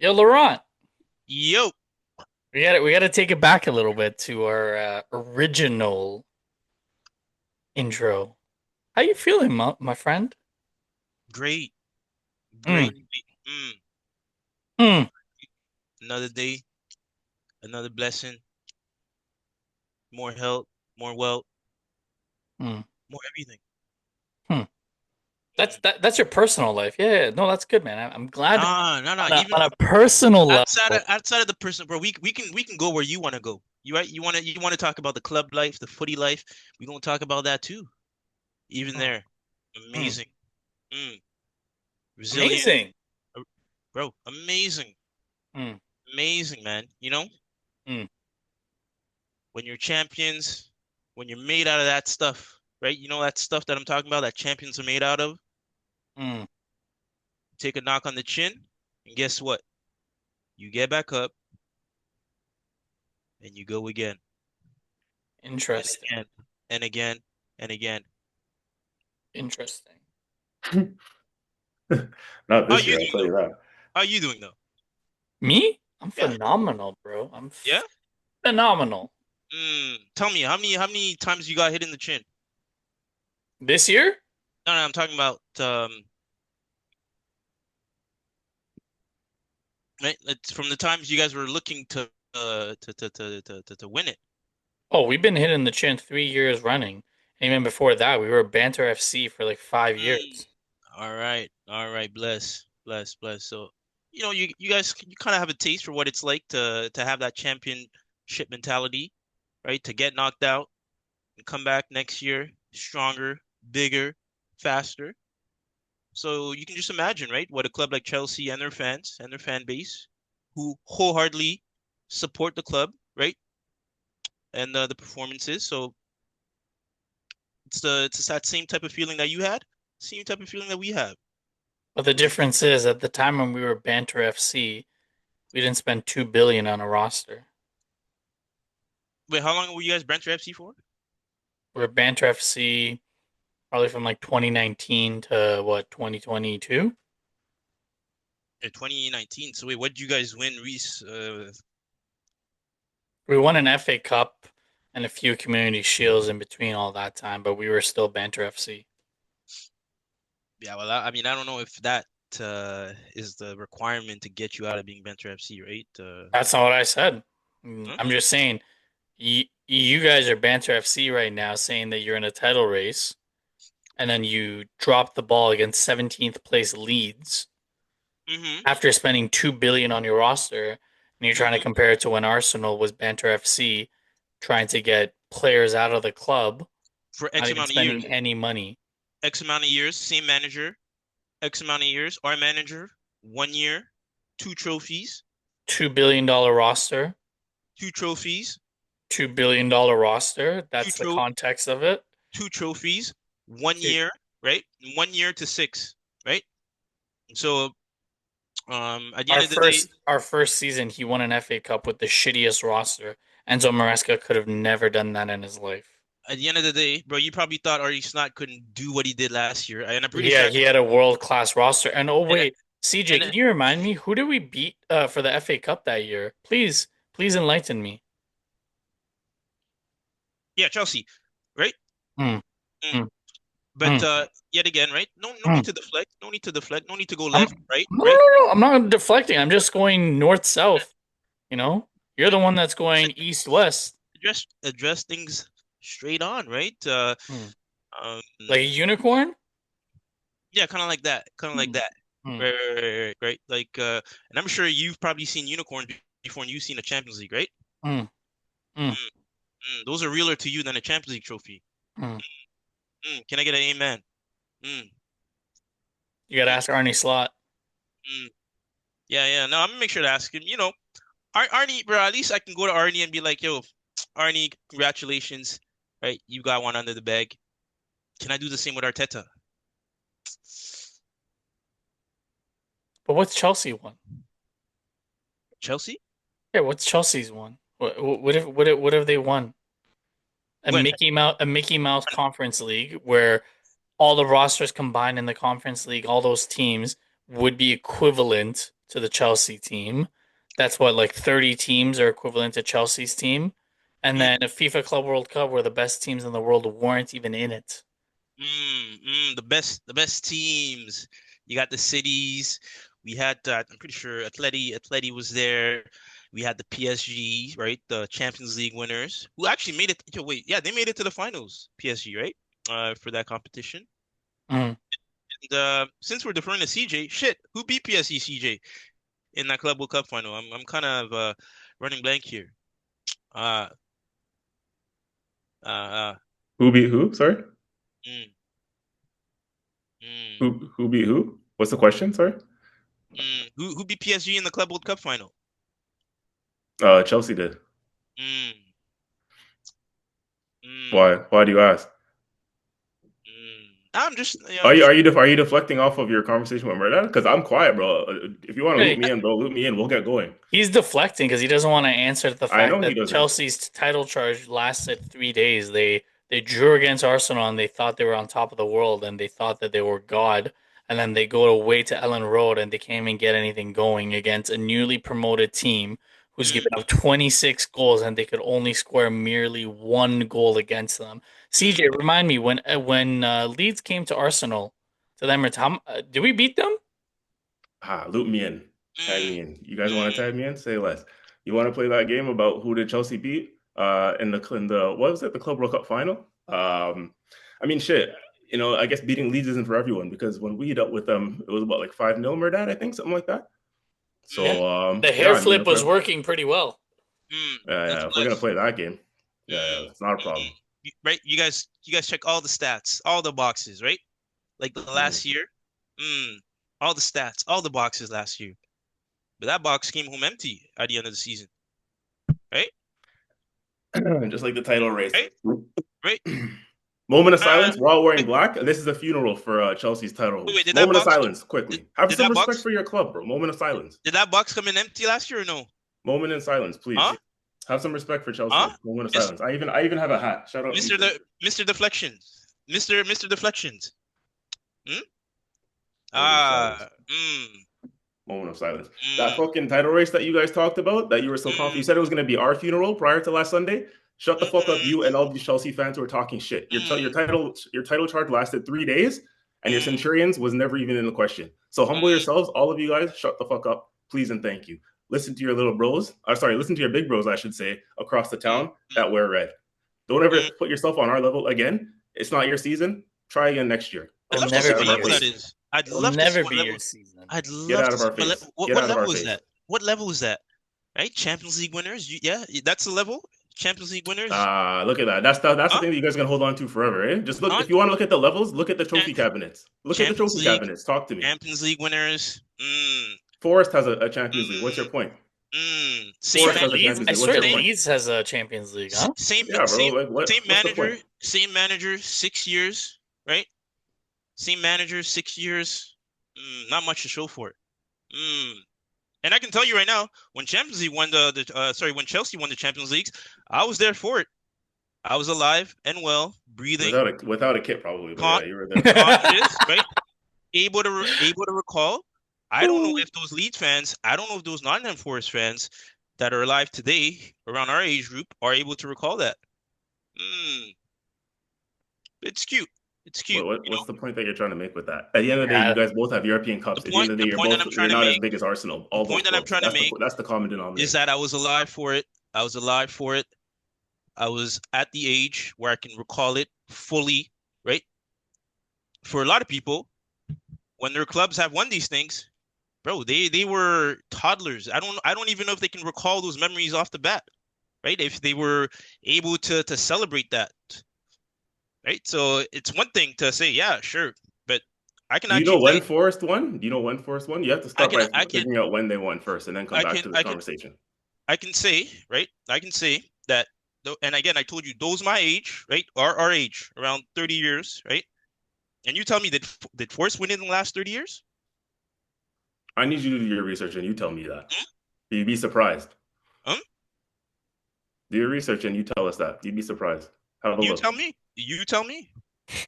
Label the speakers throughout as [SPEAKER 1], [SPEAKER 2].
[SPEAKER 1] Yo, Laurent,
[SPEAKER 2] Yo,
[SPEAKER 1] we got to take it back a little bit to our original intro. How you feeling, my friend?
[SPEAKER 2] great,
[SPEAKER 1] Mm,
[SPEAKER 2] great. Mm,
[SPEAKER 1] mm,
[SPEAKER 2] another day, another blessing, more health, more wealth,
[SPEAKER 1] mm,
[SPEAKER 2] more everything.
[SPEAKER 1] mm. That's
[SPEAKER 2] Mm.
[SPEAKER 1] that's your personal life. Yeah, no, that's good, man. I'm glad
[SPEAKER 2] No.
[SPEAKER 1] on a
[SPEAKER 2] Even
[SPEAKER 1] on a personal
[SPEAKER 2] outside of
[SPEAKER 1] level.
[SPEAKER 2] outside of the person, bro, we can go where you want to go. You right? You want to talk about the club life, the footy life. We gonna talk about that too. Even
[SPEAKER 1] Mm,
[SPEAKER 2] there,
[SPEAKER 1] mm.
[SPEAKER 2] amazing. Mm, resilient,
[SPEAKER 1] Amazing.
[SPEAKER 2] uh, bro. Amazing,
[SPEAKER 1] Mm,
[SPEAKER 2] amazing, man.
[SPEAKER 1] mm,
[SPEAKER 2] When you're champions, when you're made out of that stuff, right? You know that stuff that I'm talking about, that champions are made out of.
[SPEAKER 1] mm.
[SPEAKER 2] Take a knock on the chin, and guess what? You get back up and you go again and
[SPEAKER 1] Interesting.
[SPEAKER 2] again and again and again.
[SPEAKER 1] Interesting.
[SPEAKER 3] Not
[SPEAKER 2] How
[SPEAKER 3] this
[SPEAKER 2] you
[SPEAKER 3] year, I'll
[SPEAKER 2] doing
[SPEAKER 3] tell
[SPEAKER 2] though?
[SPEAKER 3] you that.
[SPEAKER 2] How you doing though?
[SPEAKER 1] Me? I'm
[SPEAKER 2] Yeah,
[SPEAKER 1] phenomenal, bro. I'm
[SPEAKER 2] yeah.
[SPEAKER 1] phenomenal.
[SPEAKER 2] Tell me how many times you got hit in the chin?
[SPEAKER 1] This year?
[SPEAKER 2] No, I'm talking about right? It's from the times you guys were looking to win it.
[SPEAKER 1] Oh, we've been hitting the chin 3 years running. And even before that, we were Banter FC for like 5 years.
[SPEAKER 2] All right. Bless. So, you guys, you kind of have a taste for what it's like to have that championship mentality, right? To get knocked out and come back next year stronger, bigger, faster. So you can just imagine, right? What a club like Chelsea and their fans and their fan base, who wholeheartedly support the club, right? And the performances. So it's that same type of feeling that you had, same type of feeling that we have.
[SPEAKER 1] But the difference is, at the time when we were Banter FC, we didn't spend 2 billion on a roster.
[SPEAKER 2] Wait, how long were you guys Brentford FC for?
[SPEAKER 1] We were Banter FC probably from like 2019 to what, 2022.
[SPEAKER 2] 2019. So wait, what did you guys win, Reese?
[SPEAKER 1] We won an FA Cup and a few community shields in between all that time, but we were still Banter FC.
[SPEAKER 2] Yeah, well, I mean, I don't know if that is the requirement to get you out of being Brentford FC, right?
[SPEAKER 1] That's not what I said.
[SPEAKER 2] Huh?
[SPEAKER 1] I'm just saying, you guys are Banter FC right now, saying that you're in a title race, and then you drop the ball against 17th place Leeds
[SPEAKER 2] Mm-hmm.
[SPEAKER 1] after spending 2 billion on your roster, and you're trying to
[SPEAKER 2] Mm-hmm.
[SPEAKER 1] compare it to when Arsenal was Banter FC, trying to get players out of the club,
[SPEAKER 2] For
[SPEAKER 1] not
[SPEAKER 2] X
[SPEAKER 1] even
[SPEAKER 2] amount of
[SPEAKER 1] spending
[SPEAKER 2] years,
[SPEAKER 1] any money.
[SPEAKER 2] X amount of years, same manager, X amount of years. Our manager, 1 year, two trophies,
[SPEAKER 1] $2 billion roster,
[SPEAKER 2] two trophies,
[SPEAKER 1] $2 billion roster.
[SPEAKER 2] two
[SPEAKER 1] That's the
[SPEAKER 2] tro
[SPEAKER 1] context of it.
[SPEAKER 2] two trophies, one
[SPEAKER 1] Two,
[SPEAKER 2] year, right? 1 year to six, right? So, at the
[SPEAKER 1] our
[SPEAKER 2] end of the day,
[SPEAKER 1] first season, he won an FA Cup with the shittiest roster. Enzo Maresca could have never done that in his life.
[SPEAKER 2] bro, you probably thought Artie Snot couldn't do what he did last year, and I'm pretty sure.
[SPEAKER 1] Yeah, he had a world class roster. And oh
[SPEAKER 2] And
[SPEAKER 1] wait, CJ,
[SPEAKER 2] and
[SPEAKER 1] can you remind me who did we beat for the FA Cup that year? Please enlighten me.
[SPEAKER 2] yeah, Chelsea, right?
[SPEAKER 1] Mm,
[SPEAKER 2] Mm.
[SPEAKER 1] mm,
[SPEAKER 2] But
[SPEAKER 1] mm,
[SPEAKER 2] yet again, right? No need
[SPEAKER 1] mm.
[SPEAKER 2] to deflect. No need to deflect. No need to go
[SPEAKER 1] I'm
[SPEAKER 2] left, right,
[SPEAKER 1] no, no,
[SPEAKER 2] right?
[SPEAKER 1] no, no. I'm not deflecting. I'm just going north south. You know, you're the one that's going east west.
[SPEAKER 2] Address things straight on, right?
[SPEAKER 1] Mm.
[SPEAKER 2] Um,
[SPEAKER 1] Like a unicorn.
[SPEAKER 2] yeah, kind of like that, kind of like
[SPEAKER 1] Mm,
[SPEAKER 2] that,
[SPEAKER 1] mm,
[SPEAKER 2] right? Like, and I'm sure you've probably seen unicorns before, and you've seen a Champions League, right?
[SPEAKER 1] mm, mm,
[SPEAKER 2] Mm, those are realer to you than a Champions League trophy.
[SPEAKER 1] mm.
[SPEAKER 2] Can I get an amen? Mm,
[SPEAKER 1] You got to ask Arnie Slot.
[SPEAKER 2] mm. Yeah. No, I'm gonna make sure to ask him. Arnie, bro. At least I can go to Arnie and be like, "Yo, Arnie, congratulations, right? You got one under the bag. Can I do the same with Arteta?"
[SPEAKER 1] But what's Chelsea won?
[SPEAKER 2] Chelsea?
[SPEAKER 1] Yeah, what's Chelsea's won? What have they won?
[SPEAKER 2] When?
[SPEAKER 1] A Mickey Mouse Conference League where all the rosters combined in the Conference League, all those teams would be equivalent to the Chelsea team. That's what, like 30 teams are equivalent to Chelsea's team. And
[SPEAKER 2] Mm,
[SPEAKER 1] then a FIFA Club World Cup where the best teams in the world weren't even in it.
[SPEAKER 2] the best teams. You got the cities. We had, I'm pretty sure Atleti was there. We had the PSG, right? The Champions League winners, who actually made it. Yo, wait, yeah, they made it to the finals. PSG, right? For that competition.
[SPEAKER 1] Mm.
[SPEAKER 2] And since we're deferring to CJ, shit, who beat PSG CJ in that Club World Cup final? I'm kind of running blank here. Uh, uh, uh,
[SPEAKER 3] Who beat who? Sorry,
[SPEAKER 2] mm, mm,
[SPEAKER 3] who beat who? What's the question? Sorry.
[SPEAKER 2] who beat PSG in the Club World Cup final?
[SPEAKER 3] Chelsea did.
[SPEAKER 2] Mm, mm,
[SPEAKER 3] Why do you ask?
[SPEAKER 2] I'm just,
[SPEAKER 3] Are you deflecting off of your conversation with Murda? Because I'm quiet, bro. If you want to loop
[SPEAKER 1] Hey,
[SPEAKER 3] me in, bro, loop me in. We'll get going.
[SPEAKER 1] he's deflecting because he doesn't want to answer the
[SPEAKER 3] I
[SPEAKER 1] fact
[SPEAKER 3] know he
[SPEAKER 1] that
[SPEAKER 3] doesn't.
[SPEAKER 1] Chelsea's title charge lasted 3 days. They drew against Arsenal and they thought they were on top of the world and they thought that they were God. And then they go away to Elland Road and they can't even get anything going against a newly promoted team who's given
[SPEAKER 2] mm,
[SPEAKER 1] up 26 goals and they could only score merely one goal against them. CJ,
[SPEAKER 2] mm,
[SPEAKER 1] remind me when Leeds came to Arsenal to the Emirates, did we beat them?
[SPEAKER 3] Loop me in. Tag
[SPEAKER 2] mm,
[SPEAKER 3] me in. You guys want to
[SPEAKER 2] mm,
[SPEAKER 3] tag me in? Say less. You want to play that game about who did Chelsea beat? In the what was it? The Club World Cup final. I mean, shit. I guess beating Leeds isn't for everyone because when we dealt with them, it was about like 5-0 or that, I think, something like that.
[SPEAKER 1] Yeah.
[SPEAKER 3] So
[SPEAKER 1] The
[SPEAKER 3] yeah,
[SPEAKER 1] hair
[SPEAKER 3] I mean,
[SPEAKER 1] flip was working pretty well.
[SPEAKER 2] That's
[SPEAKER 3] if we're gonna
[SPEAKER 2] blessed.
[SPEAKER 3] play that game, yeah,
[SPEAKER 2] Mm,
[SPEAKER 3] it's not a
[SPEAKER 2] mm.
[SPEAKER 3] problem.
[SPEAKER 2] Right? You guys check all the stats, all the boxes, right? Like the last year, mm, all the stats, all the boxes last year. But that box came home empty at the end of the season, right?
[SPEAKER 3] Just like the title race.
[SPEAKER 2] Right? Right?
[SPEAKER 3] Moment of
[SPEAKER 2] Uh,
[SPEAKER 3] silence. We're all wearing
[SPEAKER 2] wait,
[SPEAKER 3] black. This is a funeral for Chelsea's title
[SPEAKER 2] wait,
[SPEAKER 3] race.
[SPEAKER 2] did that
[SPEAKER 3] Moment of
[SPEAKER 2] box
[SPEAKER 3] silence,
[SPEAKER 2] did,
[SPEAKER 3] quickly. Have
[SPEAKER 2] did
[SPEAKER 3] some
[SPEAKER 2] that
[SPEAKER 3] respect
[SPEAKER 2] box
[SPEAKER 3] for your club, bro. Moment of silence.
[SPEAKER 2] did that box come in empty last year or no?
[SPEAKER 3] Moment in silence, please.
[SPEAKER 2] Huh?
[SPEAKER 3] Have some respect for
[SPEAKER 2] Huh?
[SPEAKER 3] Chelsea. Moment of
[SPEAKER 2] Miss,
[SPEAKER 3] silence. I even have a hat. Shout out
[SPEAKER 2] Mr.
[SPEAKER 3] Ethan.
[SPEAKER 2] Mr. Deflections. Mr. Deflections. Hmm?
[SPEAKER 3] Moment of silence.
[SPEAKER 2] Ah, mm,
[SPEAKER 3] Moment of silence. That
[SPEAKER 2] mm,
[SPEAKER 3] fucking title race that you guys talked about, that you were so confident. You
[SPEAKER 2] mm,
[SPEAKER 3] said it was going to be our funeral prior to last Sunday. Shut the fuck up,
[SPEAKER 2] mm,
[SPEAKER 3] you and all these Chelsea fans who are talking shit.
[SPEAKER 2] mm,
[SPEAKER 3] Your title charge lasted 3 days, and your
[SPEAKER 2] mm,
[SPEAKER 3] Centurions was never even in the question. So humble
[SPEAKER 2] mm,
[SPEAKER 3] yourselves, all of you guys. Shut the fuck up, please and thank you. Listen to your little bros. Sorry, listen to your big bros, I should say, across the
[SPEAKER 2] mm,
[SPEAKER 3] town that wear red. Don't ever
[SPEAKER 2] mm.
[SPEAKER 3] put yourself on our level again. It's not your season. Try again next year.
[SPEAKER 2] I'd
[SPEAKER 1] It'll
[SPEAKER 2] love to
[SPEAKER 3] Get
[SPEAKER 1] never
[SPEAKER 2] see
[SPEAKER 3] out
[SPEAKER 2] what
[SPEAKER 3] of
[SPEAKER 1] be
[SPEAKER 3] our
[SPEAKER 1] your
[SPEAKER 2] level that
[SPEAKER 3] face.
[SPEAKER 1] season.
[SPEAKER 2] is. I'd
[SPEAKER 1] It'll
[SPEAKER 2] love to see
[SPEAKER 1] never
[SPEAKER 2] what
[SPEAKER 1] be
[SPEAKER 2] level.
[SPEAKER 1] your season.
[SPEAKER 2] I'd
[SPEAKER 3] Get
[SPEAKER 2] love
[SPEAKER 3] out
[SPEAKER 2] to
[SPEAKER 3] of
[SPEAKER 2] see
[SPEAKER 3] our face. Get
[SPEAKER 2] what
[SPEAKER 3] out of our
[SPEAKER 2] level is
[SPEAKER 3] face.
[SPEAKER 2] that? What level is that? Right? Champions League winners? Yeah, that's the level. Champions League winners?
[SPEAKER 3] Look at that. That's the
[SPEAKER 2] Huh?
[SPEAKER 3] thing that you guys are gonna hold on to forever, eh? Just look
[SPEAKER 2] Huh?
[SPEAKER 3] if you want to look at the levels, look at the
[SPEAKER 2] Cha-
[SPEAKER 3] trophy cabinets. Look at the
[SPEAKER 2] Champions
[SPEAKER 3] trophy
[SPEAKER 2] League,
[SPEAKER 3] cabinets. Talk to me.
[SPEAKER 2] Champions League winners.
[SPEAKER 3] Forest has a Champions League. What's your
[SPEAKER 2] Mm,
[SPEAKER 3] point?
[SPEAKER 2] Same
[SPEAKER 3] Forest
[SPEAKER 1] Swear
[SPEAKER 3] has a
[SPEAKER 2] manager,
[SPEAKER 3] Champions
[SPEAKER 1] I
[SPEAKER 3] League. What's
[SPEAKER 1] swear
[SPEAKER 3] your
[SPEAKER 2] same
[SPEAKER 3] point?
[SPEAKER 1] Leeds has a Champions League, huh?
[SPEAKER 2] same
[SPEAKER 3] Yeah, bro.
[SPEAKER 2] same
[SPEAKER 3] Like what?
[SPEAKER 2] same
[SPEAKER 3] What's the point?
[SPEAKER 2] manager, same manager, 6 years, right? Same manager, 6 years. Not much to show for it. Mm. And I can tell you right now, when Champions League won when Chelsea won the Champions Leagues, I was there for it. I was alive and well, breathing,
[SPEAKER 3] Without a kit, probably, but
[SPEAKER 2] con
[SPEAKER 3] yeah, you were there for it.
[SPEAKER 2] conscious, right? Able to recall. I don't know if those Leeds fans, I don't know if those Nottingham Forest fans that are alive today around our age group are able to recall that. Mm, it's cute. It's cute,
[SPEAKER 3] What's the point that you're trying to make with that? At the end of the day, you
[SPEAKER 1] Yeah,
[SPEAKER 3] guys both have European
[SPEAKER 2] The
[SPEAKER 3] cups. At the
[SPEAKER 2] point,
[SPEAKER 3] end of the
[SPEAKER 2] the
[SPEAKER 3] day,
[SPEAKER 2] point that I'm
[SPEAKER 3] you're
[SPEAKER 2] trying to
[SPEAKER 3] not as
[SPEAKER 2] make,
[SPEAKER 3] big as Arsenal.
[SPEAKER 2] the
[SPEAKER 3] All
[SPEAKER 2] point
[SPEAKER 3] those
[SPEAKER 2] that I'm
[SPEAKER 3] clubs.
[SPEAKER 2] trying to make
[SPEAKER 3] That's the common
[SPEAKER 2] is
[SPEAKER 3] denominator.
[SPEAKER 2] that I was alive for it. I was alive for it. I was at the age where I can recall it fully, right? For a lot of people, when their clubs have won these things, bro, they were toddlers. I don't even know if they can recall those memories off the bat, right? If they were able to celebrate that, right? So it's one thing to say, yeah, sure, but I can
[SPEAKER 3] Do you know
[SPEAKER 2] actually
[SPEAKER 3] when
[SPEAKER 2] say
[SPEAKER 3] Forest won? Do you know when Forest won? You have to
[SPEAKER 2] I
[SPEAKER 3] start
[SPEAKER 2] can
[SPEAKER 3] by
[SPEAKER 2] I can
[SPEAKER 3] figuring out when they won first, and then come
[SPEAKER 2] I
[SPEAKER 3] back
[SPEAKER 2] can
[SPEAKER 3] to this
[SPEAKER 2] I can
[SPEAKER 3] conversation.
[SPEAKER 2] I can say, right? I can say that, and again, I told you those my age, right? Our age, around 30 years, right? And you tell me, did Force win in the last 30 years?
[SPEAKER 3] I need you to do your research, and you tell me that.
[SPEAKER 2] Hmm?
[SPEAKER 3] You'd be surprised.
[SPEAKER 2] Hmm?
[SPEAKER 3] Do your research, and you tell us that. You'd be surprised. Have a
[SPEAKER 2] You
[SPEAKER 3] look.
[SPEAKER 2] tell me. You tell me.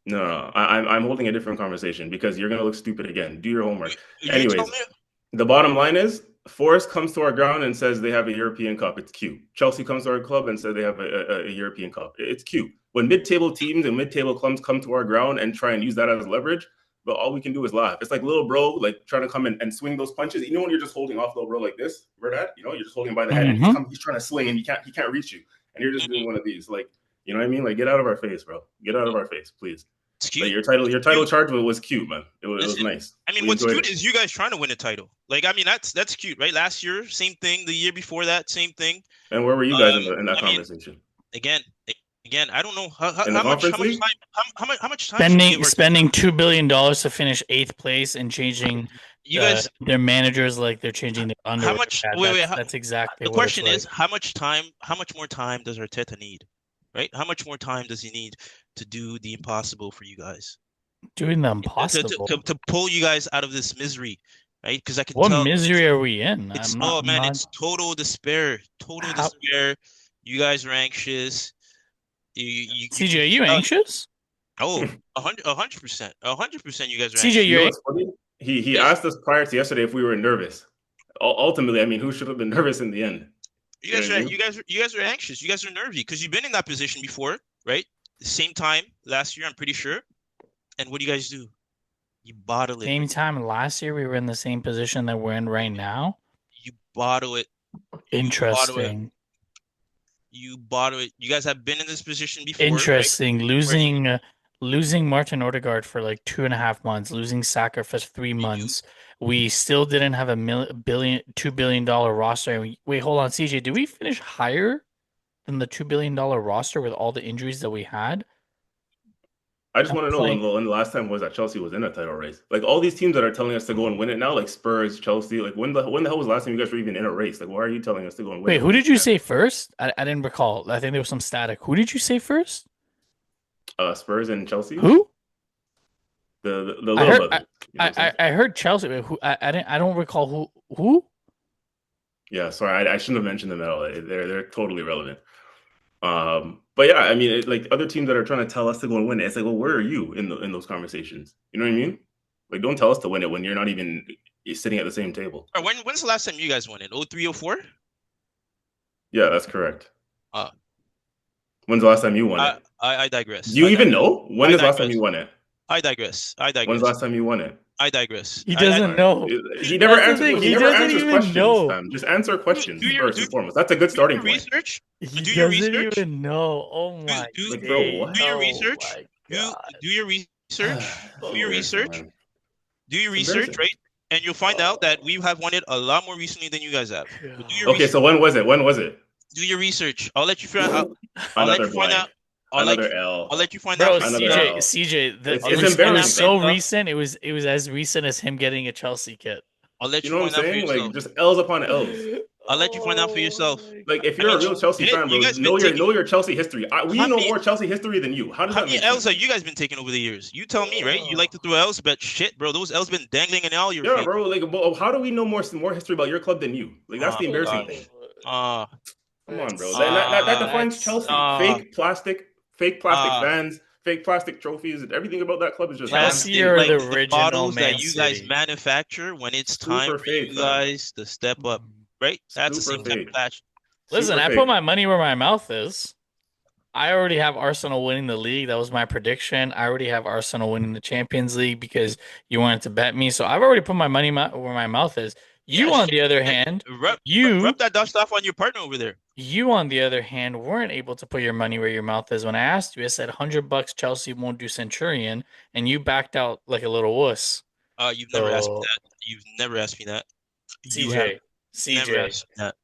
[SPEAKER 3] No. I'm holding a different conversation because you're gonna look stupid again. Do your homework.
[SPEAKER 2] You tell
[SPEAKER 3] Anyways,
[SPEAKER 2] me.
[SPEAKER 3] The bottom line is Forest comes to our ground and says they have a European Cup. It's cute. Chelsea comes to our club and says they have a European Cup. It's cute. When mid-table teams and mid-table clubs come to our ground and try and use that as leverage, but all we can do is laugh. It's like little bro, like trying to come and swing those punches. You know when you're just holding off little bro like this, where that? You know, you're just holding him by the head and he's trying to swing and he can't reach you, and you're just doing one of these. Like, you know what I mean? Like, get out of our face, bro. Get out of our face, please.
[SPEAKER 2] It's
[SPEAKER 3] Like
[SPEAKER 2] cute.
[SPEAKER 3] your title charge was cute, man. It was nice.
[SPEAKER 2] I mean, what's cute is you guys trying to win a title. Like, I mean, that's cute, right? Last year, same thing. The year before that, same thing.
[SPEAKER 3] And where were you guys in that conversation?
[SPEAKER 2] Again, I don't know how much time
[SPEAKER 1] spending $2 billion to finish 8th place and changing
[SPEAKER 2] you guys
[SPEAKER 1] their managers like they're changing their underwear.
[SPEAKER 2] How much?
[SPEAKER 1] That's exactly
[SPEAKER 2] the
[SPEAKER 1] what
[SPEAKER 2] question
[SPEAKER 1] it's
[SPEAKER 2] is. How much more time does Arteta need? Right? How much more time does he need to do the impossible for you guys?
[SPEAKER 1] Doing the impossible
[SPEAKER 2] to pull you guys out of this misery, right? Because I can
[SPEAKER 1] what
[SPEAKER 2] tell.
[SPEAKER 1] What misery are we in?
[SPEAKER 2] It's it's total despair. Total despair. You guys are anxious.
[SPEAKER 1] CJ, are you anxious?
[SPEAKER 2] Oh, 100%. 100%. You guys are
[SPEAKER 3] CJ, you're funny? He asked us prior to yesterday if we were nervous. Ultimately, I mean, who should have been nervous in the end?
[SPEAKER 2] You guys are anxious. You guys are nervy because you've been in that position before, right? The same time last year, I'm pretty sure. And what do you guys do? You bottle it.
[SPEAKER 1] Same time last year, we were in the same position that we're in right now.
[SPEAKER 2] You bottle it.
[SPEAKER 1] Interesting.
[SPEAKER 2] You bottle it. You guys have been in this position before.
[SPEAKER 1] Interesting. Right? Losing Martin Odegaard for like 2.5 months, losing Saka for 3 months. We still didn't have a $2 billion roster. Wait, hold on, CJ. Did we finish higher than the $2 billion roster with all the injuries that we had?
[SPEAKER 3] I just want to know when the last time was that Chelsea was in a title race. Like all these teams that are telling us to go and win it now, like Spurs, Chelsea. Like when the hell was the last time you guys were even in a race? Like why are you telling us to go and win?
[SPEAKER 1] Wait, who did you say first? I didn't recall. I think there was some static. Who did you say first?
[SPEAKER 3] Spurs and Chelsea.
[SPEAKER 1] Who?
[SPEAKER 3] The little brother.
[SPEAKER 1] I heard Chelsea. Who? I don't recall who.
[SPEAKER 3] Yeah, sorry, I shouldn't have mentioned them at all. They're totally relevant. But yeah, I mean, like other teams that are trying to tell us to go and win it, it's like, well, where are you in those conversations? You know what I mean? Like, don't tell us to win it when you're not even sitting at the same table.
[SPEAKER 2] When's the last time you guys won it? 03, 04?
[SPEAKER 3] Yeah, that's correct. When's the last time you won it?
[SPEAKER 2] I digress.
[SPEAKER 3] Do you even know? When is the last time you won it?
[SPEAKER 2] I digress.
[SPEAKER 3] When's the last time you won it?
[SPEAKER 2] I digress.
[SPEAKER 1] He doesn't know.
[SPEAKER 3] He never answers. He never answers questions. Fam. Just answer questions first and foremost. That's a good starting point.
[SPEAKER 2] Research.
[SPEAKER 1] He doesn't even know. Oh my
[SPEAKER 2] god.
[SPEAKER 3] Bro, what?
[SPEAKER 2] Do your research. Do your research. Do your research. Do your research, right? And you'll find out that we have won it a lot more recently than you guys have.
[SPEAKER 3] Okay, so when was it? When was it?
[SPEAKER 2] Do your research. I'll let you find out. I'll let you find out.
[SPEAKER 3] I'll let you
[SPEAKER 2] find out.
[SPEAKER 1] CJ, it was so recent. It was as recent as him getting a Chelsea kit.
[SPEAKER 2] I'll let you
[SPEAKER 3] know
[SPEAKER 2] find
[SPEAKER 3] what I'm saying? Like just L's upon L's.
[SPEAKER 2] I'll let you find out for yourself.
[SPEAKER 3] Like if you're a real Chelsea fan, bro, know your Chelsea history. We know more Chelsea history than you. How many
[SPEAKER 2] L's have you guys been taking over the years? You tell me, right? You like to throw L's, but shit, bro, those L's been dangling in all your
[SPEAKER 3] feet. Bro. Like, how do we know more history about your club than you? Like that's the embarrassing thing. Come on, bro. That defines Chelsea. Fake plastic fans, fake plastic trophies, and everything about that club is just
[SPEAKER 1] Chelsea are the original
[SPEAKER 2] bottles
[SPEAKER 1] Man
[SPEAKER 2] that you guys manufacture when it's time for you guys to step up. Right? That's the same type of fashion.
[SPEAKER 1] Listen, I put my money where my mouth is. I already have Arsenal winning the league. That was my prediction. I already have Arsenal winning the Champions League because you wanted to bet me. So I've already put my money where my mouth is. You, on the other hand,
[SPEAKER 2] rub that dust off on your partner over there.
[SPEAKER 1] You, on the other hand, weren't able to put your money where your mouth is. When I asked you, I said $100 Chelsea won't do Centurion, and you backed out like a little wuss.
[SPEAKER 2] You've never asked me that. You've never asked me that.
[SPEAKER 1] CJ.
[SPEAKER 2] Never asked me that.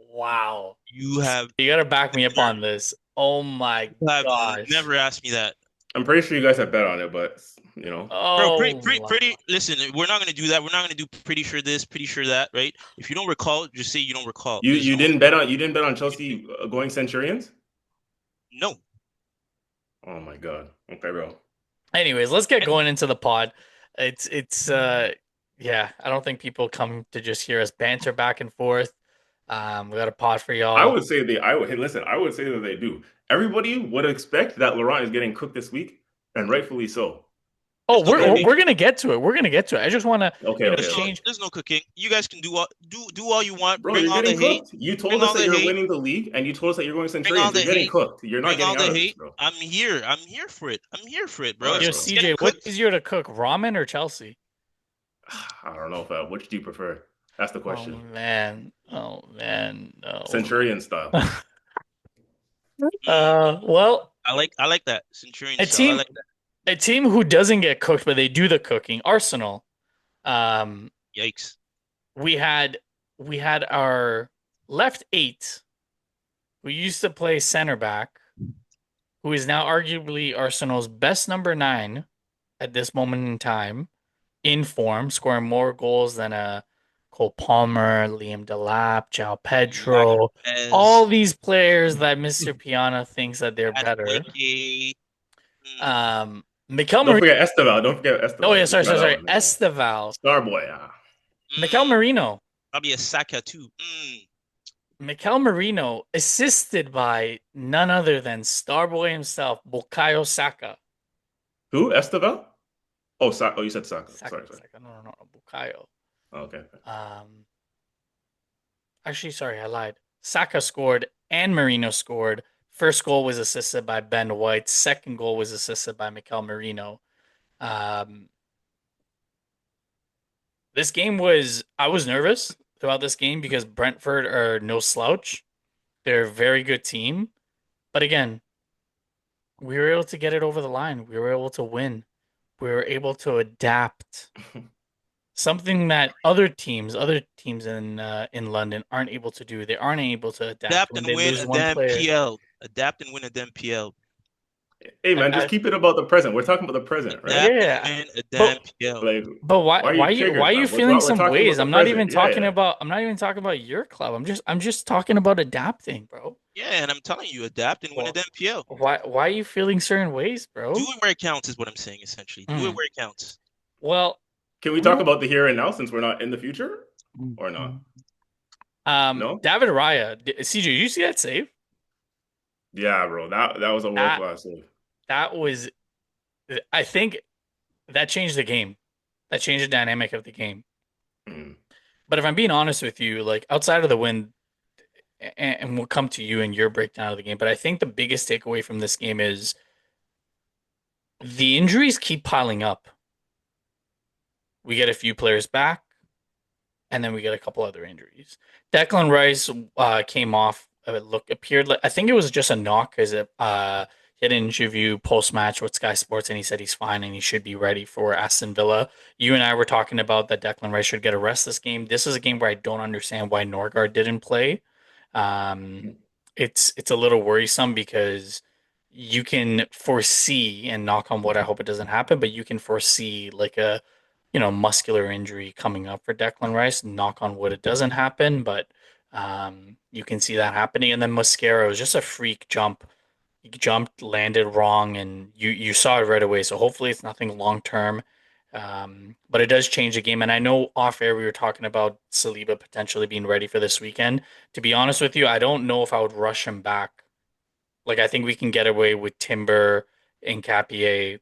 [SPEAKER 1] Wow.
[SPEAKER 2] You
[SPEAKER 1] gotta back me up on this. Oh my gosh.
[SPEAKER 2] Never asked me that.
[SPEAKER 3] I'm pretty sure you guys have bet on it, but you know.
[SPEAKER 2] Oh, bro, pretty. Listen, we're not gonna do that. We're not gonna do pretty sure this, pretty sure that, right? If you don't recall, just say you don't recall.
[SPEAKER 3] You didn't bet on Chelsea going Centurions?
[SPEAKER 2] No.
[SPEAKER 3] Oh my god. Okay, bro.
[SPEAKER 1] Anyways, let's get going into the pod. It's yeah. I don't think people come to just hear us banter back and forth. We got a pod for y'all.
[SPEAKER 3] I would say that they do. Everybody would expect that Laurent is getting cooked this week, and rightfully so.
[SPEAKER 1] Oh,
[SPEAKER 2] There's no
[SPEAKER 3] Maybe.
[SPEAKER 2] cooking.
[SPEAKER 1] we're gonna get to it. We're gonna get to it. I just want to,
[SPEAKER 3] Okay, okay, okay.
[SPEAKER 1] change.
[SPEAKER 2] There's no cooking. You guys can do all you want.
[SPEAKER 3] Bro,
[SPEAKER 2] Bring
[SPEAKER 3] you're
[SPEAKER 2] all the
[SPEAKER 3] getting
[SPEAKER 2] hate.
[SPEAKER 3] cooked. You
[SPEAKER 2] Bring
[SPEAKER 3] told us
[SPEAKER 2] all
[SPEAKER 3] that
[SPEAKER 2] the
[SPEAKER 3] you're
[SPEAKER 2] hate.
[SPEAKER 3] winning the league, and you told us that you're going
[SPEAKER 2] Bring all
[SPEAKER 3] Centurions.
[SPEAKER 2] the
[SPEAKER 3] You're getting
[SPEAKER 2] hate.
[SPEAKER 3] cooked. You're not
[SPEAKER 2] Bring
[SPEAKER 3] getting
[SPEAKER 2] all the
[SPEAKER 3] out of this,
[SPEAKER 2] hate.
[SPEAKER 3] bro.
[SPEAKER 2] I'm here. I'm here for it. I'm here for it,
[SPEAKER 3] All
[SPEAKER 2] bro.
[SPEAKER 3] right,
[SPEAKER 1] Yo,
[SPEAKER 2] It's
[SPEAKER 3] bro.
[SPEAKER 2] getting
[SPEAKER 1] CJ, what's
[SPEAKER 2] cooked.
[SPEAKER 1] easier to cook, ramen or Chelsea?
[SPEAKER 3] I don't know if which do you prefer? That's the
[SPEAKER 1] Oh
[SPEAKER 3] question.
[SPEAKER 1] man, oh man, no.
[SPEAKER 3] Centurion style.
[SPEAKER 2] Mm,
[SPEAKER 1] Well,
[SPEAKER 2] I like that Centurion
[SPEAKER 1] a
[SPEAKER 2] style. I
[SPEAKER 1] team,
[SPEAKER 2] like that.
[SPEAKER 1] a team who doesn't get cooked, but they do the cooking. Arsenal. Um,
[SPEAKER 2] Yikes.
[SPEAKER 1] we had we had our left eight, who used to play center back, who is now arguably Arsenal's best number nine at this moment in time, in form, scoring more goals than Cole Palmer, Liam Delap, João Pedro, all
[SPEAKER 2] Lopez,
[SPEAKER 1] these players that Mr. Piana thinks that they're better.
[SPEAKER 2] Madueke. Mm,
[SPEAKER 1] Mikel
[SPEAKER 3] Don't
[SPEAKER 1] Merino.
[SPEAKER 3] forget Esteval. Don't forget
[SPEAKER 1] Oh
[SPEAKER 3] Esteval.
[SPEAKER 1] yeah,
[SPEAKER 3] You
[SPEAKER 1] sorry,
[SPEAKER 3] forgot
[SPEAKER 1] sorry,
[SPEAKER 3] that
[SPEAKER 1] sorry.
[SPEAKER 3] one. Yeah.
[SPEAKER 1] Esteval.
[SPEAKER 3] Starboy. Ah.
[SPEAKER 1] Mikel
[SPEAKER 2] mm.
[SPEAKER 1] Merino.
[SPEAKER 2] Probably a Saka too. Mm.
[SPEAKER 1] Mikel Merino, assisted by none other than Starboy himself, Bukayo Saka.
[SPEAKER 3] Who? Esteval? Oh, oh, you said Saka.
[SPEAKER 1] Saka,
[SPEAKER 3] Sorry, sorry.
[SPEAKER 1] Saka. No, no, no, no, Bukayo.
[SPEAKER 3] Okay.
[SPEAKER 1] Um, Actually, sorry, I lied. Saka scored and Merino scored. First goal was assisted by Ben White. Second goal was assisted by Mikel Merino. Um, this game was, I was nervous throughout this game because Brentford are no slouch. They're a very good team. But again, we were able to get it over the line. We were able to win. We were able to adapt. Something that other teams in London aren't able to do. They aren't able to adapt
[SPEAKER 2] Adapt
[SPEAKER 1] when
[SPEAKER 2] and
[SPEAKER 1] they
[SPEAKER 2] win
[SPEAKER 1] lose
[SPEAKER 2] a
[SPEAKER 1] one
[SPEAKER 2] damn
[SPEAKER 1] player.
[SPEAKER 2] PL. Adapt and win a damn PL.
[SPEAKER 3] Hey
[SPEAKER 1] I,
[SPEAKER 3] man, just
[SPEAKER 1] I,
[SPEAKER 3] keep it about the present. We're talking about the present, right?
[SPEAKER 2] Adapt and
[SPEAKER 1] yeah,
[SPEAKER 2] win a damn
[SPEAKER 1] but
[SPEAKER 2] PL.
[SPEAKER 3] Like,
[SPEAKER 1] why
[SPEAKER 3] why are you
[SPEAKER 1] why
[SPEAKER 3] triggered,
[SPEAKER 1] are you
[SPEAKER 3] fam?
[SPEAKER 1] feeling
[SPEAKER 3] We're
[SPEAKER 1] some
[SPEAKER 3] talking about
[SPEAKER 1] ways?
[SPEAKER 3] the present. Yeah, yeah.
[SPEAKER 1] I'm not even talking about your club. I'm just talking about adapting, bro.
[SPEAKER 2] Yeah, and I'm telling you, adapt and win a
[SPEAKER 1] Well,
[SPEAKER 2] damn PL.
[SPEAKER 1] why are you feeling certain ways,
[SPEAKER 2] Do
[SPEAKER 1] bro?
[SPEAKER 2] it where it counts is what I'm saying, essentially. Do it
[SPEAKER 1] Mm.
[SPEAKER 2] where it counts.
[SPEAKER 1] Well,
[SPEAKER 3] Can we
[SPEAKER 1] I'm
[SPEAKER 3] talk
[SPEAKER 1] gonna
[SPEAKER 3] about the here and now since we're not in the future or not? No?
[SPEAKER 1] David Raya, CJ, you see that save?
[SPEAKER 3] Yeah, bro. That was a world
[SPEAKER 1] That
[SPEAKER 3] class save.
[SPEAKER 1] that was I think that changed the game. That changed the dynamic of the game.
[SPEAKER 3] Mm.
[SPEAKER 1] But if I'm being honest with you, like outside of the win, and we'll come to you and your breakdown of the game, but I think the biggest takeaway from this game is the injuries keep piling up. We get a few players back, and then we get a couple other injuries. Declan Rice came off. Appeared like I think it was just a knock because he had an interview post match with Sky Sports and he said he's fine and he should be ready for Aston Villa. You and I were talking about that Declan Rice should get a rest this game. This is a game where I don't understand why Norgard didn't play. Um, it's a little worrisome because you can foresee, and knock on wood, I hope it doesn't happen, but you can foresee like a muscular injury coming up for Declan Rice. Knock on wood, it doesn't happen, but you can see that happening. And then Mosquera was just a freak jump. He jumped, landed wrong, and you saw it right away. So hopefully it's nothing long term. But it does change the game. And I know off air we were talking about Saliba potentially being ready for this weekend. To be honest with you, I don't know if I would rush him back. Like I think we can get away with Timber and Capier,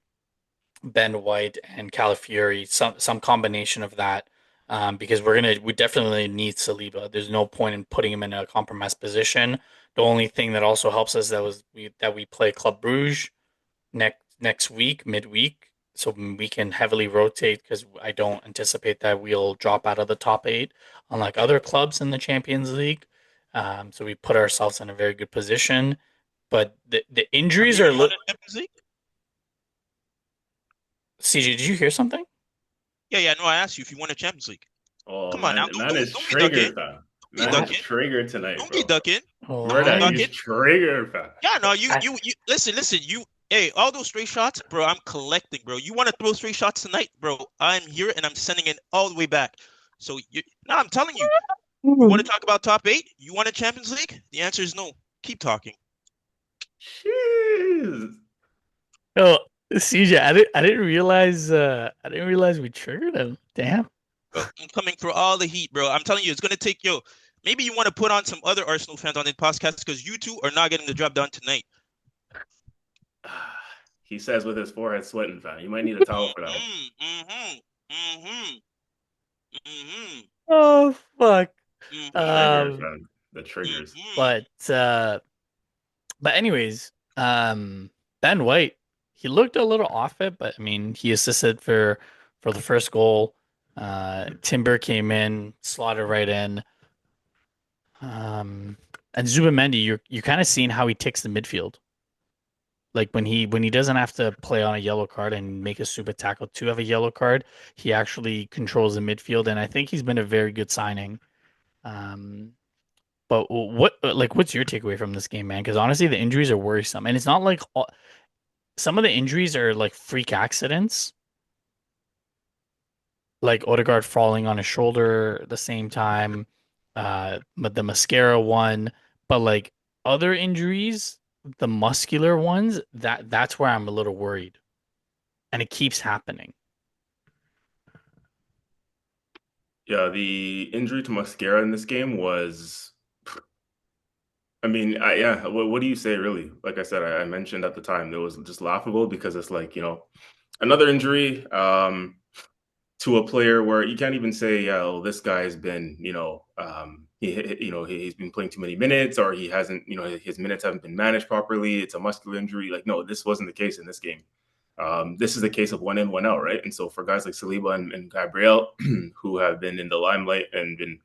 [SPEAKER 1] Ben White and Calafiori, some combination of that, because we definitely need Saliba. There's no point in putting him in a compromised position. The only thing that also helps us that we play Club Bruges next week midweek, so we can heavily rotate because I don't anticipate that we'll drop out of the top eight, unlike other clubs in the Champions League. So we put ourselves in a very good position. But the
[SPEAKER 2] Have
[SPEAKER 1] injuries
[SPEAKER 2] you
[SPEAKER 1] are.
[SPEAKER 2] even won a Champions League?
[SPEAKER 1] CJ, did you hear something?
[SPEAKER 2] Yeah, yeah. No, I asked you if you won a Champions League.
[SPEAKER 3] Oh
[SPEAKER 2] Come on now,
[SPEAKER 3] man,
[SPEAKER 2] don't
[SPEAKER 3] man
[SPEAKER 2] don't
[SPEAKER 3] is
[SPEAKER 2] don't be ducking.
[SPEAKER 3] triggered, fam.
[SPEAKER 2] Don't be
[SPEAKER 3] Man is
[SPEAKER 1] What?
[SPEAKER 2] ducking.
[SPEAKER 3] triggered tonight,
[SPEAKER 2] Don't be
[SPEAKER 3] bro.
[SPEAKER 2] ducking.
[SPEAKER 3] Swear
[SPEAKER 2] Don't be
[SPEAKER 3] that
[SPEAKER 1] Why?
[SPEAKER 3] he's
[SPEAKER 2] ducking.
[SPEAKER 3] triggered, fam.
[SPEAKER 2] Yeah, no, you
[SPEAKER 1] I,
[SPEAKER 2] you you listen. Hey, all those straight shots, bro. I'm collecting, bro. You want to throw straight shots tonight, bro? I'm here and I'm sending it all the way back. So now I'm telling you, you want to talk about top eight? You want a Champions League? The answer is no. Keep talking.
[SPEAKER 3] Jeez.
[SPEAKER 1] oh, CJ, I didn't realize we triggered him. Damn.
[SPEAKER 2] Bro, I'm coming for all the heat, bro. I'm telling you, it's gonna take maybe you want to put on some other Arsenal fans on the podcast because you two are not getting the job done tonight.
[SPEAKER 3] He says with his forehead sweating, fam. You might need a towel for that one.
[SPEAKER 2] Mm-hmm. Mm-hmm. Mm-hmm.
[SPEAKER 1] Oh fuck.
[SPEAKER 3] The
[SPEAKER 2] Mm-hmm.
[SPEAKER 3] triggers,
[SPEAKER 1] Um,
[SPEAKER 3] man. The triggers.
[SPEAKER 2] Mm-hmm.
[SPEAKER 1] but uh, but anyways, Ben White, he looked a little off it, but I mean, he assisted for the first goal. Timber came in, slotted right in. And Zubamendi, you're kind of seeing how he ticks the midfield. Like when he doesn't have to play on a yellow card and make a super tackle to have a yellow card, he actually controls the midfield, and I think he's been a very good signing. Um, but what's your takeaway from this game, man? Because honestly, the injuries are worrisome, and it's not like some of the injuries are like freak accidents, like Odegaard falling on his shoulder at the same time, but the Mosquera one, but like other injuries, the muscular ones, that's where I'm a little worried, and it keeps happening.
[SPEAKER 3] Yeah, the injury to Mosquera in this game was, I mean, yeah, what do you say, really? Like I said, I mentioned at the time, it was just laughable because it's like, another injury to a player where you can't even say, yeah, well, this guy's been, he's been playing too many minutes or he hasn't, his minutes haven't been managed properly. It's a muscular injury. Like, no, this wasn't the case in this game. This is a case of one in, one out, right? And so for guys like Saliba and Gabriel, who have been in the limelight and been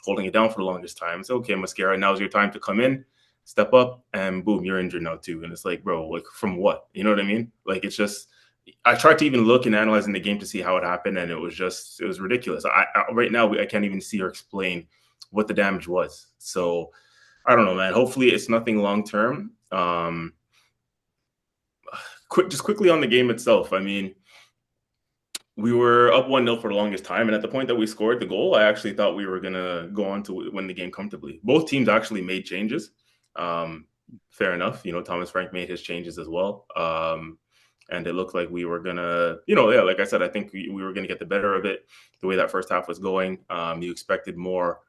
[SPEAKER 3] holding it down for the longest time, it's okay, Mosquera, now's your time to come in, step up, and boom, you're injured now too. And it's like, bro, like from what? You know what I mean? Like it's just. I tried to even look and analyzing the game to see how it happened, and it was ridiculous. Right now I can't even see or explain what the damage was. So I don't know, man. Hopefully it's nothing long term. Just quickly on the game itself. I mean, we were up 1-0 for the longest time. And at the point that we scored the goal, I actually thought we were going to go on to win the game comfortably. Both teams actually made changes. Fair enough. Thomas Frank made his changes as well. And it looked like we were going to, yeah, like I said, I think we were going to get the better of it the way that first half was going. You expected more.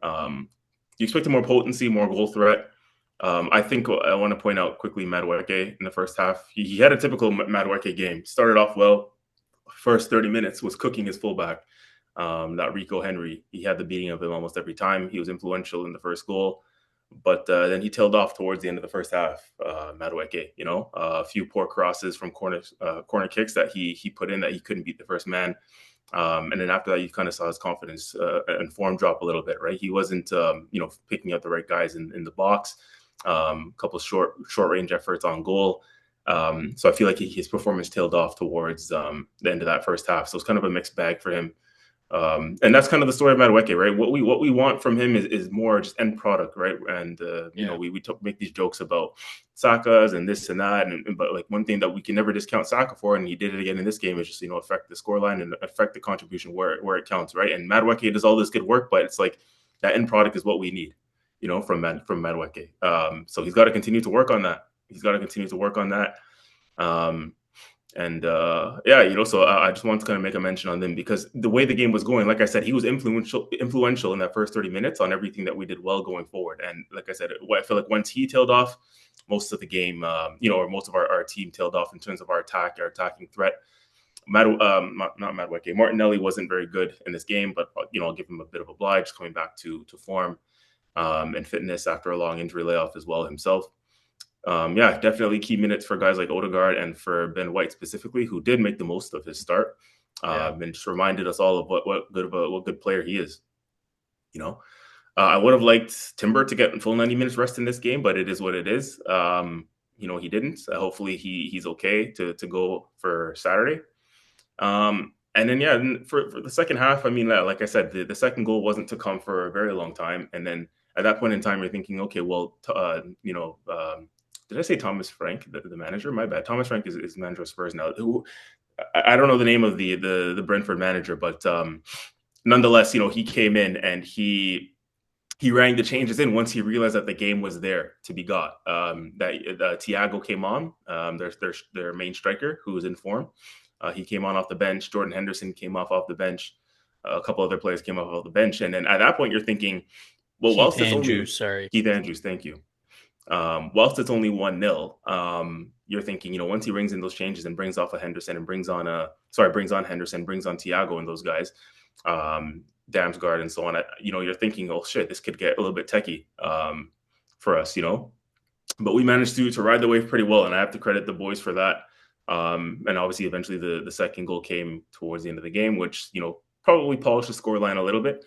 [SPEAKER 3] You expected more potency, more goal threat. I think I want to point out quickly Madueke in the first half. He had a typical Madueke game. Started off well, first 30 minutes was cooking his fullback, that Rico Henry. He had the beating of him almost every time. He was influential in the first goal. But then he tailed off towards the end of the first half, Madueke, a few poor crosses from corner kicks that he put in that he couldn't beat the first man. And then after that, you kind of saw his confidence and form drop a little bit, right? He wasn't, picking up the right guys in the box. A couple of short range efforts on goal. So I feel like his performance tailed off towards the end of that first half. So it's kind of a mixed bag for him. And that's kind of the story of Madueke, right? What we want from him is more just end product, right? And
[SPEAKER 1] Yeah.
[SPEAKER 3] we make these jokes about Saka's and this and that, but like one thing that we can never discount Saka for, and he did it again in this game, is just affect the scoreline and affect the contribution where it counts, right? And Madueke does all this good work, but it's like that end product is what we need, from Madueke. So he's got to continue to work on that. And yeah, so I just want to kind of make a mention on them because the way the game was going, like I said, he was influential in that first 30 minutes on everything that we did well going forward. And like I said, I feel like once he tailed off, most of the game, or most of our team tailed off in terms of our attacking threat. Not Madueke. Martinelli wasn't very good in this game, but I'll give him a bit of oblige coming back to form and fitness after a long injury layoff as well himself. Yeah, definitely key minutes for guys like Odegaard and for Ben White specifically, who did make the most of his start,
[SPEAKER 1] Yeah.
[SPEAKER 3] and just reminded us all of what good player he is. I would have liked Timber to get full 90 minutes rest in this game, but it is what it is. He didn't. Hopefully he's okay to go for Saturday. And then yeah, for the second half, I mean, like I said, the second goal wasn't to come for a very long time, and then at that point in time, you're thinking, okay, well, did I say Thomas Frank, the manager? My bad. Thomas Frank is manager of Spurs now. Who I don't know the name of the Brentford manager, but nonetheless, he came in and he rang the changes in once he realized that the game was there to be got. That Thiago came on, their main striker who was in form. He came on off the bench. Jordan Henderson came off the bench. A couple other players came off the bench, and then at that point, you're thinking, well,
[SPEAKER 1] Keith
[SPEAKER 3] whilst it's only
[SPEAKER 1] Andrews, sorry.
[SPEAKER 3] Keith Andrews, thank you. Whilst it's only 1-0, you're thinking, once he brings in those changes and brings off a Henderson and brings on Henderson, brings on Thiago and those guys, Damsgaard and so on, you're thinking, oh shit, this could get a little bit techie for us. But we managed to ride the wave pretty well, and I have to credit the boys for that. And obviously, eventually, the second goal came towards the end of the game, which probably polished the scoreline a little bit.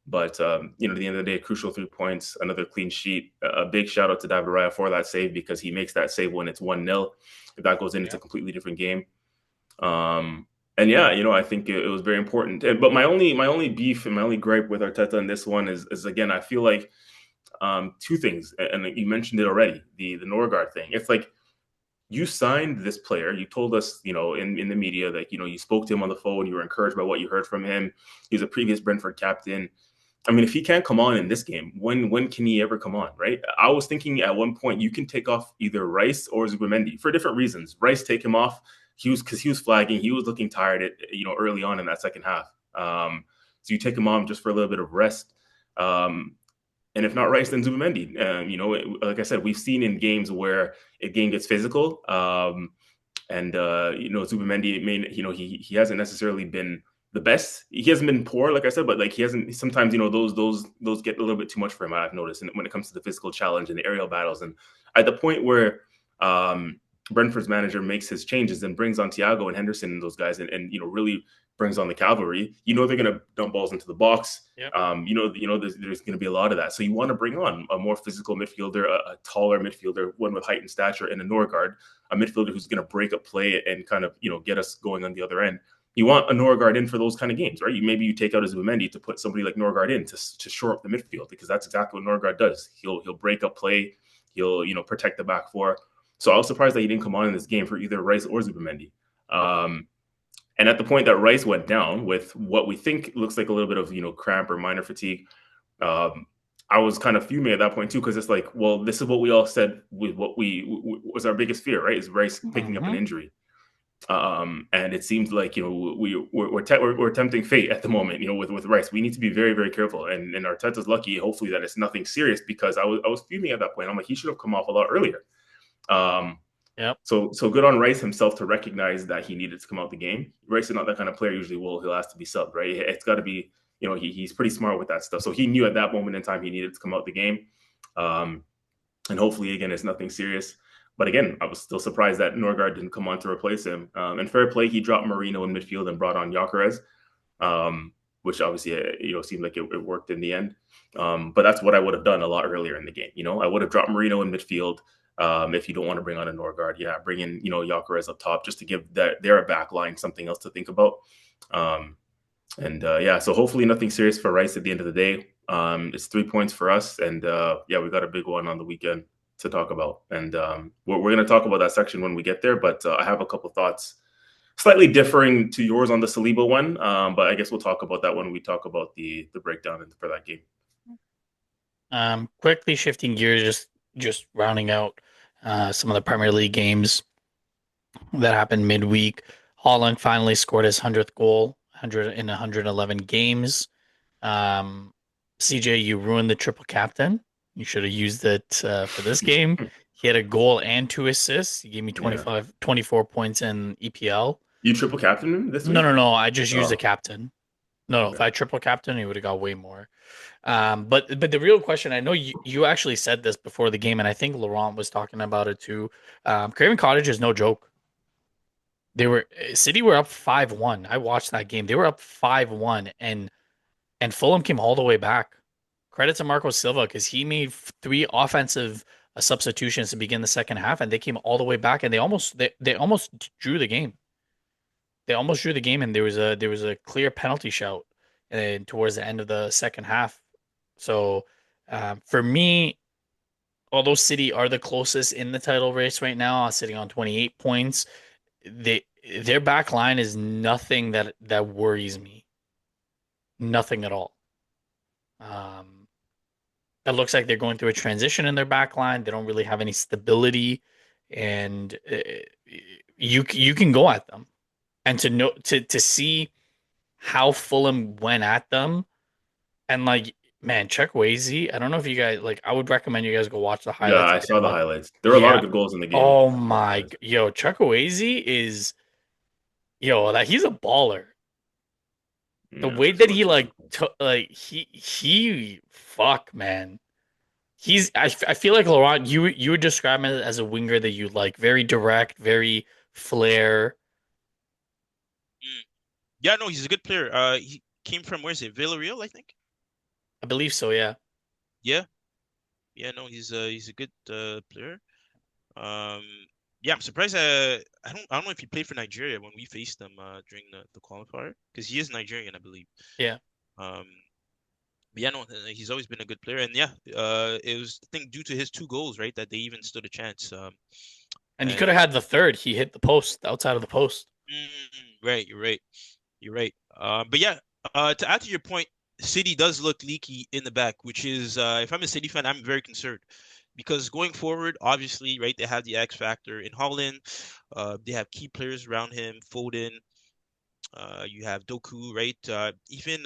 [SPEAKER 3] But at the end of the day, crucial 3 points, another clean sheet. A big shout out to David Raya for that save, because he makes that save when it's 1-0. If that goes in, it's a completely different game. And yeah, I think it was very important. But my only beef and my only gripe with Arteta in this one is again, I feel like two things, and you mentioned it already, the Norgard thing. It's like, you signed this player. You told us, in the media that, you spoke to him on the phone. You were encouraged by what you heard from him. He's a previous Brentford captain. I mean, if he can't come on in this game, when can he ever come on, right? I was thinking at one point you can take off either Rice or Zubimendi for different reasons. Rice, take him off. Because he was flagging. He was looking tired early on in that second half. So you take him on just for a little bit of rest. And if not Rice, then Zubimendi. Like I said, we've seen in games where a game gets physical, Zubimendi, he hasn't necessarily been the best. He hasn't been poor, like I said, but like he hasn't. Sometimes those get a little bit too much for him. I've noticed, and when it comes to the physical challenge and the aerial battles, and at the point where Brentford's manager makes his changes and brings on Thiago and Henderson and those guys, and really brings on the cavalry, they're going to dump balls into the box.
[SPEAKER 1] Yep.
[SPEAKER 3] There's going to be a lot of that. So you want to bring on a more physical midfielder, a taller midfielder, one with height and stature, and a Norgard, a midfielder who's going to break up play and kind of, get us going on the other end. You want a Norgard in for those kind of games, right? Maybe you take out Zubimendi to put somebody like Norgard in to shore up the midfield, because that's exactly what Norgard does. He'll break up play. He'll, protect the back four. So I was surprised that he didn't come on in this game for either Rice or Zubimendi. And at the point that Rice went down with what we think looks like a little bit of, cramp or minor fatigue, I was kind of fuming at that point too, because it's like, well, this is what we all said with what was our biggest fear, right? Is Rice picking up an injury. And it seems like, we're tempting fate at the moment, with Rice. We need to be very, very careful. And Arteta's lucky, hopefully, that it's nothing serious, because I was fuming at that point. I'm like, he should have come off a lot earlier.
[SPEAKER 1] Yep.
[SPEAKER 3] So good on Rice himself to recognize that he needed to come out the game. Rice is not that kind of player. Usually, he'll ask to be subbed, right? It's got to be, he's pretty smart with that stuff. So he knew at that moment in time he needed to come out the game. And hopefully, again, it's nothing serious. But again, I was still surprised that Norgard didn't come on to replace him. And fair play, he dropped Merino in midfield and brought on Gyökeres, which obviously, seemed like it worked in the end. But that's what I would have done a lot earlier in the game. I would have dropped Merino in midfield. If you don't want to bring on a Norgard, bring in, Gyökeres up top, just to give their back line something else to think about. So hopefully nothing serious for Rice at the end of the day. It's 3 points for us. And we got a big one on the weekend to talk about. And we're going to talk about that section when we get there. But I have a couple thoughts slightly differing to yours on the Saliba one. But I guess we'll talk about that when we talk about the breakdown for that game.
[SPEAKER 1] Quickly shifting gears, just rounding out some of the Premier League games that happened midweek. Haaland finally scored his 100th goal, 100 in 111 games. CJ, you ruined the triple captain. You should have used it for this game. He had a goal and 2 assists. He gave me 24 points in EPL.
[SPEAKER 3] You triple captain him this week?
[SPEAKER 1] No. I just used the captain. No, if I triple captain, he would have got way more. But the real question, I know you actually said this before the game, and I think Laurent was talking about it too. Craven Cottage is no joke. City were up 5-1. I watched that game. They were up 5-1, and Fulham came all the way back. Credit to Marco Silva, because he made 3 offensive substitutions to begin the second half, and they came all the way back, and they almost drew the game. They almost drew the game, and there was a clear penalty shout and towards the end of the second half. So for me, although City are the closest in the title race right now, sitting on 28 points, their back line is nothing that worries me. Nothing at all. It looks like they're going through a transition in their back line. They don't really have any stability, and you can go at them. And to see how Fulham went at them, and like man, Chukwueze. I don't know if you guys like. I would recommend you guys go watch the
[SPEAKER 3] Yeah,
[SPEAKER 1] highlights
[SPEAKER 3] I
[SPEAKER 1] of him.
[SPEAKER 3] saw the
[SPEAKER 1] Like,
[SPEAKER 3] highlights. There were a lot
[SPEAKER 1] yeah.
[SPEAKER 3] of good goals in the game.
[SPEAKER 1] Oh
[SPEAKER 3] I will
[SPEAKER 1] my,
[SPEAKER 3] say.
[SPEAKER 1] yo, Chukwueze is yo that he's a baller. The
[SPEAKER 3] Yeah,
[SPEAKER 1] way
[SPEAKER 3] for
[SPEAKER 1] that
[SPEAKER 3] sure,
[SPEAKER 1] he
[SPEAKER 3] for sure.
[SPEAKER 1] like like he fuck man. I feel like Laurent, you would describe him as a winger that you like, very direct, very flair.
[SPEAKER 2] Mm. Yeah, no, he's a good player. He came from where is it? Villarreal, I think.
[SPEAKER 1] I believe so, yeah.
[SPEAKER 2] Yeah, yeah, no, he's a good player. Um, yeah, I'm surprised. I don't know if he played for Nigeria when we faced them during the qualifier because he is Nigerian, I believe.
[SPEAKER 1] Yeah.
[SPEAKER 2] Um, but yeah, no, he's always been a good player, and yeah, it was I think due to his two goals, right, that they even stood a chance.
[SPEAKER 1] And he
[SPEAKER 2] And
[SPEAKER 1] could have had the third. He hit the post, outside of the post.
[SPEAKER 2] right, you're right. But yeah, to add to your point, City does look leaky in the back, which is if I'm a City fan, I'm very concerned because going forward, obviously, right, they have the X factor in Haaland. They have key players around him, Foden. You have Doku, right? Even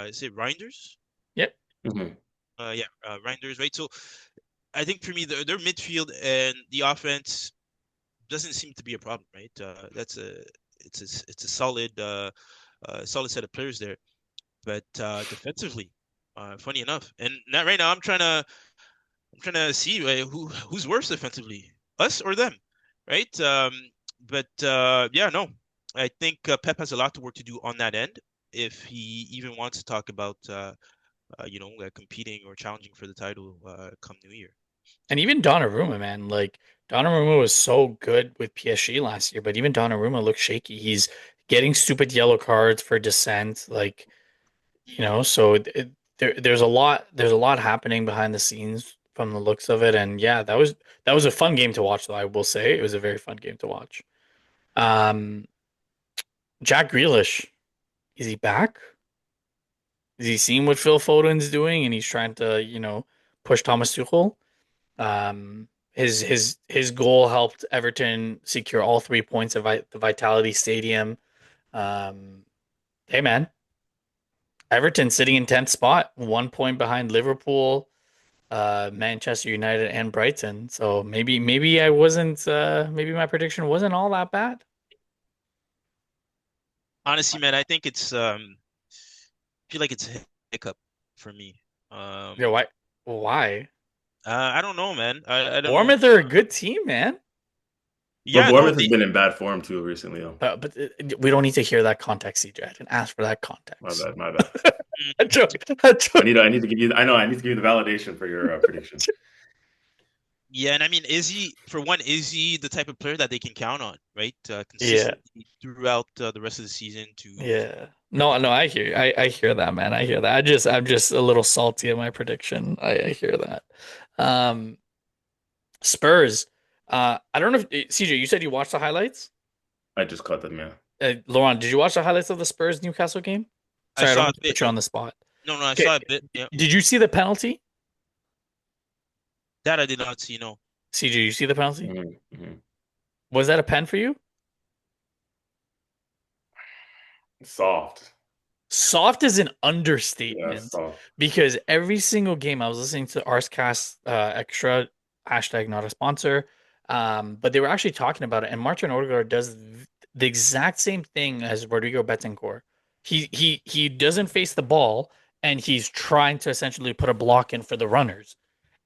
[SPEAKER 2] is it Reinders?
[SPEAKER 1] Yep.
[SPEAKER 3] Mhm.
[SPEAKER 2] Yeah, Reinders, right? So I think for me, their midfield and the offense doesn't seem to be a problem, right? That's a it's a solid set of players there. But defensively, funny enough, and now right now I'm trying to see who's worse defensively, us or them, right? But yeah, no, I think Pep has a lot of work to do on that end if he even wants to talk about competing or challenging for the title come New Year.
[SPEAKER 1] And even Donnarumma, man, like Donnarumma was so good with PSG last year, but even Donnarumma looks shaky. He's getting stupid yellow cards for dissent, like so there's a lot happening behind the scenes from the looks of it, and yeah, that was a fun game to watch. Though I will say it was a very fun game to watch. Um, Jack Grealish, is he back? Is he seeing what Phil Foden's doing, and he's trying to push Thomas Tuchel? His goal helped Everton secure all 3 points of the Vitality Stadium. Um, hey man, Everton sitting in 10th spot, 1 point behind Liverpool, Manchester United, and Brighton. So maybe I wasn't maybe my prediction wasn't all that bad.
[SPEAKER 2] Honestly, man, I think I feel like it's a hiccup for me.
[SPEAKER 1] Yeah,
[SPEAKER 2] Um,
[SPEAKER 1] why?
[SPEAKER 2] I don't know, man. I don't know.
[SPEAKER 1] Bournemouth are a good team, man.
[SPEAKER 3] But
[SPEAKER 2] Yeah, no,
[SPEAKER 3] Bournemouth has been in bad form too recently, though.
[SPEAKER 1] But we don't need to hear that context, CJ. I didn't ask for that
[SPEAKER 3] My
[SPEAKER 1] context.
[SPEAKER 3] bad, my bad.
[SPEAKER 1] I joke. I
[SPEAKER 3] I
[SPEAKER 1] joke.
[SPEAKER 3] need to, I need to give you. I know I need to give you the validation for your prediction.
[SPEAKER 2] yeah, and I mean, is he the type of player that they can count on, right?
[SPEAKER 1] Yeah,
[SPEAKER 2] Consistently throughout the rest of the season to
[SPEAKER 1] yeah. No, no, I hear you. I hear that, man. I hear that. I'm just a little salty at my prediction. I hear that. Um, Spurs. I don't know if CJ, you said you watched the highlights.
[SPEAKER 3] I just caught them, yeah.
[SPEAKER 1] Laurent, did you watch the highlights of the Spurs Newcastle game?
[SPEAKER 2] I
[SPEAKER 1] Sorry, I don't
[SPEAKER 2] saw a
[SPEAKER 1] mean to
[SPEAKER 2] bit.
[SPEAKER 1] put you on the spot.
[SPEAKER 2] No, no, I
[SPEAKER 1] Okay,
[SPEAKER 2] saw a bit. Yeah,
[SPEAKER 1] did you see the penalty?
[SPEAKER 2] that I did not see. No.
[SPEAKER 1] CJ, you see the penalty?
[SPEAKER 3] Hmm.
[SPEAKER 1] Was that a pen for you?
[SPEAKER 3] Soft.
[SPEAKER 1] Soft is an
[SPEAKER 3] Yeah,
[SPEAKER 1] understatement
[SPEAKER 3] soft.
[SPEAKER 1] because every single game I was listening to Arscast Extra hashtag not a sponsor, but they were actually talking about it. And Martin Odegaard does the exact same thing as Rodrigo Betancourt. He doesn't face the ball and he's trying to essentially put a block in for the runners.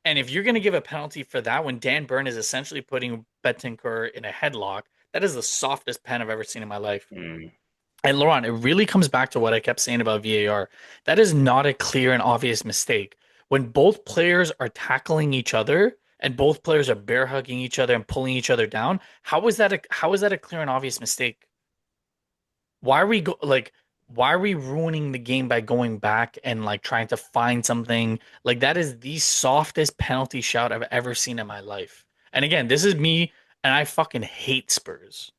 [SPEAKER 1] And if you're going to give a penalty for that when Dan Burn is essentially putting Betancourt in a headlock, that is the softest pen I've ever seen in my life.
[SPEAKER 3] Mm.
[SPEAKER 1] And Laurent, it really comes back to what I kept saying about VAR. That is not a clear and obvious mistake. When both players are tackling each other and both players are bear hugging each other and pulling each other down, how is that a clear and obvious mistake? Why are we why are we ruining the game by going back and like trying to find something? Like that is the softest penalty shout I've ever seen in my life. And again, this is me and I fucking hate Spurs.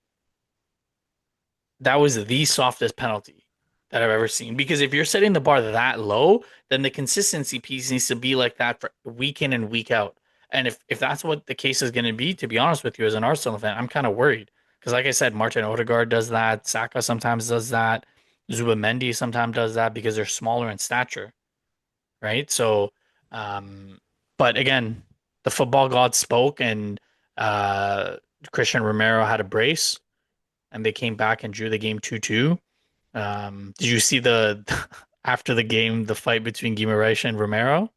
[SPEAKER 1] That was the softest penalty that I've ever seen. Because if you're setting the bar that low, then the consistency piece needs to be like that for week in and week out. And if that's what the case is going to be, to be honest with you, as an Arsenal fan, I'm kind of worried. Because like I said, Martin Odegaard does that. Saka sometimes does that. Zubamendi sometimes does that because they're smaller in stature, right? So, um, but again, the football god spoke, and uh, Christian Romero had a brace, and they came back and drew the game 2-2. Did you see the after the game the fight between Guimaraes and Romero?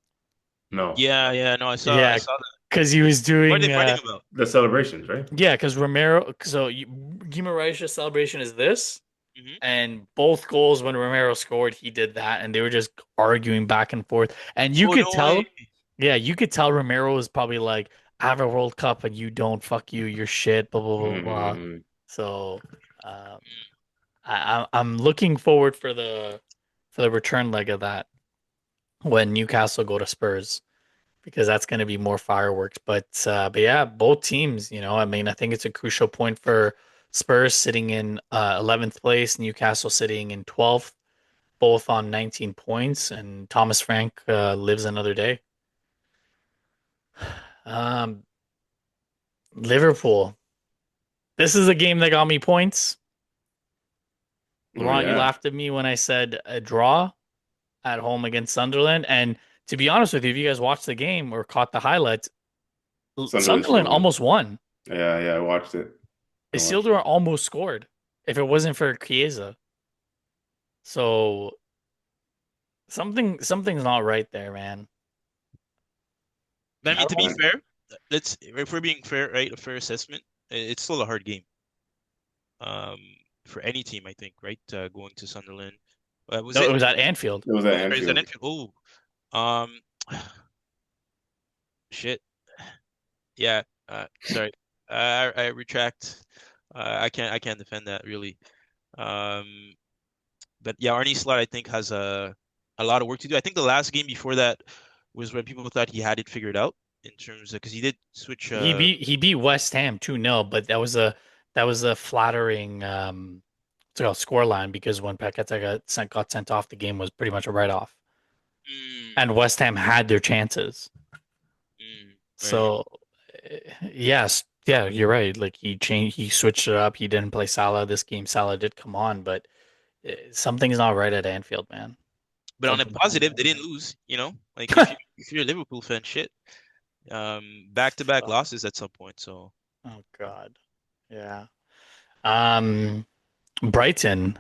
[SPEAKER 3] No,
[SPEAKER 2] Yeah, yeah, no, I
[SPEAKER 1] Yeah,
[SPEAKER 2] saw that.
[SPEAKER 1] because he was
[SPEAKER 2] What are they
[SPEAKER 1] doing
[SPEAKER 2] fighting about?
[SPEAKER 3] the celebrations, right?
[SPEAKER 1] yeah, because Romero. So Guimaraes' celebration is this.
[SPEAKER 2] Hmm.
[SPEAKER 1] And both goals when Romero scored, he did that, and they were just arguing back and forth. And you
[SPEAKER 2] Oh,
[SPEAKER 1] could
[SPEAKER 2] no way.
[SPEAKER 1] tell, yeah, you could tell Romero was probably like, "I have a World Cup and you don't. Fuck you. You're shit." Blah blah blah blah.
[SPEAKER 3] Mm,
[SPEAKER 1] So, um, I'm looking forward for the return leg of that when Newcastle go to Spurs because that's going to be more fireworks. But yeah, both teams. I mean, I think it's a crucial point for Spurs sitting in 11th place, Newcastle sitting in 12th, both on 19 points, and Thomas Frank lives another day. Um, Liverpool. This is a game that got me points.
[SPEAKER 3] oh
[SPEAKER 1] Laurent, you
[SPEAKER 3] yeah,
[SPEAKER 1] laughed at me when I said a draw at home against Sunderland. And to be honest with you, if you guys watched the game or caught the highlights,
[SPEAKER 3] Sunderland
[SPEAKER 1] Sunderland
[SPEAKER 3] struggled.
[SPEAKER 1] almost won.
[SPEAKER 3] Yeah, yeah, I watched it. I watched it.
[SPEAKER 1] Isildur almost scored if it wasn't for Chiesa. So something's not right there, man.
[SPEAKER 2] But I mean,
[SPEAKER 3] Yeah,
[SPEAKER 2] to be
[SPEAKER 3] man.
[SPEAKER 2] fair, if we're being fair, right, a fair assessment, it's still a hard game. Um, for any team, I think, right? Going to Sunderland. Was
[SPEAKER 1] No, it
[SPEAKER 2] it?
[SPEAKER 1] was at Anfield.
[SPEAKER 3] It was at
[SPEAKER 2] Oh, sorry, is that
[SPEAKER 3] Anfield.
[SPEAKER 2] Anfield? Oh, shit. Yeah. Sorry. I retract. I can't defend that really. Um, but yeah, Arne Slot I think has a lot of work to do. I think the last game before that was when people thought he had it figured out in terms of because he did switch.
[SPEAKER 1] He beat West Ham 2-0, but that was a flattering what's it called score line because when Paqueta got sent off, the game was pretty much a write off.
[SPEAKER 2] Mm,
[SPEAKER 1] And West Ham had their chances.
[SPEAKER 2] right.
[SPEAKER 1] So yes, yeah, you're right. Like he switched it up. He didn't play Salah this game. Salah did come on, but something's not right at Anfield, man.
[SPEAKER 2] But on a
[SPEAKER 1] Something's not right
[SPEAKER 2] positive,
[SPEAKER 1] at
[SPEAKER 2] they didn't
[SPEAKER 1] Anfield.
[SPEAKER 2] lose. Like if you're a Liverpool fan, shit. Back-to-back losses at some point. So
[SPEAKER 1] Oh God. Yeah. Um, Brighton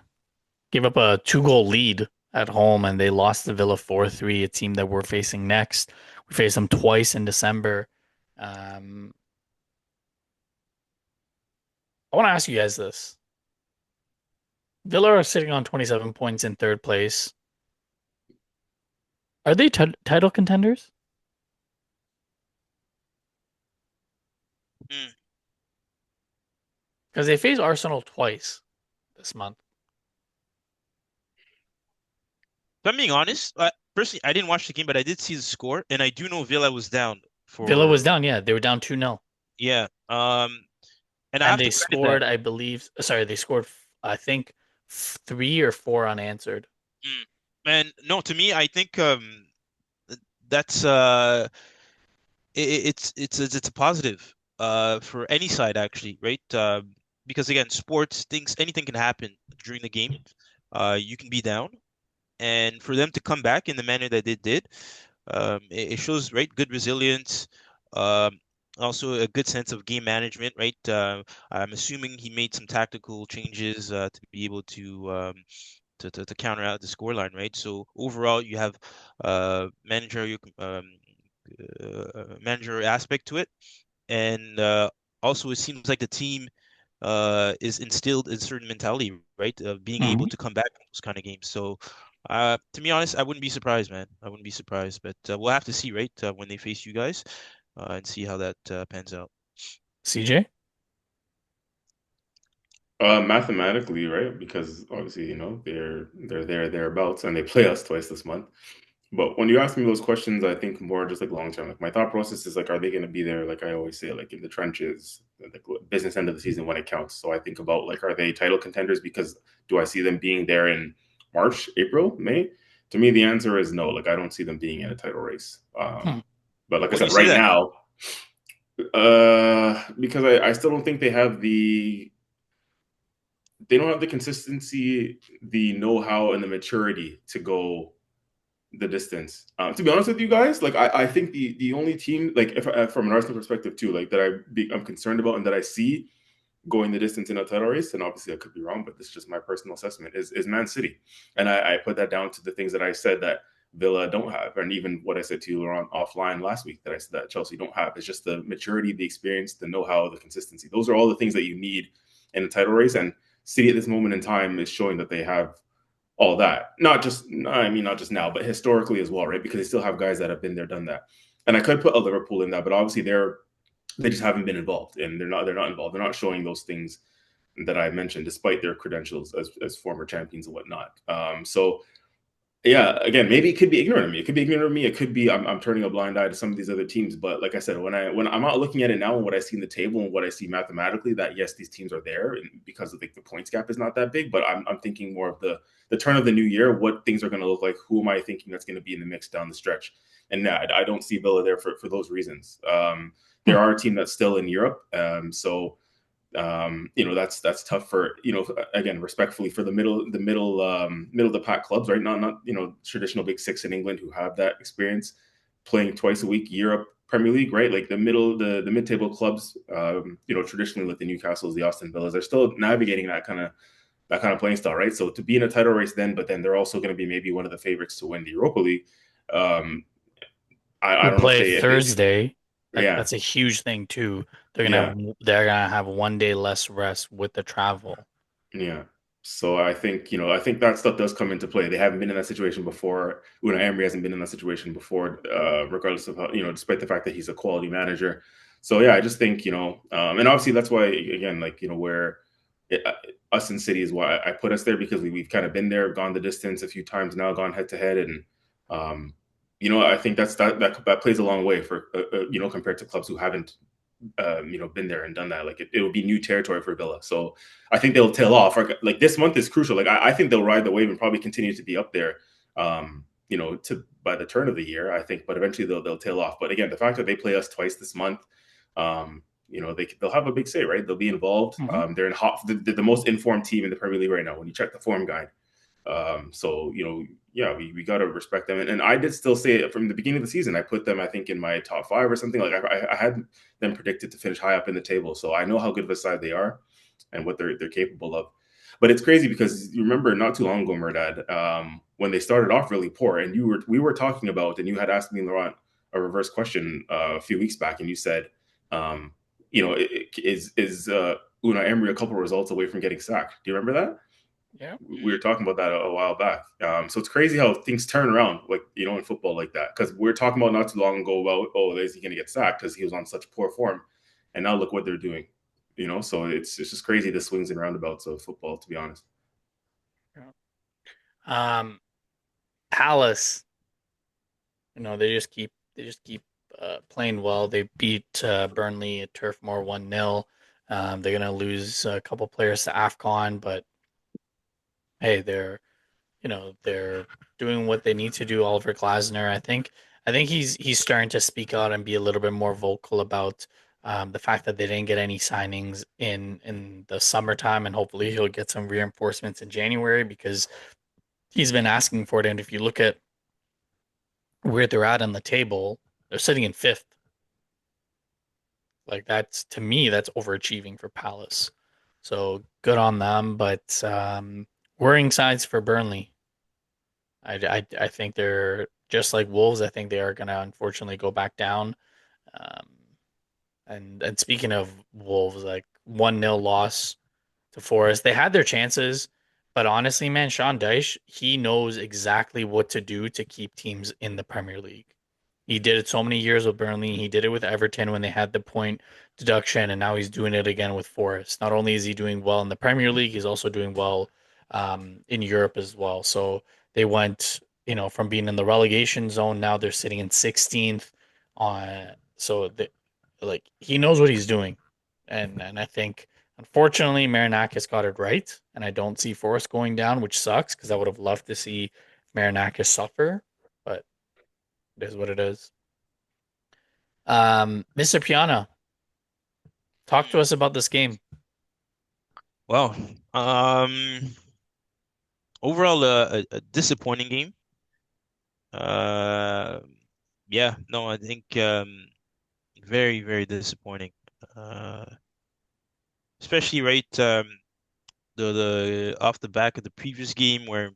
[SPEAKER 1] gave up a two-goal lead at home and they lost to Villa 4-3, a team that we're facing next. We faced them twice in December. Um, I want to ask you guys this. Villa are sitting on 27 points in third place. Are they title contenders?
[SPEAKER 2] mm.
[SPEAKER 1] Because they face Arsenal twice this month.
[SPEAKER 2] If I'm being honest, personally, I didn't watch the game, but I did see the score, and I do know Villa was down
[SPEAKER 1] Villa
[SPEAKER 2] for
[SPEAKER 1] was down, yeah. They were down 2-0.
[SPEAKER 2] yeah. And I
[SPEAKER 1] And
[SPEAKER 2] have to
[SPEAKER 1] they
[SPEAKER 2] credit that.
[SPEAKER 1] scored, I believe, sorry, they scored, I think, three or four unanswered.
[SPEAKER 2] Mm. And no, to me, I think that's it's a positive for any side actually, right? Because again, sports things anything can happen during the game. You can be down, and for them to come back in the manner that they did, it shows right good resilience. Um, Also a good sense of game management, right? I'm assuming he made some tactical changes to be able to counter out the scoreline, right? So overall, you have managerial manager aspect to it, and also it seems like the team is instilled in certain mentality, right? Of being able
[SPEAKER 1] Mhm.
[SPEAKER 2] to come back from those kind of games. So, to be honest, I wouldn't be surprised, man. I wouldn't be surprised, but we'll have to see, right, when they face you guys, and see how that pans out.
[SPEAKER 1] CJ?
[SPEAKER 3] Mathematically, right? Because obviously, they're there thereabouts, and they play us twice this month. But when you ask me those questions, I think more just like long term. Like my thought process is like, are they going to be there? Like I always say, like in the trenches, the business end of the season when it counts. So I think about like, are they title contenders? Because do I see them being there in March, April, May? To me, the answer is no. Like I don't see them being in a title race.
[SPEAKER 1] Hmm.
[SPEAKER 3] But like I
[SPEAKER 2] Why do you
[SPEAKER 3] said,
[SPEAKER 2] say
[SPEAKER 3] right
[SPEAKER 2] that?
[SPEAKER 3] now, because I still don't think they don't have the consistency, the know how, and the maturity to go the distance. To be honest with you guys, like I think the only team, like if from an Arsenal perspective too, like that I'm concerned about and that I see going the distance in a title race, and obviously I could be wrong, but this is just my personal assessment, is Man City. And I put that down to the things that I said that Villa don't have, and even what I said to you on offline last week that I said that Chelsea don't have. It's just the maturity, the experience, the know-how, the consistency. Those are all the things that you need in a title race, and City at this moment in time is showing that they have all that. Not just, I mean, not just now, but historically as well, right? Because they still have guys that have been there, done that. And I could put a Liverpool in that, but obviously they just haven't been involved, and they're not involved. They're not showing those things that I mentioned, despite their credentials as former champions and whatnot. So yeah, again, maybe it could be ignorant of me. It could be ignorant of me. It could be I'm turning a blind eye to some of these other teams. But like I said, when I'm not looking at it now and what I see in the table and what I see mathematically, that yes, these teams are there, and because of the points gap is not that big. But I'm thinking more of the turn of the new year, what things are going to look like. Who am I thinking that's going to be in the mix down the stretch? And yeah, I don't see Villa there for those reasons. There are a team that's still in Europe, so that's tough for, again, respectfully, for middle of the pack clubs, right? Not traditional big six in England who have that experience playing twice a week. Europe Premier League, right? Like the mid table clubs, traditionally like the Newcastles, the Austin Villas, they're still navigating that kind of playing style, right? So to be in a title race then, but then they're also going to be maybe one of the favorites to win the Europa League. um I
[SPEAKER 1] Who
[SPEAKER 3] don't know
[SPEAKER 1] play
[SPEAKER 3] if they
[SPEAKER 1] Thursday.
[SPEAKER 3] yeah,
[SPEAKER 1] That's a huge thing too.
[SPEAKER 3] yeah.
[SPEAKER 1] They're gonna have 1 day less rest with the travel.
[SPEAKER 3] Yeah. So I think that stuff does come into play. They haven't been in that situation before. Unai Emery hasn't been in that situation before, regardless of how, despite the fact that he's a quality manager. So yeah, I just think, and obviously that's why, again, like, where it, us in City is why I put us there, because we've kind of been there, gone the distance a few times now, gone head to head. And, um, I think that plays a long way for, compared to clubs who haven't been there and done that. Like it will be new territory for Villa. So I think they'll tail off. Like this month is crucial. Like I think they'll ride the wave and probably continue to be up there. To by the turn of the year, I think, but eventually they'll tail off. But again, the fact that they play us twice this month, they'll have a big say, right? They'll be involved.
[SPEAKER 1] Hmm.
[SPEAKER 3] They're in hot. They're the most informed team in the Premier League right now. When you check the form guide, so yeah, we got to respect them. And I did still say it from the beginning of the season. I put them, I think, in my top five or something. Like I had them predicted to finish high up in the table. So I know how good of a side they are and what they're capable of. But it's crazy because you remember not too long ago, Murdad, when they started off really poor, and we were talking about, and you had asked me, Laurent, a reverse question a few weeks back, and you said, is Unai Emery a couple of results away from getting sacked? Do you remember that?
[SPEAKER 1] Yeah.
[SPEAKER 3] We were talking about that a while back. So it's crazy how things turn around, like, in football like that. Because we were talking about not too long ago about, oh, is he going to get sacked because he was on such poor form, and now look what they're doing. So it's just crazy, the swings and roundabouts of football, to be honest.
[SPEAKER 1] Yeah. Palace, they just keep playing well. They beat Burnley at Turf Moor 1-0. They're gonna lose a couple players to AFCON, but hey, they're doing what they need to do. Oliver Glasner, I think he's starting to speak out and be a little bit more vocal about the fact that they didn't get any signings in the summertime, and hopefully he'll get some reinforcements in January because he's been asking for it. And if you look at where they're at on the table, they're sitting in fifth. Like that's to me, that's overachieving for Palace. So good on them, but worrying signs for Burnley. I think they're just like Wolves. I think they are going to unfortunately go back down. Um, and speaking of Wolves, like 1-0 loss to Forest, they had their chances, but honestly, man, Sean Dyche, he knows exactly what to do to keep teams in the Premier League. He did it so many years with Burnley. He did it with Everton when they had the point deduction, and now he's doing it again with Forest. Not only is he doing well in the Premier League, he's also doing well in Europe as well. So they went, from being in the relegation zone, now they're sitting in 16th. So like he knows what he's doing, and I think unfortunately Marinakis got it right, and I don't see Forest going down, which sucks because I would have loved to see Marinakis suffer, but it is what it is. Mr. Piana, talk to us about this game.
[SPEAKER 2] Well, overall, a disappointing game. Uh, yeah, no, I think very, very disappointing. Uh, Especially right the off the back of the previous game where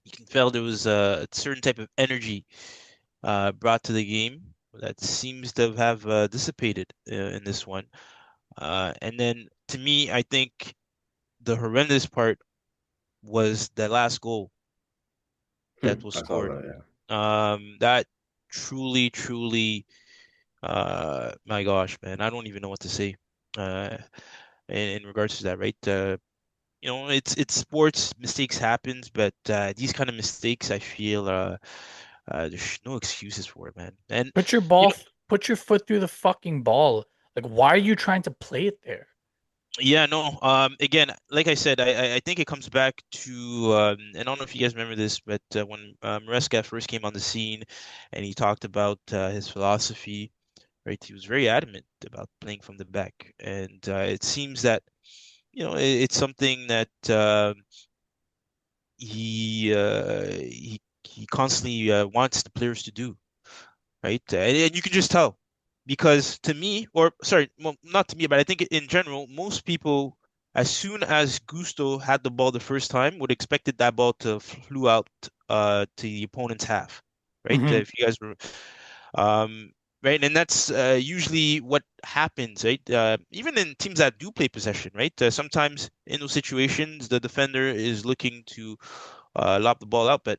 [SPEAKER 2] you can tell there was a certain type of energy brought to the game that seems to have dissipated in this one. And then to me, I think the horrendous part was the last goal that was
[SPEAKER 3] I saw
[SPEAKER 2] scored.
[SPEAKER 3] that, yeah.
[SPEAKER 2] That truly, truly, my gosh, man, I don't even know what to say uh, in regards to that, right? It's sports, mistakes happens, but these kind of mistakes, I feel there's no excuses for it, man. And
[SPEAKER 1] Put your
[SPEAKER 2] you
[SPEAKER 1] ball,
[SPEAKER 2] know,
[SPEAKER 1] put your foot through the fucking ball. Like, why are you trying to play it there?
[SPEAKER 2] yeah, no. Again, like I said, I think it comes back to and I don't know if you guys remember this, but when Maresca first came on the scene, and he talked about his philosophy, right? He was very adamant about playing from the back, and it seems that it's something that he constantly wants the players to do, right? And you can just tell because to me, or sorry, well, not to me, but I think in general, most people, as soon as Gusto had the ball the first time, would expected that ball to flew out to the opponent's half, right?
[SPEAKER 1] Hmm.
[SPEAKER 2] If you guys were, um, right, and that's usually what happens, right? Even in teams that do play possession, right? Sometimes in those situations, the defender is looking to lob the ball out, but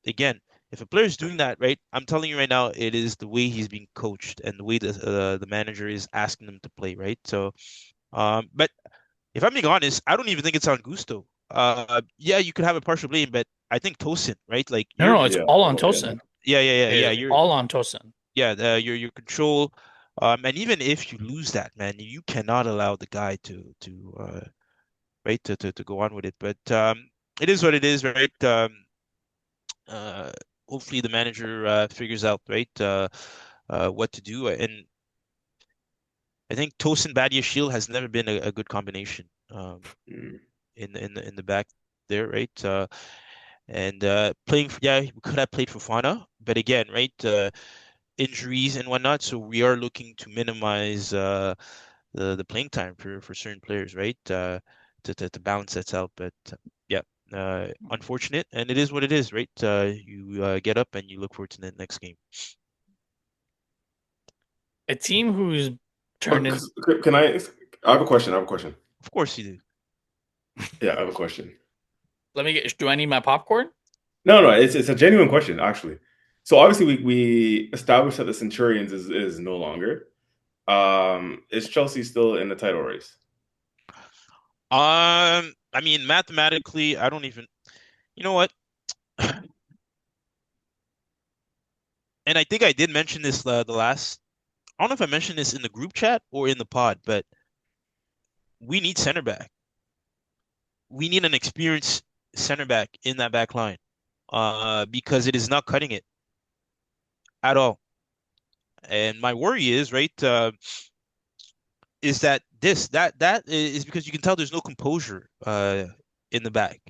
[SPEAKER 2] again, if a player is doing that, right, I'm telling you right now, it is the way he's being coached and the way the manager is asking him to play, right? So, but if I'm being honest, I don't even think it's on Gusto. Yeah, you could have a partial blame, but I think Tosin, right? Like
[SPEAKER 1] No, no, it's
[SPEAKER 3] Yeah,
[SPEAKER 1] all on
[SPEAKER 3] oh yeah.
[SPEAKER 1] Tosin.
[SPEAKER 2] yeah.
[SPEAKER 1] It's
[SPEAKER 2] You're
[SPEAKER 1] all on Tosin.
[SPEAKER 2] yeah, your control. And even if you lose that, man, you cannot allow the guy to right to go on with it. But it is what it is, right? Uh, Hopefully the manager figures out what to do. And I think Tosin Badia Shield has never been a good combination
[SPEAKER 3] Mm.
[SPEAKER 2] in the back there, right? And playing for, yeah, we could have played for Fana, but again, right? Injuries and whatnot, so we are looking to minimize the playing time for certain players, right? To balance that out, but yeah. Unfortunate, and it is what it is, right? You get up and you look forward to the next game.
[SPEAKER 1] A team who's
[SPEAKER 3] Oh,
[SPEAKER 1] turned in.
[SPEAKER 3] can I? I have a question. I have a question.
[SPEAKER 2] Of course you do.
[SPEAKER 3] Yeah, I have a question.
[SPEAKER 1] Let me get. Do I need my popcorn?
[SPEAKER 3] No, no, it's a genuine question actually. So obviously we established that the Centurions is no longer. Is Chelsea still in the title race?
[SPEAKER 2] I mean, mathematically, I don't even, you know what? And I think I did mention this the last, I don't know if I mentioned this in the group chat or in the pod, but we need center back. We need an experienced center back in that back line, because it is not cutting it at all. And my worry is, right, is that that is because you can tell there's no composure in the back,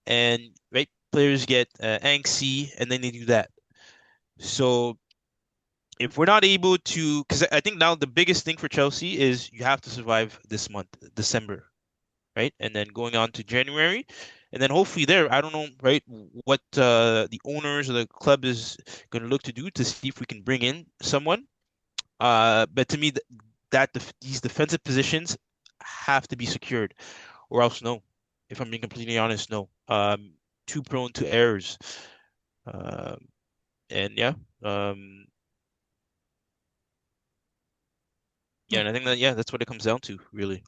[SPEAKER 2] and right, players get angsty, and then they do that. So if we're not able to, because I think now the biggest thing for Chelsea is you have to survive this month, December, right? And then going on to January, and then hopefully there, I don't know, right, what the owners or the club is going to look to do to see if we can bring in someone. But to me, these defensive positions have to be secured, or else no. If I'm being completely honest, no. Too prone to errors. Um, and yeah, um, yeah, and I think that yeah, that's what it comes down to, really.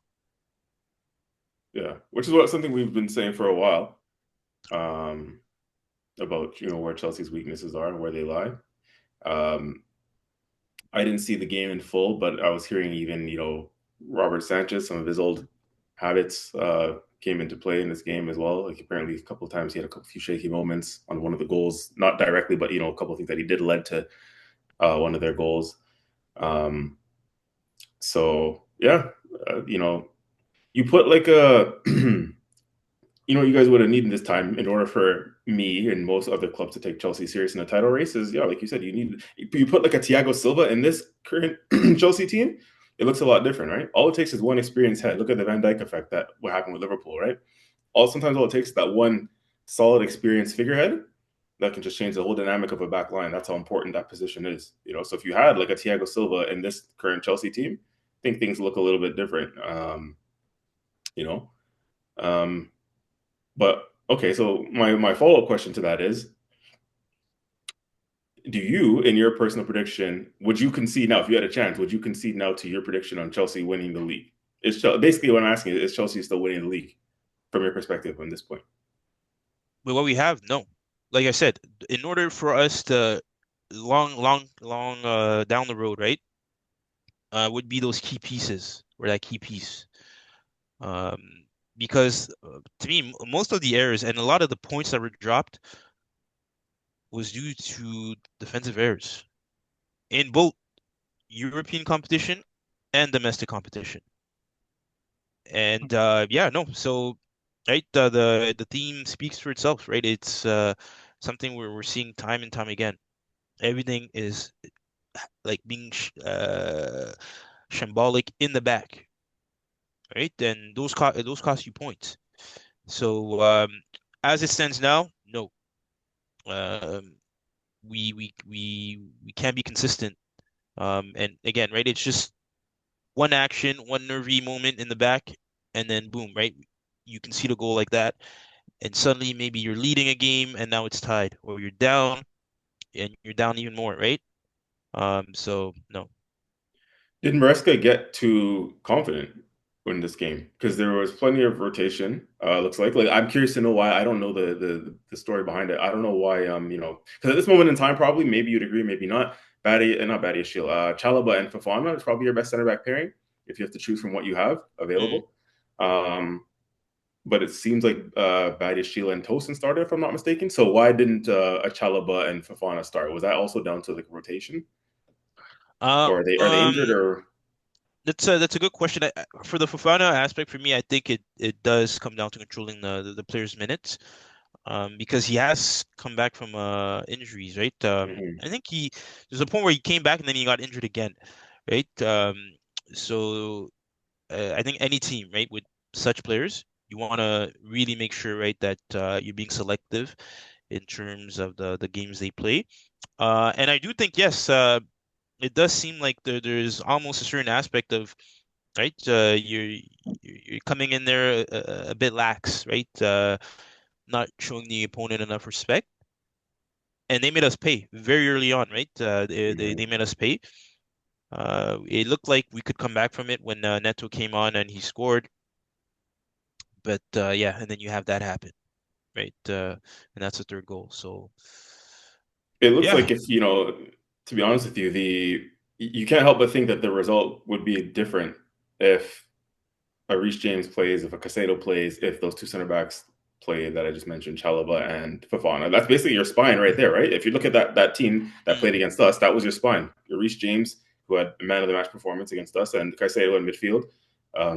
[SPEAKER 3] Yeah, which is what something we've been saying for a while, um, about where Chelsea's weaknesses are and where they lie. Um, I didn't see the game in full, but I was hearing even Robert Sanchez, some of his old habits came into play in this game as well. Like apparently a couple of times he had a few shaky moments on one of the goals, not directly, but a couple of things that he did led to one of their goals. Um, so yeah, you put like a you guys would have needed this time in order for me and most other clubs to take Chelsea serious in a title race is, yeah, like you said, you put like a Thiago Silva in this current Chelsea team, it looks a lot different, right? All it takes is one experienced head. Look at the Van Dijk effect, that what happened with Liverpool, right? All it takes is that one solid experienced figurehead that can just change the whole dynamic of a back line. That's how important that position is. So if you had like a Thiago Silva in this current Chelsea team, I think things look a little bit different. You know. Um, but okay, so my follow up question to that is: do you, in your personal prediction, would you concede now if you had a chance? Would you concede now to your prediction on Chelsea winning the league? Basically what I'm asking is Chelsea still winning the league from your perspective on this point?
[SPEAKER 2] But what we have, no. Like I said, in order for us to long down the road, right? Would be those key pieces or that key piece. Because to me, most of the errors and a lot of the points that were dropped was due to defensive errors in both European competition and domestic competition. And yeah, no. So right, the theme speaks for itself, right? It's something where we're seeing time and time again. Everything is like being shambolic in the back, right? And those cost you points. So as it stands now, no, um, we can't be consistent. And again, right, it's just one action, one nervy moment in the back, and then boom, right? You can see the goal like that, and suddenly maybe you're leading a game and now it's tied, or you're down and you're down even more, right? So no.
[SPEAKER 3] Did Maresca get too confident in this game? Because there was plenty of rotation. Looks like I'm curious to know why. I don't know the story behind it. I don't know why. Because at this moment in time, probably maybe you'd agree, maybe not. Not Badia Shield. Chalaba and Fafana is probably your best center back pairing if you have to choose from what you have
[SPEAKER 2] Mm.
[SPEAKER 3] available. But it seems like Badia Shield and Tosin started, if I'm not mistaken. So why didn't Chalaba and Fafana start? Was that also down to like rotation,
[SPEAKER 2] Uh,
[SPEAKER 3] or are they
[SPEAKER 2] um,
[SPEAKER 3] injured or?
[SPEAKER 2] that's a good question. For the Fofana aspect, for me, I think it does come down to controlling the player's minutes. Because he has come back from injuries, right?
[SPEAKER 3] Mhm.
[SPEAKER 2] I think there's a point where he came back and then he got injured again, right? So I think any team, right, with such players, you want to really make sure, right, that you're being selective in terms of the games they play. And I do think, yes, it does seem like there's almost a certain aspect of, right, you're coming in there a bit lax, right? Not showing the opponent enough respect. And they made us pay very early on, right? They
[SPEAKER 3] Mhm.
[SPEAKER 2] made us pay. It looked like we could come back from it when Neto came on and he scored, but yeah, and then you have that happen, right? And that's the third goal. So
[SPEAKER 3] It looks
[SPEAKER 2] yeah,
[SPEAKER 3] like if, to be honest with you, you can't help but think that the result would be different if a Reece James plays, if a Casado plays, if those two center backs play that I just mentioned, Chalaba and Fafana. That's basically your spine right there, right? If you look at that team that
[SPEAKER 2] mm,
[SPEAKER 3] played against us, that was your spine. Your Reece James, who had a man of the match performance against us, and Casado in midfield.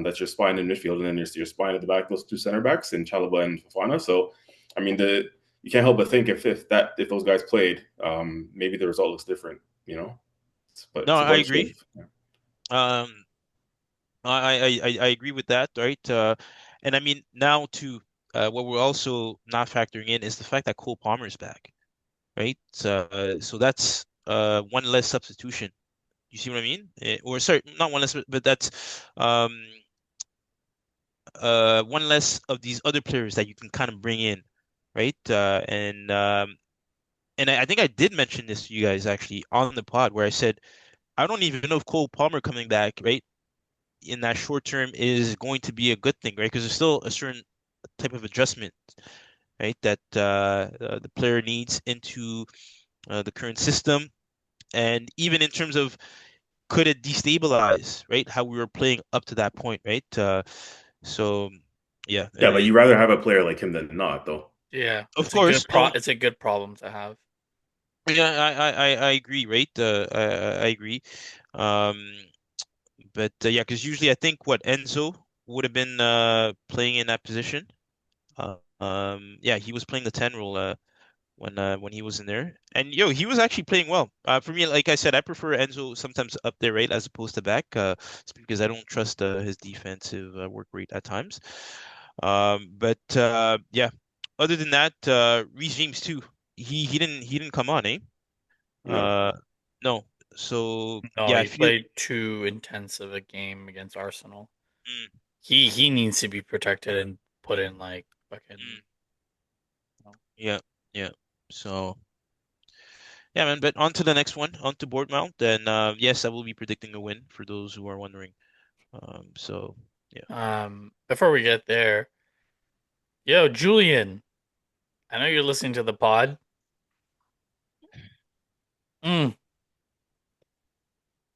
[SPEAKER 3] That's your spine in midfield, and then your spine at the back, those two center backs, and Chalaba and Fafana. So, I mean, you can't help but think if those guys played, maybe the result looks different, you know. But
[SPEAKER 2] no,
[SPEAKER 3] it's a
[SPEAKER 2] I
[SPEAKER 3] bunch of
[SPEAKER 2] agree. Um, I agree with that, right? And I mean now too, what we're also not factoring in is the fact that Cole Palmer is back, right? So that's one less substitution. You see what I mean? Or sorry, not one less, but that's um one less of these other players that you can kind of bring in, right? And I think I did mention this to you guys actually on the pod where I said I don't even know if Cole Palmer coming back, right, in that short term is going to be a good thing, right? Because there's still a certain type of adjustment, right, that the player needs into the current system, and even in terms of could it destabilize, right, how we were playing up to that point, right? So yeah,
[SPEAKER 3] Yeah, but you rather have a player like him than not, though.
[SPEAKER 1] Yeah,
[SPEAKER 2] of course,
[SPEAKER 1] it's a good problem to have.
[SPEAKER 2] yeah, I agree, right? I agree. Um, but yeah, because usually I think what Enzo would have been playing in that position. Yeah, he was playing the 10 role when he was in there. And he was actually playing well. For me, like I said, I prefer Enzo sometimes up there, right, as opposed to back. It's because I don't trust his defensive work rate at times. But yeah, other than that, Reece James too. He didn't come on, eh?
[SPEAKER 3] No.
[SPEAKER 2] Uh, no. So
[SPEAKER 1] No,
[SPEAKER 2] yeah, I
[SPEAKER 1] he
[SPEAKER 2] feel.
[SPEAKER 1] played too intense of a game against Arsenal.
[SPEAKER 2] Mm,
[SPEAKER 1] He needs to be protected and put in like fucking.
[SPEAKER 2] mm, yeah, yeah. So. Yeah, man. But on to the next one, on to Bournemouth. Then, yes, I will be predicting a win for those who are wondering. So yeah.
[SPEAKER 1] Before we get there, yo, Julian, I know you're listening to the pod. Mm,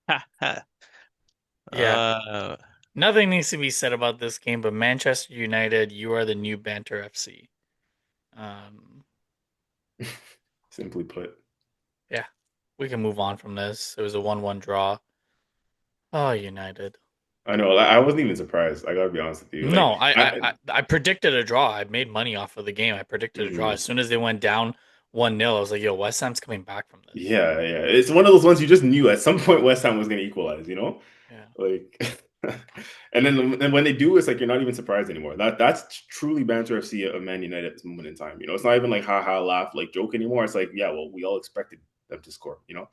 [SPEAKER 2] Ha, ha.
[SPEAKER 1] yeah,
[SPEAKER 2] Uh,
[SPEAKER 1] nothing needs to be said about this game, but Manchester United, you are the new Banter FC. Um,
[SPEAKER 3] Simply put.
[SPEAKER 1] yeah, we can move on from this. It was a 1-1 draw. Oh, United.
[SPEAKER 3] I know. I wasn't even surprised. I gotta be honest with you. Like,
[SPEAKER 1] No, I, I,
[SPEAKER 3] I,
[SPEAKER 1] I, I predicted a draw. I made money off of the game. I predicted a draw. As
[SPEAKER 3] mm,
[SPEAKER 1] soon as they went down 1-0, I was like, yo, West Ham's coming back from this.
[SPEAKER 3] yeah, yeah. It's one of those ones you just knew at some point West Ham was gonna equalize.
[SPEAKER 1] Yeah.
[SPEAKER 3] Like, and when they do, it's like you're not even surprised anymore. That's truly banter FC of Man United at this moment in time. It's not even like ha ha laugh like joke anymore. It's like yeah, well, we all expected them to score.
[SPEAKER 1] Yeah.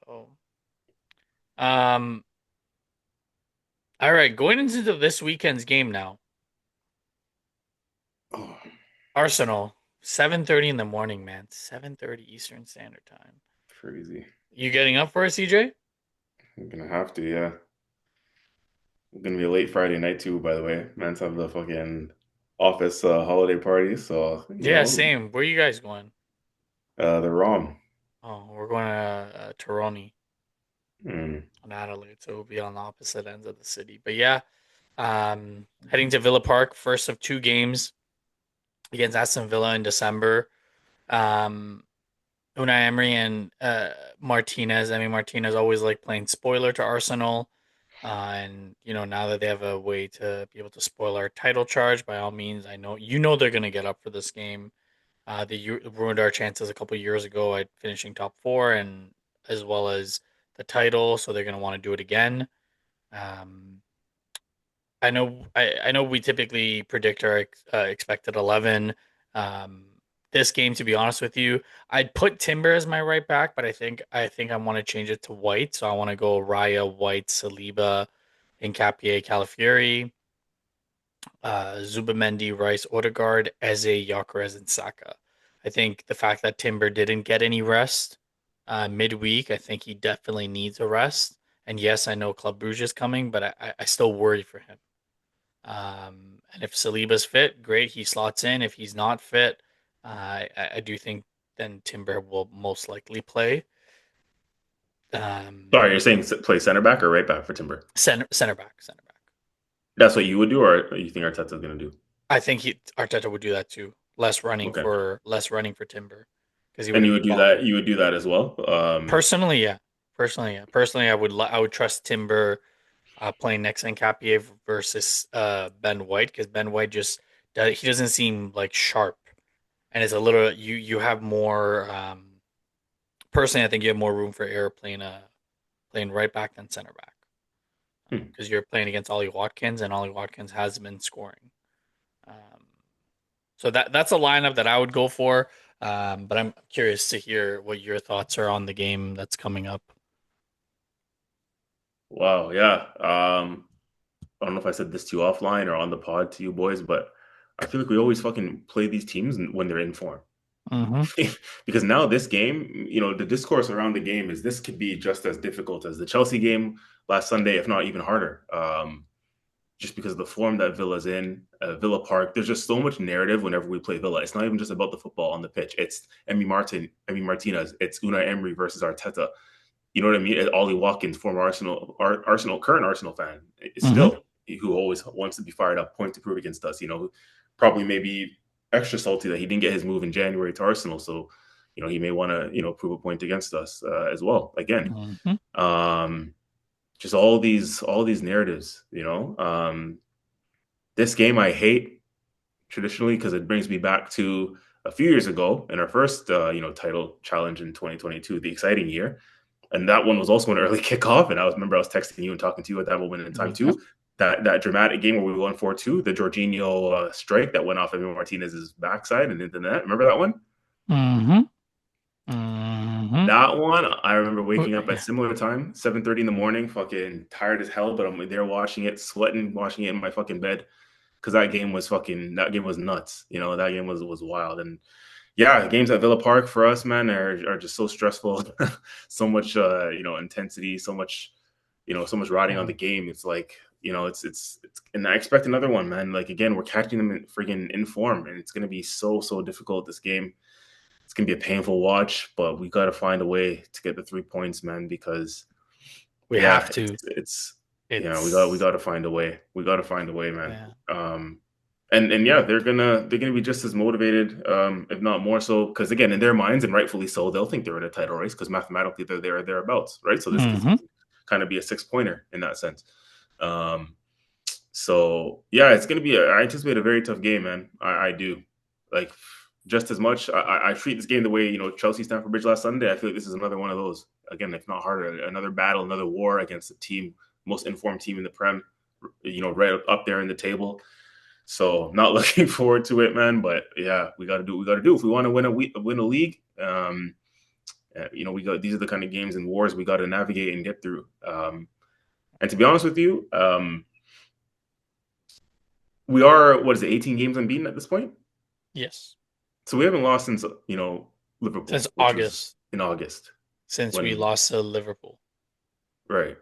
[SPEAKER 1] So, um, all right, going into this weekend's game now.
[SPEAKER 3] Oh,
[SPEAKER 1] Arsenal, 7:30 in the morning, man. 7:30 Eastern Standard Time.
[SPEAKER 3] crazy.
[SPEAKER 1] You getting up for it, CJ?
[SPEAKER 3] I'm gonna have to. Yeah, it's gonna be a late Friday night too. By the way, man's have the fucking office holiday party, so
[SPEAKER 1] Yeah, same. Where you guys going?
[SPEAKER 3] the ROM.
[SPEAKER 1] Oh, we're going to Tironi
[SPEAKER 3] Mm.
[SPEAKER 1] on Adelaide, so we'll be on the opposite ends of the city. But yeah, heading to Villa Park, first of two games against Aston Villa in December. Um, Unai Emery and Martinez. I mean, Martinez always like playing spoiler to Arsenal. And now that they have a way to be able to spoil our title charge, by all means, I know they're going to get up for this game. They ruined our chances a couple years ago at finishing top four, and as well as the title, so they're going to want to do it again. Um, I know we typically predict our expected 11. Um, this game, to be honest with you, I'd put Timber as my right back, but I think I want to change it to White. So I want to go Raya, White, Saliba, Hincapié, Calafiori, Zubamendi, Rice, Odegaard, Eze, Gyökeres, and Saka. I think the fact that Timber didn't get any rest midweek, I think he definitely needs a rest. And yes, I know Club Brugge is coming, but I still worry for him. And if Saliba's fit, great, he slots in. If he's not fit, I do think then Timber will most likely play. Um,
[SPEAKER 3] Sorry, you're saying play center back or right back for Timber?
[SPEAKER 1] center back, center back.
[SPEAKER 3] That's what you would do, or you think Arteta's gonna do?
[SPEAKER 1] I think Arteta would do that too.
[SPEAKER 3] Okay,
[SPEAKER 1] Less running for Timber because he
[SPEAKER 3] and you
[SPEAKER 1] wouldn't be
[SPEAKER 3] would do
[SPEAKER 1] following.
[SPEAKER 3] that. You would do that as well.
[SPEAKER 1] Personally, yeah. Personally, I would trust Timber playing next to Nkapie versus Ben White because Ben White he doesn't seem like sharp, and it's a little you have more. Personally, I think you have more room for error playing right back than center back
[SPEAKER 3] hmm.
[SPEAKER 1] because you're playing against Ollie Watkins, and Ollie Watkins has been scoring. Um, so that's a lineup that I would go for. But I'm curious to hear what your thoughts are on the game that's coming up.
[SPEAKER 3] Wow, yeah. I don't know if I said this to you offline or on the pod to you boys, but I feel like we always fucking play these teams when they're in form.
[SPEAKER 1] Mm-hmm.
[SPEAKER 3] Because now this game, the discourse around the game is this could be just as difficult as the Chelsea game last Sunday, if not even harder. Just because of the form that Villa's in, Villa Park, there's just so much narrative whenever we play Villa. It's not even just about the football on the pitch. It's Emi Martinez, it's Unai Emery versus Arteta. You know what I mean? Ollie Watkins, former current Arsenal fan, is
[SPEAKER 1] Mm-hmm.
[SPEAKER 3] still who always wants to be fired up, point to prove against us. Probably maybe extra salty that he didn't get his move in January to Arsenal, so he may want to prove a point against us as well. Again,
[SPEAKER 1] Mm-hmm.
[SPEAKER 3] um, just all these narratives. This game I hate. traditionally, because it brings me back to a few years ago in our first, title challenge in 2022, the exciting year. And that one was also an early kickoff. And remember I was texting you and talking to you at that moment in time
[SPEAKER 1] Mm-hmm.
[SPEAKER 3] too. That dramatic game where we won 4-2, the Jorginho strike that went off Emil Martinez's backside and into the net. Remember that one?
[SPEAKER 1] Mm-hmm. Mm-hmm.
[SPEAKER 3] That one, I remember waking up at
[SPEAKER 1] Yeah.
[SPEAKER 3] similar time, 7:30 in the morning, fucking tired as hell, but I'm there watching it, sweating, watching it in my fucking bed. Because that game was nuts. That game was wild. And yeah, games at Villa Park for us, man, are just so stressful. So much intensity, so much riding on the
[SPEAKER 1] Mm.
[SPEAKER 3] game. It's like, it's and I expect another one, man. Like again, we're catching them in friggin' in form, and it's gonna be so difficult this game. It's gonna be a painful watch, but we gotta find a way to get the 3 points, man, because
[SPEAKER 1] We
[SPEAKER 3] yeah,
[SPEAKER 1] have to.
[SPEAKER 3] we
[SPEAKER 1] It's
[SPEAKER 3] got to find a way. We got to find a way, man.
[SPEAKER 1] yeah.
[SPEAKER 3] And yeah, they're gonna be just as motivated, if not more so, because again, in their minds, and rightfully so, they'll think they're in a title race because mathematically they're there or thereabouts, right? So this could
[SPEAKER 1] Mm-hmm.
[SPEAKER 3] kind of be a 6 pointer in that sense. Um, so yeah, it's gonna be. I anticipate a very tough game, man. I do, like, just as much. I treat this game the way Chelsea Stamford Bridge last Sunday. I feel like this is another one of those. Again, if not harder, another battle, another war against the team, most informed team in the Prem. Right up there in the table. So not looking forward to it, man. But yeah, we got to do what we got to do if we want to win a league. We got these are the kind of games and wars we got to navigate and get through. And to be honest with you, we are, what is it, 18 games unbeaten at this point.
[SPEAKER 1] Yes.
[SPEAKER 3] So we haven't lost since Liverpool,
[SPEAKER 1] Since
[SPEAKER 3] which was
[SPEAKER 1] August,
[SPEAKER 3] in August
[SPEAKER 1] since we
[SPEAKER 3] when
[SPEAKER 1] lost to Liverpool.
[SPEAKER 3] right.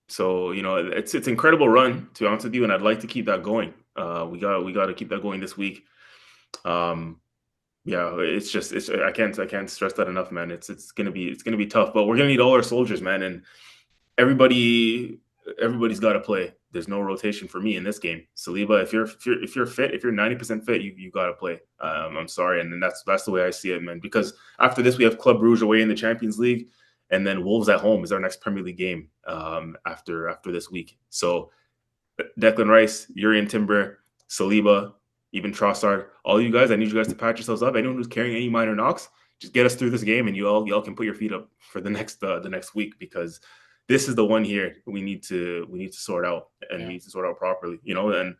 [SPEAKER 3] So it's an incredible run, to be honest with you, and I'd like to keep that going. We got to keep that going this week. Um, yeah, it's I can't stress that enough, man. It's gonna be tough, but we're gonna need all our soldiers, man, and everybody's got to play. There's no rotation for me in this game. Saliba, if you're fit, if you're 90% fit, you got to play. I'm sorry, and then that's the way I see it, man. Because after this, we have Club Brugge away in the Champions League, and then Wolves at home is our next Premier League game. After this week, so Declan Rice, Urian Timber, Saliba, even Trossard, all you guys, I need you guys to patch yourselves up. Anyone who's carrying any minor knocks, just get us through this game, and y'all can put your feet up for the next week, because this is the one here we need to sort out, and we
[SPEAKER 1] Yeah.
[SPEAKER 3] need to sort out properly. And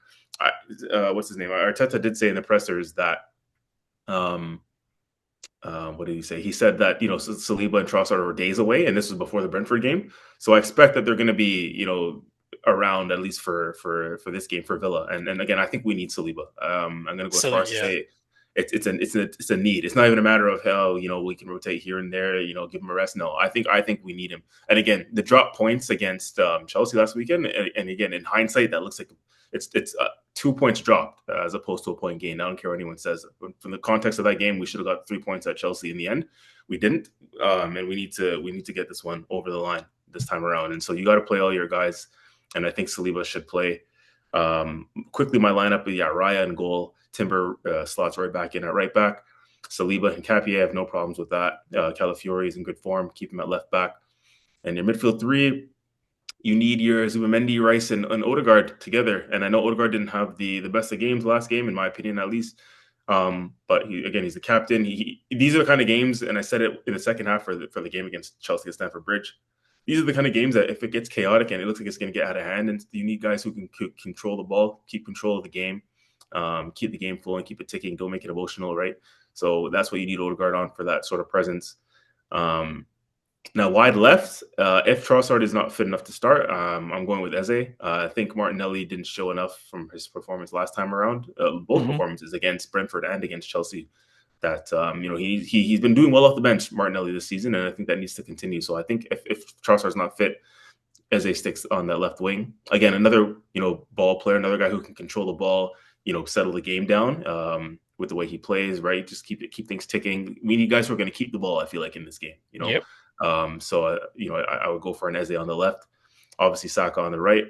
[SPEAKER 3] what's his name? Arteta did say in the pressers that what did he say? He said that Saliba and Trossard are days away, and this was before the Brentford game. So I expect that they're going to be around at least for this game for Villa. And again, I think we need Saliba. I'm going to go as
[SPEAKER 1] So
[SPEAKER 3] far as to
[SPEAKER 1] yeah.
[SPEAKER 3] say it's a need. It's not even a matter of how we can rotate here and there. Give him a rest. No, I think we need him. And again, the drop points against Chelsea last weekend, and again in hindsight, that looks like it's 2 points dropped as opposed to a point gain. I don't care what anyone says. From the context of that game, we should have got 3 points at Chelsea in the end. We didn't, and we need to get this one over the line this time around. And so you got to play all your guys, and I think Saliba should play. Quickly, my lineup: yeah, Raya in goal, Timber slots right back in at right back. Saliba and Capier, I have no problems with that. Calafiori is in good form. Keep him at left back. And your midfield three, you need your Zubamendi, Rice, and Odegaard together. And I know Odegaard didn't have the best of games last game, in my opinion, at least. But he's the captain. These are the kind of games, and I said it in the second half for the game against Chelsea at Stamford Bridge. These are the kind of games that if it gets chaotic and it looks like it's going to get out of hand, and you need guys who can control the ball, keep control of the game, keep the game flowing, keep it ticking, don't make it emotional, right? So that's what you need Odegaard on, for that sort of presence. Now, wide left, if Trossard is not fit enough to start, I'm going with Eze. I think Martinelli didn't show enough from his performance last time around, both
[SPEAKER 1] Mm-hmm.
[SPEAKER 3] performances against Brentford and against Chelsea, that he's been doing well off the bench, Martinelli, this season, and I think that needs to continue. So I think if Trossard's not fit, Eze sticks on that left wing. Again, another ball player, another guy who can control the ball, settle the game down with the way he plays, right? Just keep things ticking. We need guys who are going to keep the ball, I feel like, in this game,
[SPEAKER 1] Yep.
[SPEAKER 3] So I would go for an Eze on the left, obviously Saka on the right.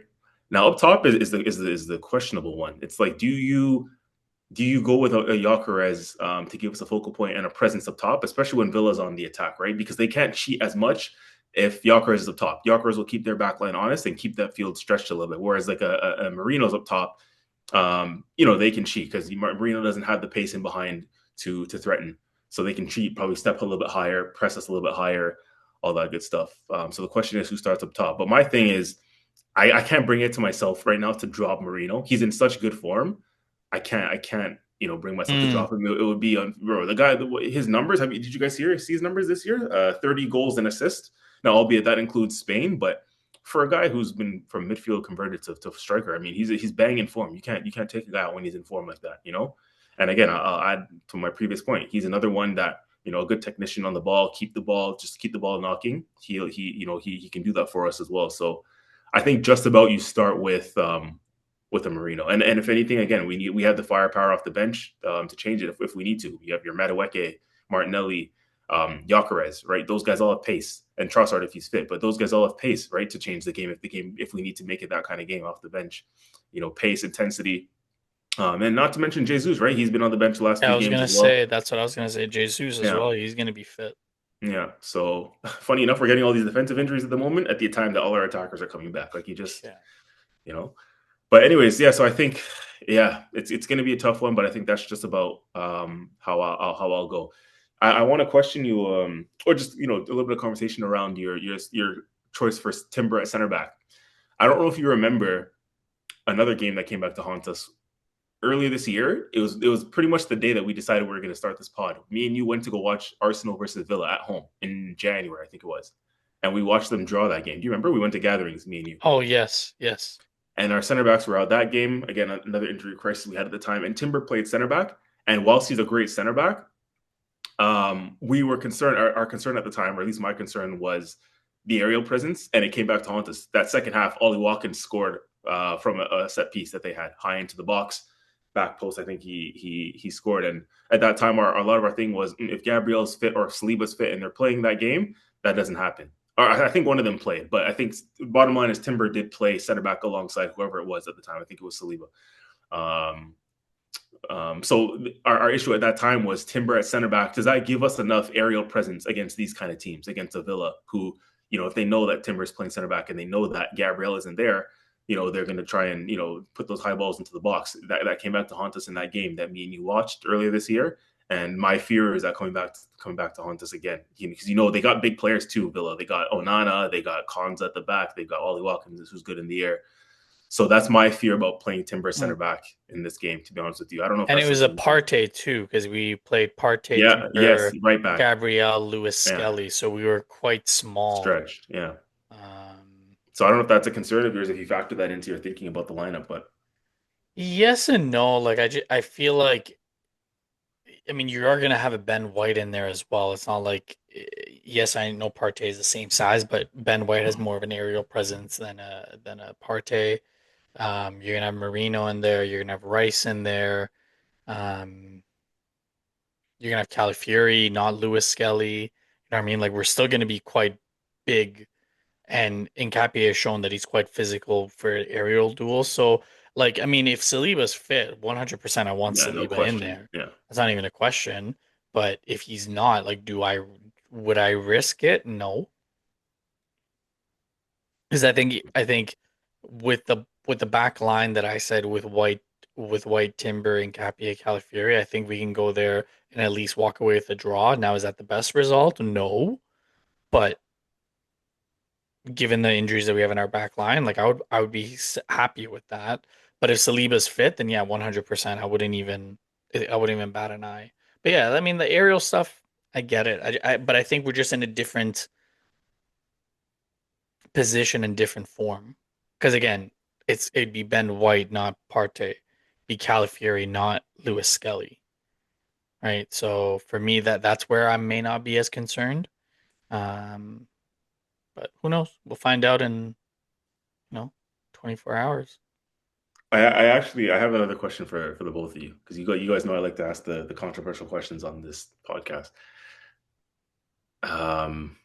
[SPEAKER 3] Now up top is the questionable one. It's like, do you go with a Gyökeres to give us a focal point and a presence up top, especially when Villa's on the attack, right? Because they can't cheat as much if Gyökeres is up top. Gyökeres will keep their back line honest and keep that field stretched a little bit. Whereas like a Merino's up top, they can cheat because Marino doesn't have the pace in behind to threaten. So they can cheat, probably step a little bit higher, press us a little bit higher, all that good stuff. So the question is who starts up top. But my thing is, I can't bring it to myself right now to drop Marino. He's in such good form. I can't bring myself to
[SPEAKER 1] Mm.
[SPEAKER 3] drop him. It would be on bro. The guy, his numbers. Did you guys see his numbers this year? 30 goals and assists. Now, albeit that includes Spain, but for a guy who's been from midfield converted to striker, I mean, he's banging form. You can't take a guy out when he's in form like that. And again, I'll add to my previous point. He's another one that a good technician on the ball, just keep the ball knocking. He can do that for us as well. So I think just about you start with a Marino, and if anything, again, we have the firepower off the bench to change it if we need to. You have your Madueke, Martinelli, Gyökeres, right? Those guys all have pace, and Trossard if he's fit, but those guys all have pace, right, to change the game if we need to make it that kind of game off the bench. Pace, intensity, and not to mention Jesus, right? He's been on the bench the last
[SPEAKER 1] Yeah, I
[SPEAKER 3] few
[SPEAKER 1] was
[SPEAKER 3] games
[SPEAKER 1] gonna
[SPEAKER 3] as well.
[SPEAKER 1] say that's what I was gonna say. Jesus as
[SPEAKER 3] Yeah,
[SPEAKER 1] well. He's gonna be fit.
[SPEAKER 3] yeah. So funny enough, we're getting all these defensive injuries at the moment at the time that all our attackers are coming back. Like you just,
[SPEAKER 1] Yeah.
[SPEAKER 3] you know. But anyways, yeah. So I think, yeah, it's going to be a tough one, but I think that's just about how I'll go. I want to question you, or just a little bit of conversation around your choice for Timber at center back. I don't know if you remember another game that came back to haunt us earlier this year. It was pretty much the day that we decided we were going to start this pod. Me and you went to go watch Arsenal versus Villa at home in January, I think it was, and we watched them draw that game. Do you remember? We went to gatherings, me and you.
[SPEAKER 1] Oh yes, yes.
[SPEAKER 3] And our center backs were out that game. Again, another injury crisis we had at the time. And Timber played center back. And whilst he's a great center back, we were concerned. Our concern at the time, or at least my concern, was the aerial presence. And it came back to haunt us. That second half, Ollie Watkins scored from a set piece that they had high into the box, back post. I think he scored. And at that time, a lot of our thing was if Gabriel's fit or Saliba's fit and they're playing that game, that doesn't happen. Or I think one of them played, but I think bottom line is Timber did play center back alongside whoever it was at the time. I think it was Saliba. Um, so our issue at that time was Timber at center back. Does that give us enough aerial presence against these kind of teams, against a Villa who, if they know that Timber is playing center back and they know that Gabriel isn't there, they're going to try and, put those high balls into the box. That came back to haunt us in that game that me and you watched earlier this year. And my fear is that coming back to haunt us again, because they got big players too. Villa, they got Onana, they got Cons at the back, they got Ollie Watkins, who's good in the air. So that's my fear about playing Timber center
[SPEAKER 1] Mm.
[SPEAKER 3] back in this game. To be honest with you, I don't know if
[SPEAKER 1] And it
[SPEAKER 3] that's
[SPEAKER 1] was a
[SPEAKER 3] something.
[SPEAKER 1] Partey too, because we played Partey,
[SPEAKER 3] Yeah, yes,
[SPEAKER 1] Timber,
[SPEAKER 3] right back.
[SPEAKER 1] Gabriel, Lewis
[SPEAKER 3] Yeah,
[SPEAKER 1] Skelly, so we were quite small.
[SPEAKER 3] stretched. Yeah.
[SPEAKER 1] Um,
[SPEAKER 3] So I don't know if that's a concern of yours if you factor that into your thinking about the lineup, but
[SPEAKER 1] yes and no. Like I feel like I mean you are gonna have a Ben White in there as well. It's not like yes, I know Partey is the same size, but Ben White has more of an aerial presence than a Partey. You're gonna have Merino in there. You're gonna have Rice in there. Um, you're gonna have Calafiori, not Lewis Skelly. You know what I mean? Like we're still gonna be quite big, and Nkapie has shown that he's quite physical for aerial duels. So, like, I mean, if Saliba's fit, 100%, I want
[SPEAKER 3] yeah, no
[SPEAKER 1] Saliba in
[SPEAKER 3] question.
[SPEAKER 1] there.
[SPEAKER 3] Yeah.
[SPEAKER 1] That's not even a question. But if he's not, like, would I risk it? No, because I think with the back line that I said with White Timber and Capia Calafiori, I think we can go there and at least walk away with a draw. Now, is that the best result? No, but given the injuries that we have in our back line, like I would be happy with that. But if Saliba's fit, then yeah, 100%. I wouldn't even bat an eye. But yeah, I mean the aerial stuff, I get it. But I think we're just in a different position and different form. Because again, it'd be Ben White, not Partey, be Calafiori, not Lewis Skelly, right? So for me, that's where I may not be as concerned. Um, but who knows? We'll find out in 24 hours.
[SPEAKER 3] I have another question for the both of you because you guys know I like to ask the controversial questions on this podcast. Um,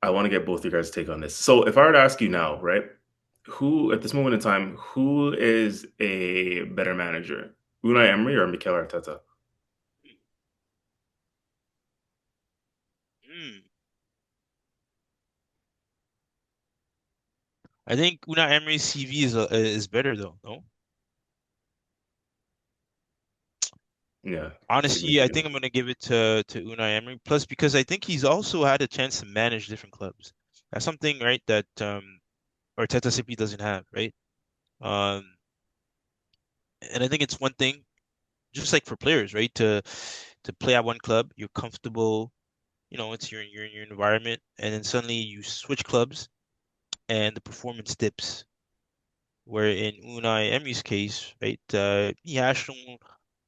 [SPEAKER 3] I want to get both your guys' take on this. So if I were to ask you now, right, who at this moment in time, who is a better manager, Unai Emery or Mikel Arteta?
[SPEAKER 2] Mm. I think Unai Emery's CV is better though. No,
[SPEAKER 3] Yeah,
[SPEAKER 2] honestly, I think
[SPEAKER 3] significantly.
[SPEAKER 2] I'm gonna give it to Unai Emery. Plus, because I think he's also had a chance to manage different clubs. That's something, right, that Arteta simply doesn't have, right? Um, and I think it's one thing, just like for players, right, to play at one club, you're comfortable, it's your environment, and then suddenly you switch clubs and the performance dips. Where in Unai Emery's case, right, he has shown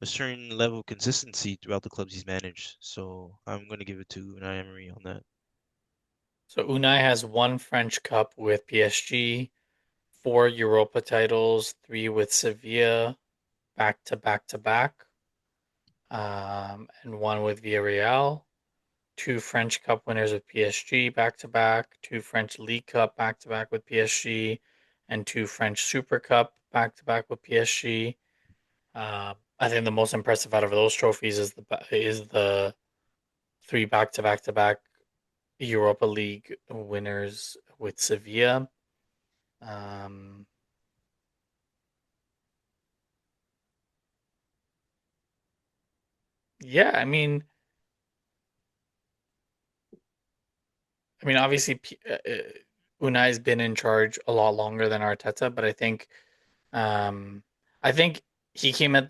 [SPEAKER 2] a certain level of consistency throughout the clubs he's managed. So I'm going to give it to Unai Emery on that.
[SPEAKER 1] So Unai has one French Cup with PSG, four Europa titles, three with Sevilla, back to back to back, and one with Villarreal. Two French Cup winners with PSG back to back, two French League Cup back to back with PSG, and two French Super Cup back to back with PSG. I think the most impressive out of those trophies is the three back to back to back Europa League winners with Sevilla. Um, yeah, I mean, obviously, Unai's been in charge a lot longer than Arteta, but um, I think he came in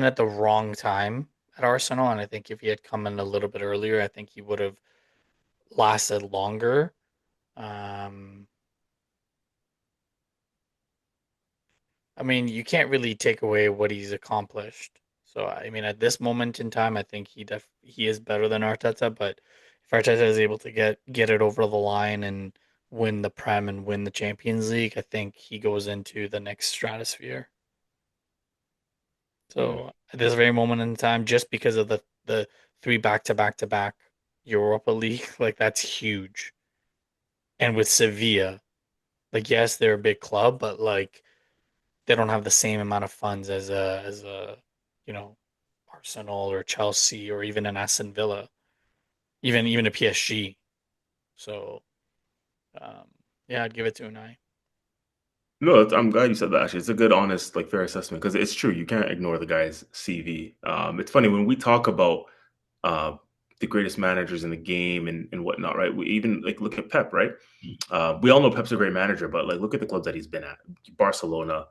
[SPEAKER 1] at the wrong time at Arsenal, and I think if he had come in a little bit earlier, I think he would have lasted longer. Um, I mean, you can't really take away what he's accomplished. So, I mean, at this moment in time, I think he is better than Arteta. But if Arteta is able to get it over the line and win the Prem and win the Champions League, I think he goes into the next stratosphere.
[SPEAKER 3] Hmm.
[SPEAKER 1] So, at this very moment in time, just because of the three back to back to back Europa League, like that's huge. And with Sevilla, like yes, they're a big club, but like they don't have the same amount of funds as a you know Arsenal or Chelsea or even an Aston Villa, even a PSG. So um, yeah, I'd give it to Unai.
[SPEAKER 3] No, I'm glad you said that. Actually, it's a good, honest, like fair assessment because it's true. You can't ignore the guy's CV. It's funny when we talk about uh, the greatest managers in the game and whatnot, right? We even like look at Pep, right? We all know Pep's a great manager, but like look at the clubs that he's been at: Barcelona,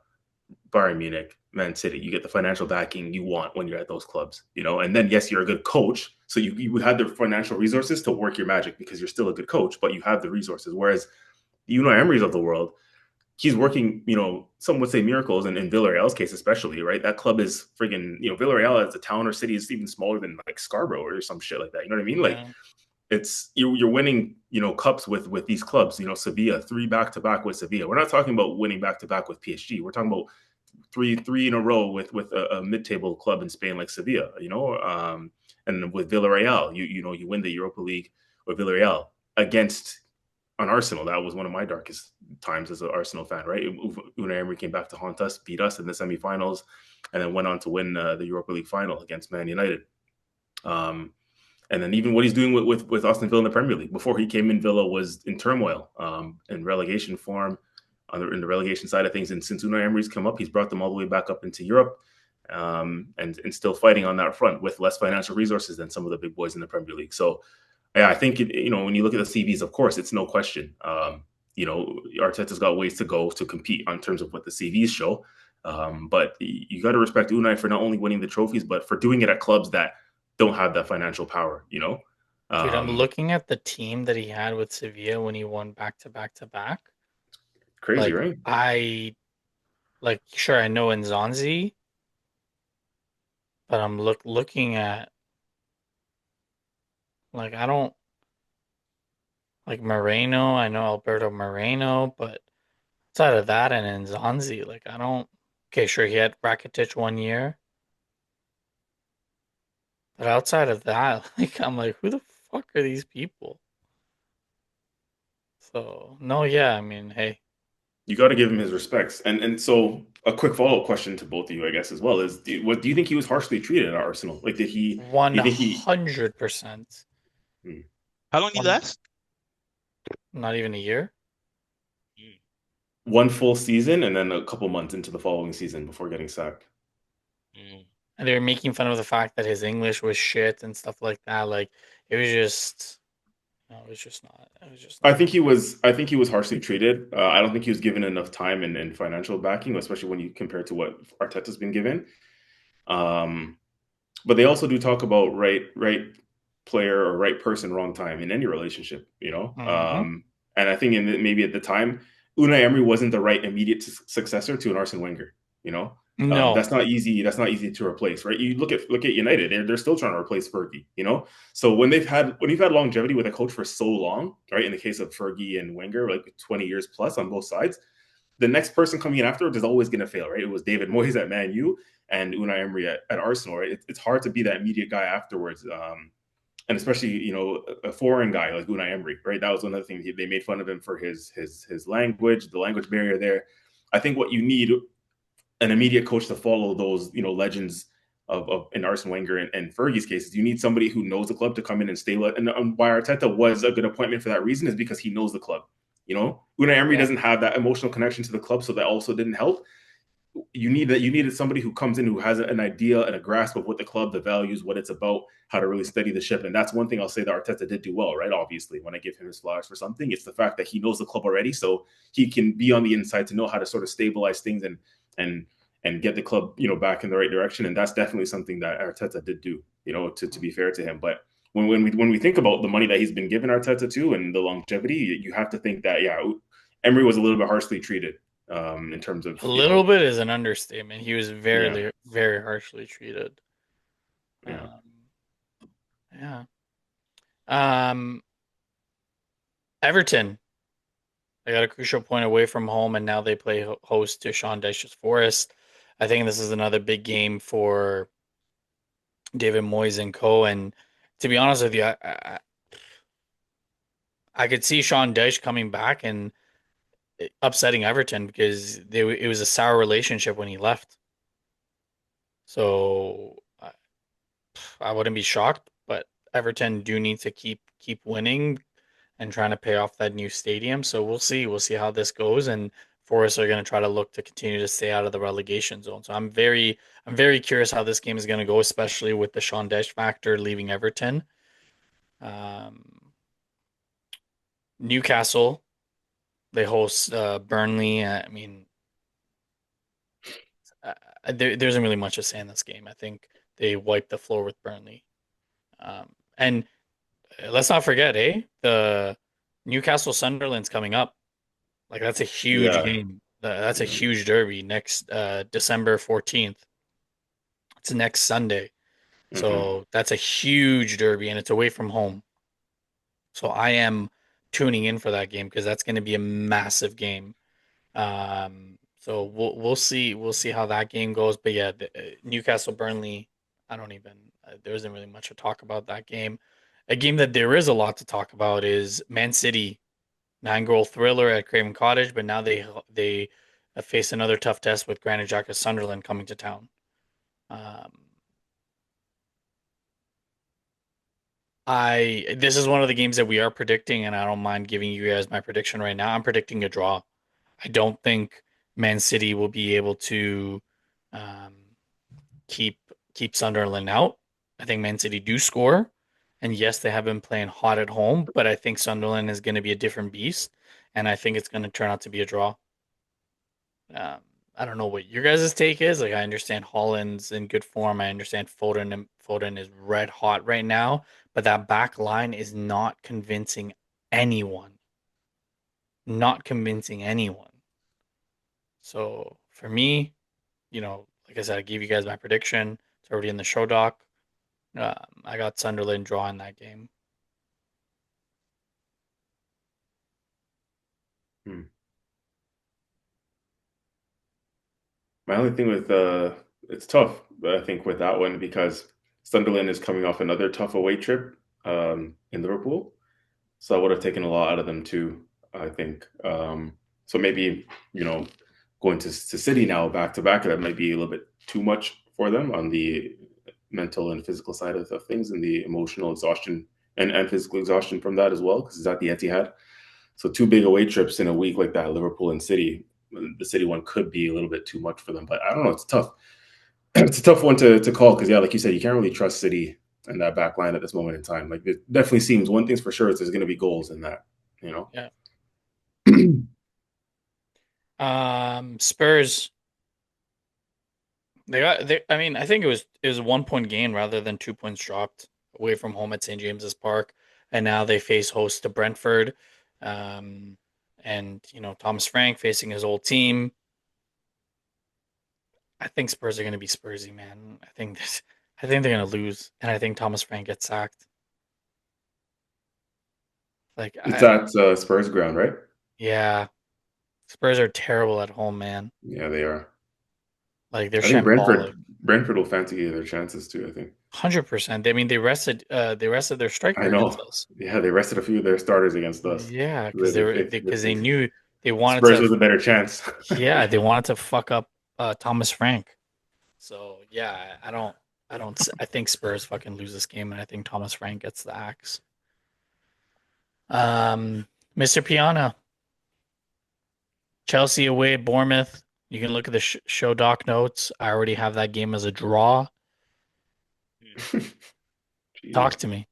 [SPEAKER 3] Bayern Munich, Man City. You get the financial backing you want when you're at those clubs, you know. And then yes, you're a good coach, so you had the financial resources to work your magic because you're still a good coach, but you have the resources. Whereas the Unai Emery's of the world, he's working, some would say miracles, and in Villarreal's case especially, right? That club is friggin', Villarreal as a town or city is even smaller than like Scarborough or some shit like that. You know what I mean? Like
[SPEAKER 1] Yeah,
[SPEAKER 3] it's you're winning, cups with these clubs. Sevilla, three back to back with Sevilla. We're not talking about winning back to back with PSG. We're talking about three in a row with a mid table club in Spain like Sevilla. And with Villarreal, you win the Europa League with Villarreal against on Arsenal. That was one of my darkest times as an Arsenal fan, right? Unai Emery came back to haunt us, beat us in the semifinals, and then went on to win the Europa League final against Man United. Um, and then even what he's doing with Austin Villa in the Premier League. Before he came in, Villa was in turmoil, in relegation form, in the relegation side of things. And since Unai Emery's come up, he's brought them all the way back up into Europe, and still fighting on that front with less financial resources than some of the big boys in the Premier League. So yeah, I think when you look at the CVs, of course, it's no question. Arteta's got ways to go to compete on terms of what the CVs show. But you got to respect Unai for not only winning the trophies, but for doing it at clubs that don't have that financial power.
[SPEAKER 1] dude, I'm
[SPEAKER 3] Um,
[SPEAKER 1] looking at the team that he had with Sevilla when he won back to back to back.
[SPEAKER 3] Crazy,
[SPEAKER 1] Like
[SPEAKER 3] right?
[SPEAKER 1] I like sure I know Nzonzi, but I'm looking at like I don't like Moreno. I know Alberto Moreno, but outside of that and Nzonzi, like I don't. Okay, sure, he had Rakitic 1 year, but outside of that, like I'm like, who the fuck are these people? So no, yeah, I mean, hey,
[SPEAKER 3] You got to give him his respects. And so a quick follow up question to both of you, I guess, as well is: what do you think he was harshly treated at Arsenal? Like, did he?
[SPEAKER 1] one
[SPEAKER 3] Do you think he?
[SPEAKER 1] 100%,
[SPEAKER 2] How long did he
[SPEAKER 1] one
[SPEAKER 2] last?
[SPEAKER 1] not even a year.
[SPEAKER 2] Mm.
[SPEAKER 3] one full season and then a couple months into the following season before getting sacked.
[SPEAKER 2] Mm.
[SPEAKER 1] And they were making fun of the fact that his English was shit and stuff like that. Like it was just, no, it was just not. It was just
[SPEAKER 3] I
[SPEAKER 1] not
[SPEAKER 3] think
[SPEAKER 1] good.
[SPEAKER 3] he was. I think he was harshly treated. I don't think he was given enough time and financial backing, especially when you compare to what Arteta's been given. Um, but they also do talk about right player or right person, wrong time in any relationship.
[SPEAKER 1] Mm-hmm.
[SPEAKER 3] And I think maybe at the time, Unai Emery wasn't the right immediate successor to an Arsene Wenger.
[SPEAKER 1] No,
[SPEAKER 3] That's not easy. That's not easy to replace, right? You look at United; they're still trying to replace Fergie. So when you've had longevity with a coach for so long, right? In the case of Fergie and Wenger, like 20 years plus on both sides, the next person coming in afterwards is always going to fail, right? It was David Moyes at Man U and Unai Emery at Arsenal, right? It's hard to be that immediate guy afterwards, and especially a foreign guy like Unai Emery, right? That was one of the things they made fun of him for his language, the language barrier there. I think what you need an immediate coach to follow those legends of in Arsene Wenger and Fergie's cases. You need somebody who knows the club to come in and stay. And why Arteta was a good appointment for that reason is because he knows the club. Unai Emery
[SPEAKER 1] yeah,
[SPEAKER 3] doesn't have that emotional connection to the club, so that also didn't help. You needed somebody who comes in who has an idea and a grasp of what the club, the values, what it's about, how to really steady the ship. And that's one thing I'll say that Arteta did do well, right? Obviously, when I give him his flowers for something, it's the fact that he knows the club already, so he can be on the inside to know how to sort of stabilize things and and get the club, back in the right direction. And that's definitely something that Arteta did do, to be fair to him. But when we think about the money that he's been given Arteta to and the longevity, you have to think that Emery was a little bit harshly treated in terms of
[SPEAKER 1] a little bit is an understatement. He was
[SPEAKER 3] yeah,
[SPEAKER 1] very, very harshly treated.
[SPEAKER 3] yeah,
[SPEAKER 1] Um, yeah. Um, Everton. They got a crucial point away from home, and now they play host to Sean Dyche's Forest. I think this is another big game for David Moyes and co. And to be honest with you, I could see Sean Dyche coming back and upsetting Everton because it was a sour relationship when he left. So I wouldn't be shocked, but Everton do need to keep winning and trying to pay off that new stadium. So we'll see. We'll see how this goes. And Forest are going to try to look to continue to stay out of the relegation zone. So I'm very curious how this game is going to go, especially with the Sean Dyche factor leaving Everton. Um, Newcastle, they host Burnley. I mean, there isn't really much to say in this game. I think they wiped the floor with Burnley. And let's not forget, the Newcastle Sunderland's coming up. Like that's a huge
[SPEAKER 3] yeah.
[SPEAKER 1] game. That's a
[SPEAKER 3] Yeah.
[SPEAKER 1] huge derby next December 14th. It's next Sunday.
[SPEAKER 3] Hmm.
[SPEAKER 1] So that's a huge derby and it's away from home. So I am tuning in for that game because that's going to be a massive game. So we'll see how that game goes. But yeah, Newcastle Burnley, I don't even there isn't really much to talk about that game. A game that there is a lot to talk about is Man City 9-goal thriller at Craven Cottage, but now they face another tough test with Granit Xhaka's Sunderland coming to town. Um, I This is one of the games that we are predicting, and I don't mind giving you guys my prediction right now. I'm predicting a draw. I don't think Man City will be able to um, keep keep Sunderland out. I think Man City do score, and yes, they have been playing hot at home, but I think Sunderland is going to be a different beast, and I think it's going to turn out to be a draw. Um, I don't know what your guys' take is. Like, I understand Haaland's in good form. I understand Foden is red hot right now, but that back line is not convincing anyone. Not convincing anyone. So for me, like I said, I gave you guys my prediction. It's already in the show doc. I got Sunderland drawing that game.
[SPEAKER 3] Hmm. My only thing with it's tough, I think, with that one because Sunderland is coming off another tough away trip in Liverpool, so I would have taken a lot out of them too. I think so. Maybe going to City now back to back, that might be a little bit too much for them on the mental and physical side of things, and the emotional exhaustion and physical exhaustion from that as well, because it's at the Etihad. So two big away trips in a week like that, Liverpool and City. the City one could be a little bit too much for them. But I don't know. It's tough. It's a tough one to call because, yeah, like you said, you can't really trust City and that back line at this moment in time. Like, it definitely seems one thing's for sure is there's going to be goals in that, you know?
[SPEAKER 1] Yeah. Spurs. I mean, I think it was a 1 point gain rather than 2 points dropped away from home at St. James's Park, and now they face host to Brentford. Um, and Thomas Frank facing his old team. I think Spurs are going to be Spursy, man. I think they're going to lose, and I think Thomas Frank gets sacked. Like
[SPEAKER 3] It's
[SPEAKER 1] I,
[SPEAKER 3] at Spurs ground, right?
[SPEAKER 1] yeah, Spurs are terrible at home, man.
[SPEAKER 3] Yeah, they are.
[SPEAKER 1] Like they're
[SPEAKER 3] I think
[SPEAKER 1] shambolic.
[SPEAKER 3] Brentford will fancy their chances too. I think.
[SPEAKER 1] 100%. I mean, they rested their striker
[SPEAKER 3] I
[SPEAKER 1] against
[SPEAKER 3] know.
[SPEAKER 1] us.
[SPEAKER 3] Yeah, they rested a few of their starters against us.
[SPEAKER 1] Yeah, because
[SPEAKER 3] They, they, they,
[SPEAKER 1] they knew they wanted
[SPEAKER 3] Spurs
[SPEAKER 1] to.
[SPEAKER 3] was a better chance.
[SPEAKER 1] Yeah, they wanted to fuck up Thomas Frank. So yeah, I think Spurs fucking lose this game, and I think Thomas Frank gets the axe. Mr. Piana, Chelsea away at Bournemouth. You can look at the show doc notes. I already have that game as a draw.
[SPEAKER 2] Hmm.
[SPEAKER 1] Talk
[SPEAKER 3] Jesus.
[SPEAKER 1] to me.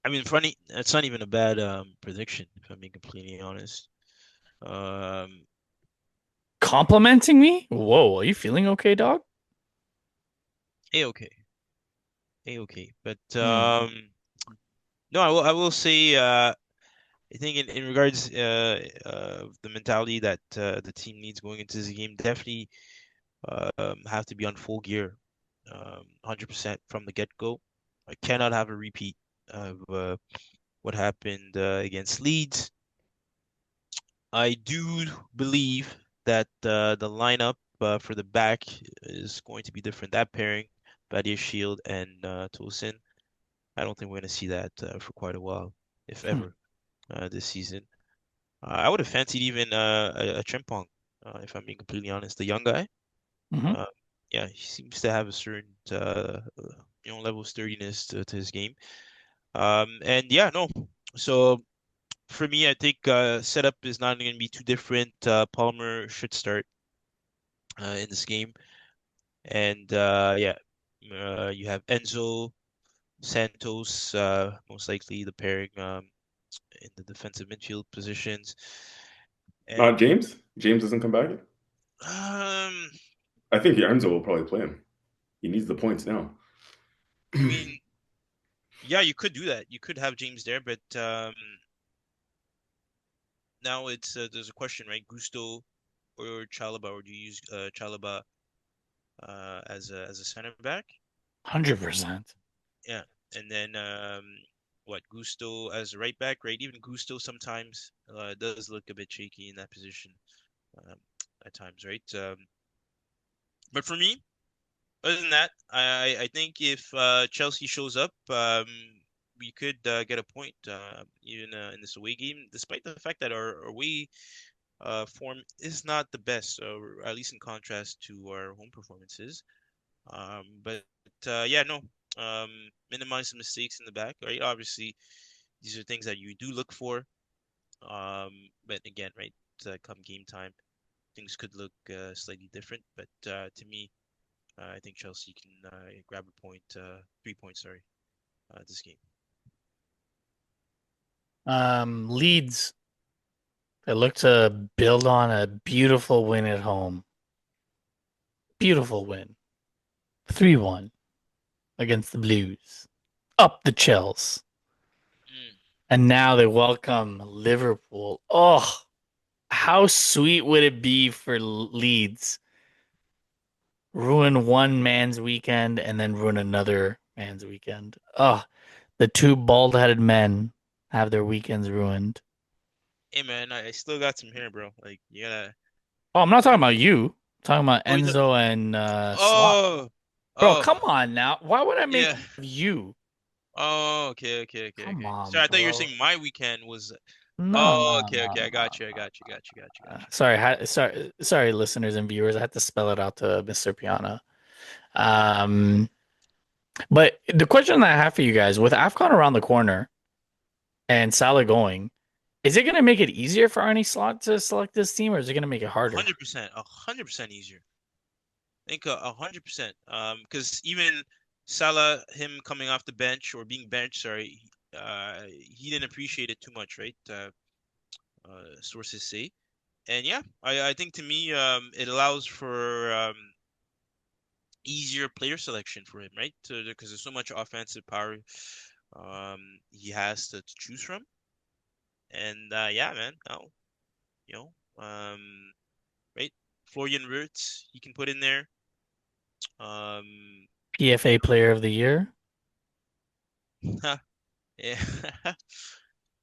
[SPEAKER 2] I mean, funny, it's not even a bad prediction, if I'm being completely honest. Um,
[SPEAKER 1] Complimenting me? Whoa, are you feeling okay, dog?
[SPEAKER 2] A-okay, A-okay. But
[SPEAKER 1] Hmm.
[SPEAKER 2] no, I will say I think in regards the mentality that the team needs going into this game, definitely have to be on full gear, 100% from the get-go. I cannot have a repeat of what happened against Leeds. I do believe that the lineup for the back is going to be different. That pairing, Badia Shield and Tosin, I don't think we're going to see that for quite a while, if
[SPEAKER 1] Hmm.
[SPEAKER 2] ever, this season. I would have fancied even a Chimpong, if I'm being completely honest. The young guy,
[SPEAKER 1] Mm-hmm.
[SPEAKER 2] uh, yeah, he seems to have a certain level of sturdiness to his game. And yeah, no. So for me, I think setup is not going to be too different. Palmer should start in this game, and yeah, you have Enzo Santos, most likely the pairing in the defensive midfield positions, and
[SPEAKER 3] Not James. James doesn't come back.
[SPEAKER 2] um,
[SPEAKER 3] I think Enzo will probably play him. He needs the points now.
[SPEAKER 2] I mean, yeah, you could do that. You could have James there, but now it's there's a question, right? Gusto or Chalaba, or do you use Chalaba as a center back?
[SPEAKER 1] 100%.
[SPEAKER 2] Yeah, and then what Gusto as a right back, right? Even Gusto sometimes does look a bit shaky in that position um, at times, right? But for me, other than that, I think if Chelsea shows up, we could get a point even in this away game, despite the fact that our away form is not the best, or at least in contrast to our home performances. But yeah, no, minimize the mistakes in the back, right? Obviously, these are things that you do look for. But again, right, come game time, things could look slightly different. But to me, I think Chelsea can grab a point, 3 points, sorry, this game.
[SPEAKER 1] Leeds. They look to build on a beautiful win at home. Beautiful win. 3-1 against the Blues. Up the Chels.
[SPEAKER 2] Mm.
[SPEAKER 1] And now they welcome Liverpool. Oh, how sweet would it be for Leeds? Ruin one man's weekend and then ruin another man's weekend. Oh, the two bald-headed men have their weekends ruined.
[SPEAKER 2] Hey man, I still got some hair, bro. Like you gotta.
[SPEAKER 1] Oh, I'm not talking about you. I'm talking about
[SPEAKER 2] Oh,
[SPEAKER 1] Enzo and Slot.
[SPEAKER 2] oh,
[SPEAKER 1] Bro,
[SPEAKER 2] oh,
[SPEAKER 1] come on now. Why would I make
[SPEAKER 2] yeah.
[SPEAKER 1] fun of you?
[SPEAKER 2] Oh, okay, okay, okay,
[SPEAKER 1] Come
[SPEAKER 2] okay.
[SPEAKER 1] on,
[SPEAKER 2] Sorry, I thought you were
[SPEAKER 1] bro.
[SPEAKER 2] saying my weekend was.
[SPEAKER 1] No,
[SPEAKER 2] Oh,
[SPEAKER 1] no,
[SPEAKER 2] okay,
[SPEAKER 1] no,
[SPEAKER 2] okay. I
[SPEAKER 1] no,
[SPEAKER 2] got you. I
[SPEAKER 1] no.
[SPEAKER 2] got you. Got you. Got you. Got you.
[SPEAKER 1] Sorry, sorry, listeners and viewers. I had to spell it out to Mr. Um, but the question that I have for you guys, with AFCON around the corner and Salah going, Is it going to make it easier for Arnie Slot to select this team, or is it going to make it harder?
[SPEAKER 2] 100%, 100% easier. I think 100%. Because even Salah, him coming off the bench or being benched, sorry, he didn't appreciate it too much, right? Sources say. And yeah, I think to me, it allows for easier player selection for him, right? Because there's so much offensive power he has to choose from. And yeah, man, no, you know, right? Florian Wirtz, he can put in there. Um,
[SPEAKER 1] PFA Player of the Year.
[SPEAKER 2] yeah,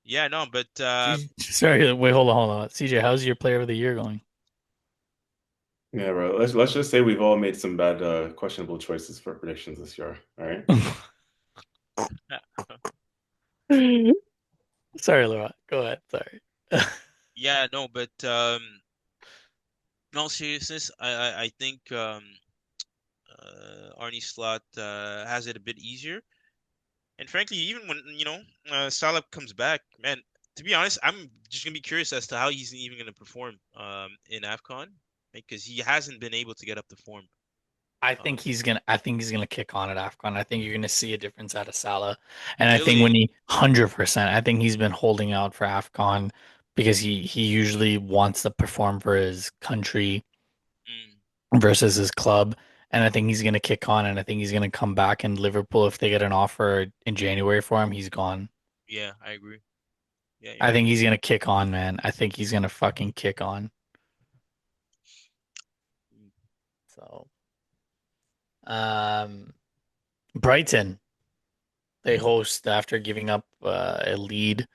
[SPEAKER 2] yeah, no, but
[SPEAKER 1] Sorry, wait, hold on. CJ, how's your Player of the Year going?
[SPEAKER 3] Yeah, bro. Let's just say we've all made some bad, questionable choices for predictions this year. All right.
[SPEAKER 1] Sorry, Laurent. Go ahead. Sorry.
[SPEAKER 2] yeah, no, but in all seriousness, I think Arnie Slot has it a bit easier. And frankly, even when Salah comes back, man, to be honest, I'm just gonna be curious as to how he's even gonna perform in AFCON, because he hasn't been able to get up to form. Um,
[SPEAKER 1] I think he's gonna kick on at AFCON. I think you're gonna see a difference out of Salah. And I think when
[SPEAKER 2] really,
[SPEAKER 1] 100%, I think he's been holding out for AFCON because he usually wants to perform for his country
[SPEAKER 2] mm,
[SPEAKER 1] versus his club. And I think he's gonna kick on, and I think he's gonna come back. And Liverpool, if they get an offer in January for him, he's gone.
[SPEAKER 2] yeah, I agree. Yeah,
[SPEAKER 1] I
[SPEAKER 2] yeah.
[SPEAKER 1] think he's gonna kick on, man. I think he's gonna fucking kick on.
[SPEAKER 2] Mm.
[SPEAKER 1] So, um, Brighton, they host after giving up a lead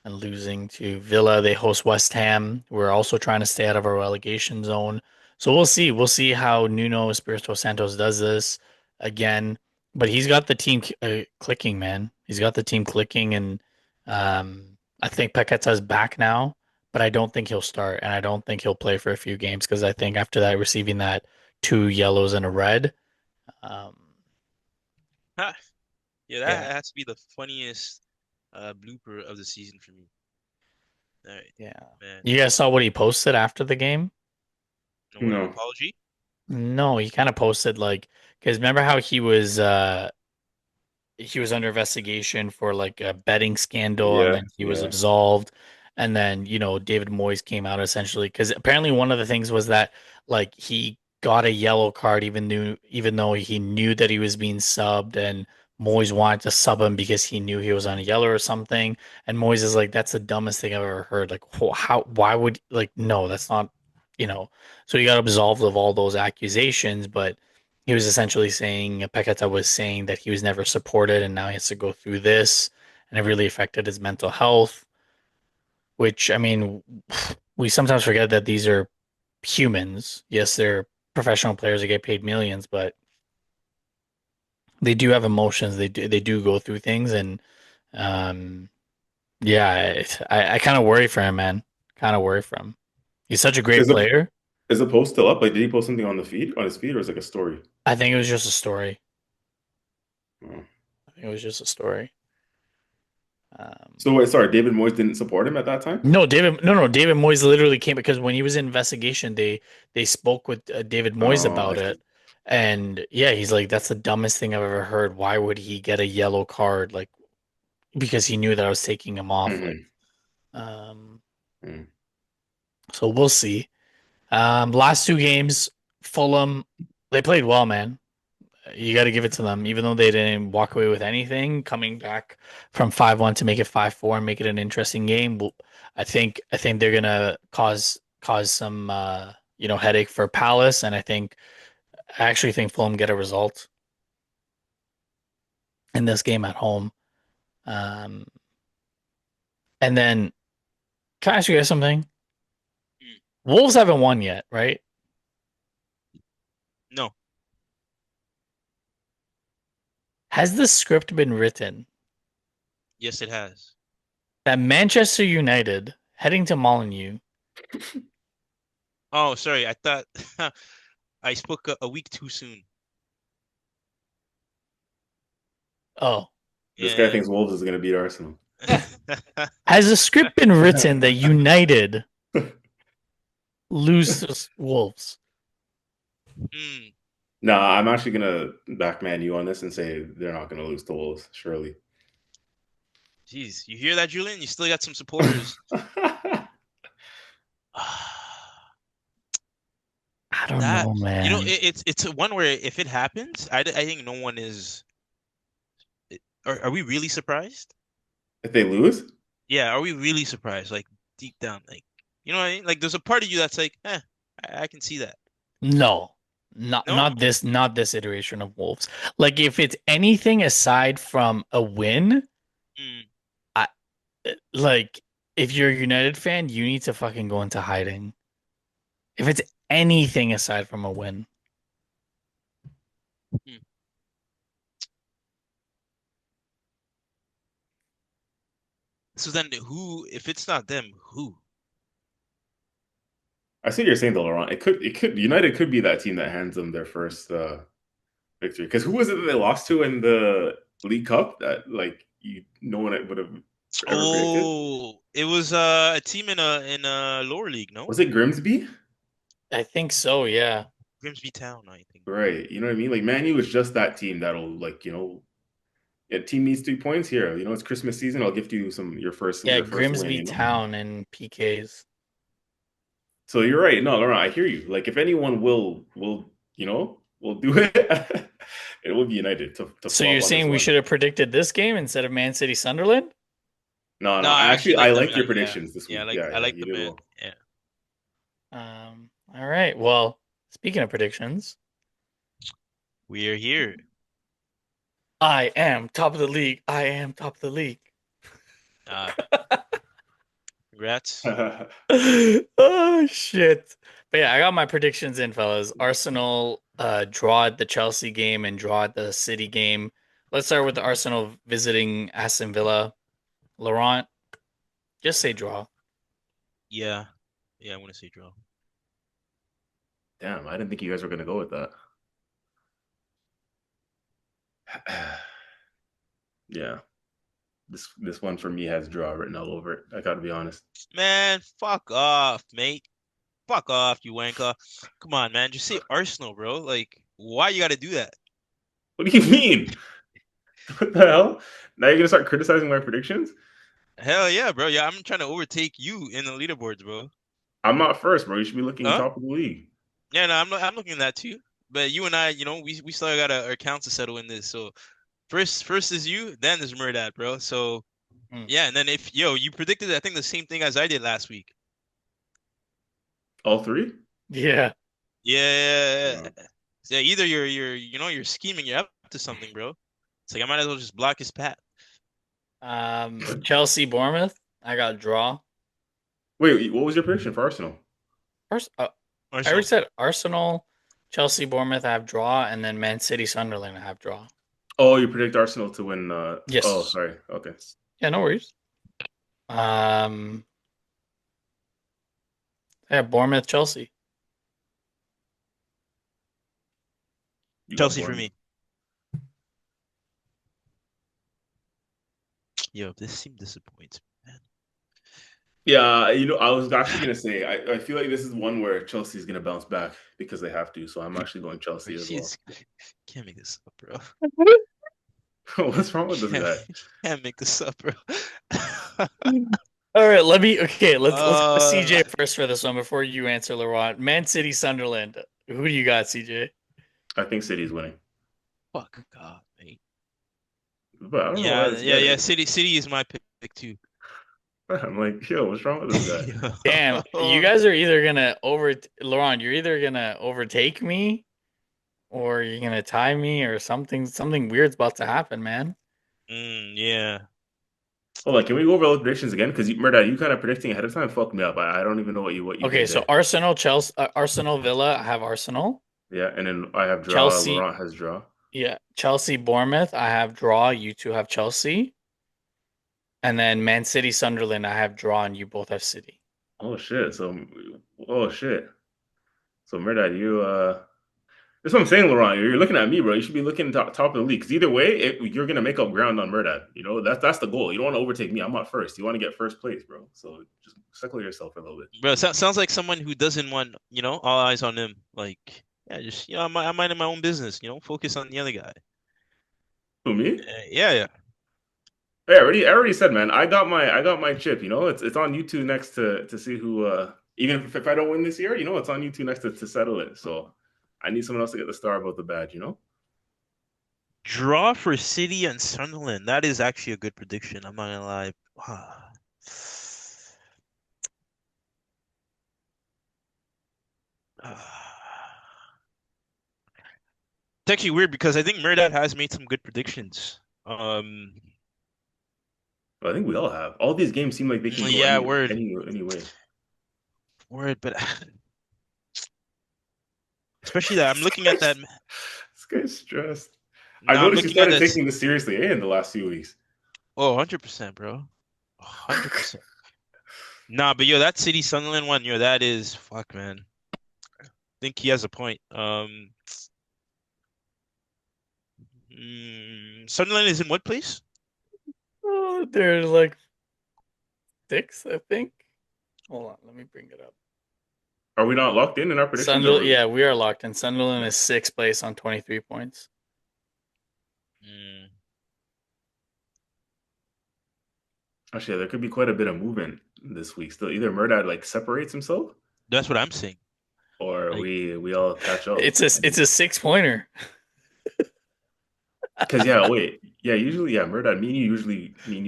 [SPEAKER 1] and losing to Villa. They host West Ham. We're also trying to stay out of our relegation zone. So we'll see. We'll see how Nuno Espirito Santos does this again. But he's got the team clicking, man. He's got the team clicking, and I think Paqueta's back now, but I don't think he'll start, and I don't think he'll play for a few games because I think after that, receiving that two yellows and a red, um,
[SPEAKER 2] Ha, yeah,
[SPEAKER 1] yeah,
[SPEAKER 2] that has to be the funniest blooper of the season for me. All right,
[SPEAKER 1] yeah.
[SPEAKER 2] man.
[SPEAKER 1] You guys saw what he posted after the game?
[SPEAKER 2] No, what, an
[SPEAKER 3] No.
[SPEAKER 2] apology?
[SPEAKER 1] No, he kind of posted like because remember how he was under investigation for like a betting scandal and
[SPEAKER 3] Yeah,
[SPEAKER 1] then he was
[SPEAKER 3] yeah.
[SPEAKER 1] absolved and then David Moyes came out essentially because apparently one of the things was that like he got a yellow card even though he knew that he was being subbed and Moyes wanted to sub him because he knew he was on a yellow or something and Moyes is like that's the dumbest thing I've ever heard like how why would like no that's not you know so he got absolved of all those accusations but he was essentially saying Peketa was saying that he was never supported and now he has to go through this and it really affected his mental health, which I mean we sometimes forget that these are humans. Yes, they're professional players that get paid millions, but they do have emotions. They do go through things and um yeah, I kind of worry for him, man. Kind of worry for him. He's such a great
[SPEAKER 3] Is the
[SPEAKER 1] player.
[SPEAKER 3] is the post still up? Like, did he post something on his feed, or is it like a story?
[SPEAKER 1] I think it was just a story.
[SPEAKER 3] Oh.
[SPEAKER 1] I think it was just a story. Um
[SPEAKER 3] So wait, sorry, David Moyes didn't support him at that time?
[SPEAKER 1] No, David Moyes literally came because when he was in investigation, they spoke with David Moyes
[SPEAKER 3] Oh, I
[SPEAKER 1] about
[SPEAKER 3] see.
[SPEAKER 1] it, and yeah, he's like, that's the dumbest thing I've ever heard. Why would he get a yellow card? Like because he knew that I was taking him off. Like,
[SPEAKER 3] Hmm.
[SPEAKER 1] um,
[SPEAKER 3] Hmm.
[SPEAKER 1] so we'll see. Last two games, Fulham, they played well, man. You got to give it to them, even though they didn't walk away with anything. Coming back from 5-1 to make it 5-4 and make it an interesting game. I think they're gonna cause some headache for Palace, and I actually think Fulham get a result in this game at home. Um, and then can I ask you guys something?
[SPEAKER 2] Mm.
[SPEAKER 1] Wolves haven't won yet, right?
[SPEAKER 2] No,
[SPEAKER 1] Has this script been written
[SPEAKER 2] yes, it has.
[SPEAKER 1] that Manchester United heading to Molineux?
[SPEAKER 2] Oh, sorry, I thought I spoke a week too soon.
[SPEAKER 1] Oh,
[SPEAKER 3] This guy
[SPEAKER 2] Yeah.
[SPEAKER 3] thinks Wolves is gonna beat Arsenal.
[SPEAKER 1] Has a script been written that United lose to Wolves?
[SPEAKER 2] Hmm.
[SPEAKER 3] No, I'm actually gonna back Man U on this and say they're not gonna lose to Wolves, surely.
[SPEAKER 2] Jeez, you hear that, Julian? You still got some supporters.
[SPEAKER 1] I don't
[SPEAKER 2] That
[SPEAKER 1] know, man.
[SPEAKER 2] it's a one where if it happens, I think no one is. Are we really surprised?
[SPEAKER 3] If they lose,
[SPEAKER 2] Yeah, are we really surprised? Like deep down, like you know what I mean? Like there's a part of you that's like, I can see that.
[SPEAKER 1] No,
[SPEAKER 2] No?
[SPEAKER 1] not this iteration of Wolves. Like if it's anything aside from a win,
[SPEAKER 2] Mm,
[SPEAKER 1] I like if you're a United fan, you need to fucking go into hiding. If it's anything aside from a win.
[SPEAKER 2] mm. So then who? If it's not them, who?
[SPEAKER 3] I see what you're saying though, Laurent. It could United could be that team that hands them their first victory. Because who was it that they lost to in the League Cup that like no one would have ever predicted?
[SPEAKER 2] Oh, it was a team in a lower league, no?
[SPEAKER 3] Was it Grimsby?
[SPEAKER 1] I think so, yeah.
[SPEAKER 2] Grimsby Town, I think.
[SPEAKER 3] Right. You know what I mean? Like Man U is just that team that'll like, yeah, team needs 3 points here. It's Christmas season. I'll gift you
[SPEAKER 1] Yeah,
[SPEAKER 3] your first win,
[SPEAKER 1] Grimsby Town and PKs.
[SPEAKER 3] So you're right. No, Laurent, I hear you. Like if anyone will do it, it will be United to
[SPEAKER 1] So
[SPEAKER 3] flop
[SPEAKER 1] you're
[SPEAKER 3] on this
[SPEAKER 1] saying we
[SPEAKER 3] one.
[SPEAKER 1] should have predicted this game instead of Man City Sunderland?
[SPEAKER 3] No,
[SPEAKER 2] No,
[SPEAKER 3] no.
[SPEAKER 2] I actually
[SPEAKER 3] I
[SPEAKER 2] like them.
[SPEAKER 3] liked your
[SPEAKER 2] Yeah,
[SPEAKER 3] predictions this
[SPEAKER 2] yeah,
[SPEAKER 3] week. Yeah,
[SPEAKER 2] I
[SPEAKER 3] yeah,
[SPEAKER 2] like
[SPEAKER 3] you
[SPEAKER 2] the
[SPEAKER 3] did
[SPEAKER 2] man.
[SPEAKER 3] well.
[SPEAKER 2] Yeah.
[SPEAKER 1] All right. Well, speaking of predictions,
[SPEAKER 2] We are here.
[SPEAKER 1] I am top of the league. I am top of the league.
[SPEAKER 2] Uh, Congrats.
[SPEAKER 1] Oh shit. But yeah, I got my predictions in, fellas. Arsenal draw at the Chelsea game and draw at the City game. Let's start with the Arsenal visiting Aston Villa. Laurent, just say draw.
[SPEAKER 2] Yeah, yeah, I want to say draw.
[SPEAKER 3] Damn, I didn't think you guys were gonna go with that. Yeah, this one for me has draw written all over it. I gotta be honest.
[SPEAKER 2] Man, fuck off, mate. Fuck off, you wanker. Come on, man. Just say Arsenal, bro. Like, why you gotta do that?
[SPEAKER 3] What do you mean? What the hell? Now you're gonna start criticizing my predictions?
[SPEAKER 2] Hell yeah, bro. Yeah, I'm trying to overtake you in the leaderboards, bro.
[SPEAKER 3] I'm not first, bro. You should be looking
[SPEAKER 2] Huh?
[SPEAKER 3] top of the league.
[SPEAKER 2] Yeah, no, I'm looking at that too. But you and I, we still got our accounts to settle in this. So first is you, then is Murdad, bro. So
[SPEAKER 1] Hmm.
[SPEAKER 2] yeah, and then if you predicted I think the same thing as I did last week.
[SPEAKER 3] All three?
[SPEAKER 1] Yeah.
[SPEAKER 2] Yeah.
[SPEAKER 3] Uh,
[SPEAKER 2] Yeah, either you're scheming, you're up to something, bro. It's like I might as well just block his path.
[SPEAKER 1] Chelsea Bournemouth. I got draw.
[SPEAKER 3] wait, what was your prediction for Arsenal?
[SPEAKER 1] First, I already
[SPEAKER 2] Arsenal.
[SPEAKER 1] said Arsenal, Chelsea Bournemouth. I have draw, and then Man City Sunderland. I have draw.
[SPEAKER 3] Oh, you predict Arsenal to win. Oh,
[SPEAKER 1] Yes.
[SPEAKER 3] sorry. Okay.
[SPEAKER 1] Yeah, no worries. Um, yeah, Bournemouth, Chelsea.
[SPEAKER 3] You got
[SPEAKER 2] Chelsea for
[SPEAKER 3] Bournemouth.
[SPEAKER 2] me. Yo, this team disappoints me,
[SPEAKER 3] Yeah, I was actually gonna say I feel like this is one where Chelsea's gonna bounce back because they have to. So I'm actually going
[SPEAKER 2] man.
[SPEAKER 3] Chelsea as well.
[SPEAKER 2] Jeez, can't make this up, bro.
[SPEAKER 3] What's wrong with this
[SPEAKER 2] Can't,
[SPEAKER 3] guy?
[SPEAKER 2] can't make this up, bro.
[SPEAKER 1] All right, let's go
[SPEAKER 2] Uh,
[SPEAKER 1] CJ first for this one before you answer, Laurent. Man City Sunderland. Who do you got, CJ?
[SPEAKER 3] I think City's winning,
[SPEAKER 2] fuck God, mate.
[SPEAKER 3] but I don't know why
[SPEAKER 2] Yeah,
[SPEAKER 3] this
[SPEAKER 2] yeah, yeah.
[SPEAKER 3] guy.
[SPEAKER 2] City is my pick too.
[SPEAKER 3] I'm like, yo, what's wrong with this guy?
[SPEAKER 1] Damn, you
[SPEAKER 2] Yo.
[SPEAKER 1] guys are either gonna over Laurent. You're either gonna overtake me or you're gonna tie me or something. Something weird's about to happen, man.
[SPEAKER 2] Yeah.
[SPEAKER 3] Hold on, can we go over those predictions again? Because Murda, you kind of predicting ahead of time fucked me up. I don't even know what you
[SPEAKER 1] Okay,
[SPEAKER 3] did
[SPEAKER 1] so
[SPEAKER 3] there.
[SPEAKER 1] Arsenal, Chelsea, Arsenal, Villa. I have Arsenal.
[SPEAKER 3] Yeah, and then I have draw.
[SPEAKER 1] Chelsea,
[SPEAKER 3] Laurent has draw.
[SPEAKER 1] yeah, Chelsea, Bournemouth. I have draw. You two have Chelsea, and then Man City, Sunderland. I have draw, and you both have City.
[SPEAKER 3] Oh shit. So, oh shit. So Murda, you. That's what I'm saying, Laurent. You're looking at me, bro. You should be looking top of the league. Because either way, you're gonna make up ground on Murdoch. That's the goal. You don't want to overtake me. I'm not first. You want to get first place, bro. So just settle yourself for a little bit.
[SPEAKER 2] Bro, sounds like someone who doesn't want, all eyes on him. Like, yeah, just, I'm minding my own business, focus on the other guy.
[SPEAKER 3] Who me?
[SPEAKER 2] Yeah, yeah.
[SPEAKER 3] Hey, I already said, man. I got my chip. It's on YouTube next to see who. Even if I don't win this year, it's on YouTube next to settle it. So I need someone else to get the star about the badge.
[SPEAKER 2] Draw for City and Sunderland. That is actually a good prediction. I'm not gonna lie. It's actually weird because I think Murdoch has made some good predictions.
[SPEAKER 3] But I think we all have. All these games seem like they can go
[SPEAKER 2] Yeah,
[SPEAKER 3] any
[SPEAKER 2] word,
[SPEAKER 3] any any way.
[SPEAKER 2] word, but especially that I'm looking at that.
[SPEAKER 3] This guy's stressed. I
[SPEAKER 2] No, I'm
[SPEAKER 3] noticed you
[SPEAKER 2] looking at
[SPEAKER 3] started
[SPEAKER 2] this.
[SPEAKER 3] taking this seriously, in the last few weeks.
[SPEAKER 2] Oh, 100%, bro. 100%. Nah, but yo, that City Sunderland one, that is fuck, man. I think he has a point. Sunderland is in what place?
[SPEAKER 1] Oh, they're like six, I think. Hold on, let me bring it up.
[SPEAKER 3] Are we not locked in our predictions, or
[SPEAKER 1] Sunderland,
[SPEAKER 3] we're
[SPEAKER 1] yeah, we are locked in. Sunderland
[SPEAKER 3] okay?
[SPEAKER 1] is sixth place on 23 points.
[SPEAKER 2] Mm,
[SPEAKER 3] Actually, there could be quite a bit of movement this week. Still, either Murdoch like separates himself,
[SPEAKER 2] that's what I'm saying.
[SPEAKER 3] or
[SPEAKER 2] Like,
[SPEAKER 3] we all catch up.
[SPEAKER 1] It's a 6 pointer.
[SPEAKER 3] Because yeah, wait, yeah, usually yeah, Murdoch, me and you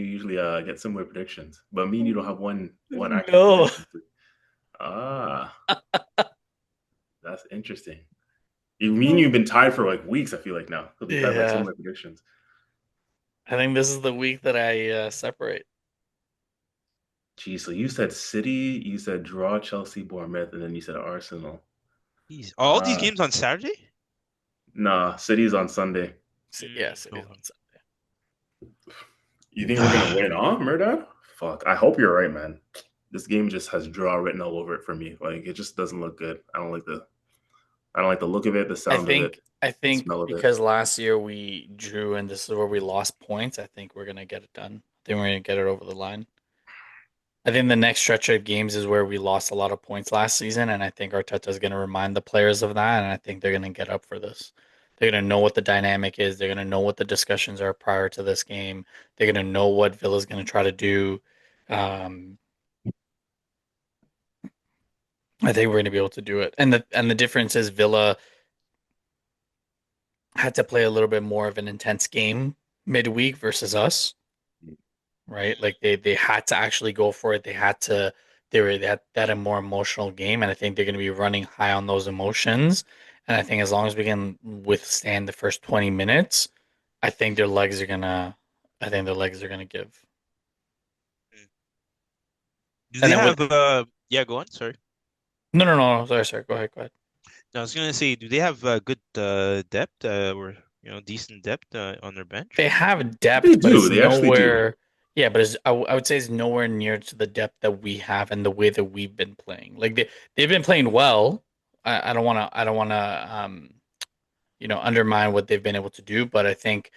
[SPEAKER 3] usually get similar predictions, but me and you don't have one accurate
[SPEAKER 1] No,
[SPEAKER 3] prediction. Ah, that's interesting. Me and you've been tied for like weeks. I feel like now because we've had like
[SPEAKER 1] yeah,
[SPEAKER 3] similar predictions.
[SPEAKER 1] I think this is the week that I separate.
[SPEAKER 3] Geez, so you said City, you said draw Chelsea, Bournemouth, and then you said Arsenal.
[SPEAKER 2] geez, all these
[SPEAKER 3] Ah,
[SPEAKER 2] games on Saturday?
[SPEAKER 3] nah, City's on Sunday.
[SPEAKER 1] Yeah, City's
[SPEAKER 2] Okay.
[SPEAKER 1] on Sunday.
[SPEAKER 3] You think we're gonna win, huh, Murdoch? Fuck, I hope you're right, man. This game just has draw written all over it for me. Like it just doesn't look good. I don't like the look of it, the
[SPEAKER 1] I
[SPEAKER 3] sound of it,
[SPEAKER 1] think I
[SPEAKER 3] the
[SPEAKER 1] think
[SPEAKER 3] smell of it.
[SPEAKER 1] because last year we drew and this is where we lost points. I think we're gonna get it done. I think we're gonna get it over the line. I think the next stretch of games is where we lost a lot of points last season, and I think Arteta is going to remind the players of that, and I think they're going to get up for this. They're going to know what the dynamic is. They're going to know what the discussions are prior to this game. They're going to know what Villa's going to try to do. Um, I think we're going to be able to do it, and the difference is Villa had to play a little bit more of an intense game midweek versus us, right? Like they had to actually go for it. They had that a more emotional game, and I think they're going to be running high on those emotions. And I think as long as we can withstand the first 20 minutes, I think their legs are gonna, I think their legs are gonna give.
[SPEAKER 2] Do
[SPEAKER 1] And
[SPEAKER 2] they
[SPEAKER 1] then with
[SPEAKER 2] have yeah, go on, sorry.
[SPEAKER 1] no, sorry, go ahead.
[SPEAKER 2] I was gonna say, do they have good depth or decent depth on their bench?
[SPEAKER 1] They have
[SPEAKER 3] They
[SPEAKER 1] depth, but
[SPEAKER 3] do.
[SPEAKER 1] it's
[SPEAKER 3] They actually do.
[SPEAKER 1] nowhere. Yeah, but I would say it's nowhere near to the depth that we have and the way that we've been playing. Like they've been playing well. I don't want to undermine what they've been able to do, but I think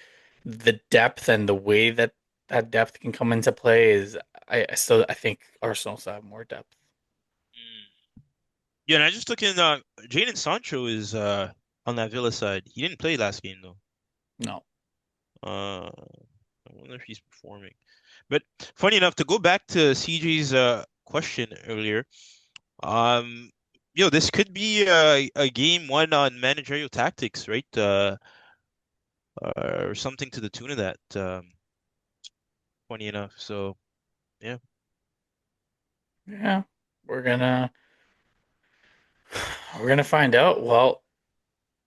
[SPEAKER 1] the depth and the way that that depth can come into play is I think Arsenal still have more depth.
[SPEAKER 2] Mm. Yeah, and I just took in Jadon Sancho is on that Villa side. He didn't play last game though.
[SPEAKER 1] No,
[SPEAKER 2] I wonder if he's performing. But funny enough, to go back to CJ's question earlier, um, this could be a game won on managerial tactics, right? Or something to the tune of that. Funny enough, so yeah.
[SPEAKER 1] yeah, we're gonna we're gonna find out. Well,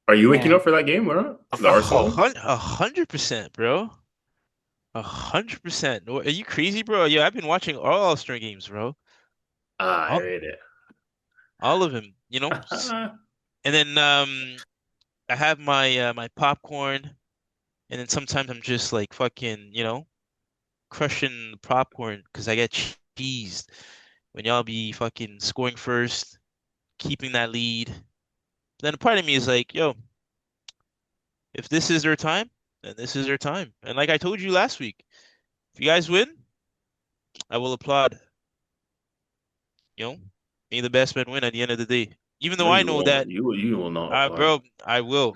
[SPEAKER 3] Are you waking
[SPEAKER 1] man,
[SPEAKER 3] up for that game or not? The
[SPEAKER 2] A
[SPEAKER 3] Arsenal?
[SPEAKER 2] 100%, bro. 100%. Are you crazy, bro? Yeah, I've been watching all All-Star games, bro.
[SPEAKER 3] Ah, I
[SPEAKER 2] All,
[SPEAKER 3] rate it.
[SPEAKER 2] all of them, And then I have my popcorn, and then sometimes I'm just like fucking, crushing the popcorn because I get cheesed when y'all be fucking scoring first, keeping that lead. Then a part of me is like, yo. if this is their time, then this is their time. And like I told you last week, if you guys win, I will applaud. You know, may the best man win at the end of the day. Even though
[SPEAKER 3] No,
[SPEAKER 2] I
[SPEAKER 3] you
[SPEAKER 2] know
[SPEAKER 3] won't.
[SPEAKER 2] that,
[SPEAKER 3] You will not apply.
[SPEAKER 2] bro, I will.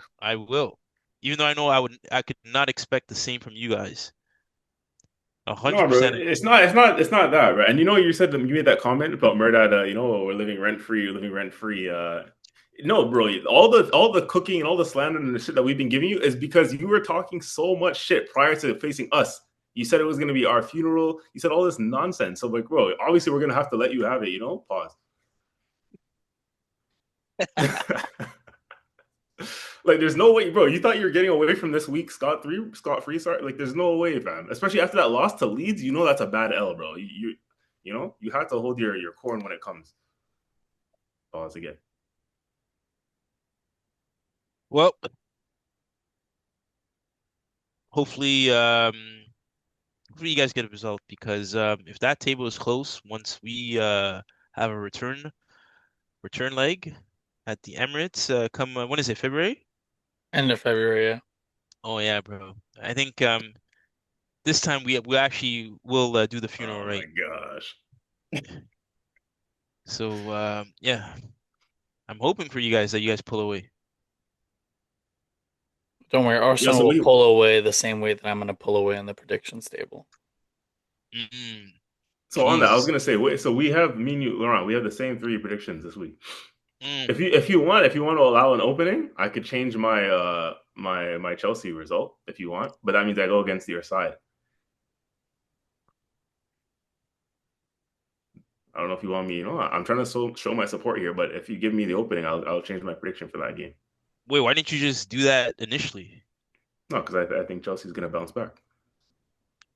[SPEAKER 2] Even though I could not expect the same from you guys. A hundred
[SPEAKER 3] No, bro,
[SPEAKER 2] percent.
[SPEAKER 3] it's not that, right? And you said you made that comment about Murdad, we're living rent free, you're living rent free. No, bro, all the cooking and all the slander and the shit that we've been giving you is because you were talking so much shit prior to facing us. You said it was gonna be our funeral. You said all this nonsense. So like, bro, obviously we're gonna have to let you have it. Pause. Like, there's no way, bro. You thought you were getting away from this week scot free. Sorry, like, there's no way, fam. Especially after that loss to Leeds, that's a bad L, bro. You have to hold your corn when it comes. Pause again.
[SPEAKER 2] Well, hopefully, hopefully you guys get a result because if that table is close, once we have a return leg at the Emirates, come when is it, February?
[SPEAKER 1] End of February. Yeah.
[SPEAKER 2] Oh yeah, bro. I think this time we actually will do the funeral
[SPEAKER 3] Oh my
[SPEAKER 2] right.
[SPEAKER 3] gosh.
[SPEAKER 2] So yeah, I'm hoping for you guys that you guys pull away.
[SPEAKER 1] Don't worry,
[SPEAKER 3] Yeah.
[SPEAKER 1] Arsenal
[SPEAKER 3] So
[SPEAKER 1] will
[SPEAKER 3] we.
[SPEAKER 1] pull away the same way that I'm going to pull away on the predictions table.
[SPEAKER 2] Mm-mm.
[SPEAKER 3] So on that, I was
[SPEAKER 2] Jeez.
[SPEAKER 3] gonna say, wait. So we have me and you, Laurent. We have the same three predictions this week.
[SPEAKER 2] Mm.
[SPEAKER 3] If you want to allow an opening, I could change my Chelsea result if you want, but that means I go against your side. I don't know if you want me. I'm trying to show my support here, but if you give me the opening, I'll change my prediction for that game.
[SPEAKER 2] Wait, why didn't you just do that initially?
[SPEAKER 3] No, because I think Chelsea's going to bounce back.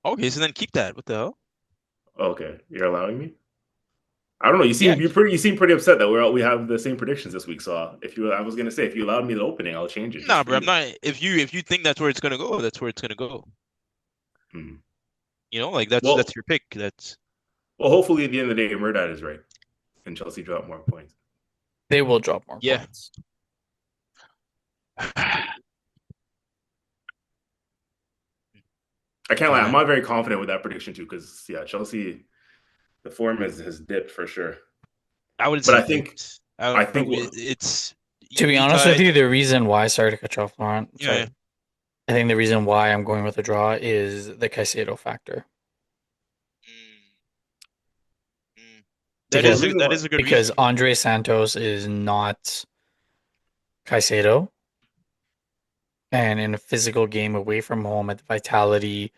[SPEAKER 2] Okay, so then keep that. What the hell?
[SPEAKER 3] Okay, you're allowing me. I don't know.
[SPEAKER 2] Yeah.
[SPEAKER 3] You seem pretty upset that we have the same predictions this week. So I was going to say, if you allowed me the opening, I'll change it just
[SPEAKER 2] Nah,
[SPEAKER 3] for
[SPEAKER 2] bro, I'm
[SPEAKER 3] you.
[SPEAKER 2] not. If you think that's where it's gonna go, that's where it's gonna go.
[SPEAKER 3] Hmm.
[SPEAKER 2] Like that's
[SPEAKER 3] Well,
[SPEAKER 2] your pick. That's
[SPEAKER 3] hopefully at the end of the day, Murdad is right, and Chelsea drop more points.
[SPEAKER 1] They will drop more
[SPEAKER 2] yeah.
[SPEAKER 1] points.
[SPEAKER 3] I can't lie. I'm
[SPEAKER 2] Uh,
[SPEAKER 3] not very confident with that prediction too, because Chelsea, the form has dipped for sure.
[SPEAKER 2] I wouldn't
[SPEAKER 3] But
[SPEAKER 2] say
[SPEAKER 3] I think
[SPEAKER 2] dipped.
[SPEAKER 3] I
[SPEAKER 2] Bro,
[SPEAKER 3] think
[SPEAKER 2] it's
[SPEAKER 1] To be
[SPEAKER 2] you
[SPEAKER 1] honest with
[SPEAKER 2] tied.
[SPEAKER 1] you, the reason why, sorry to cut you off, Laurent,
[SPEAKER 2] Yeah, yeah.
[SPEAKER 1] sorry. I think the reason why I'm going with a draw is the Caicedo factor.
[SPEAKER 2] Mm, mm. That
[SPEAKER 3] well, the
[SPEAKER 2] is
[SPEAKER 1] Because
[SPEAKER 2] a
[SPEAKER 3] reason
[SPEAKER 2] that
[SPEAKER 3] why.
[SPEAKER 2] is a good
[SPEAKER 1] because
[SPEAKER 2] reason.
[SPEAKER 1] Andre Santos is not Caicedo, and in a physical game away from home at the Vitality,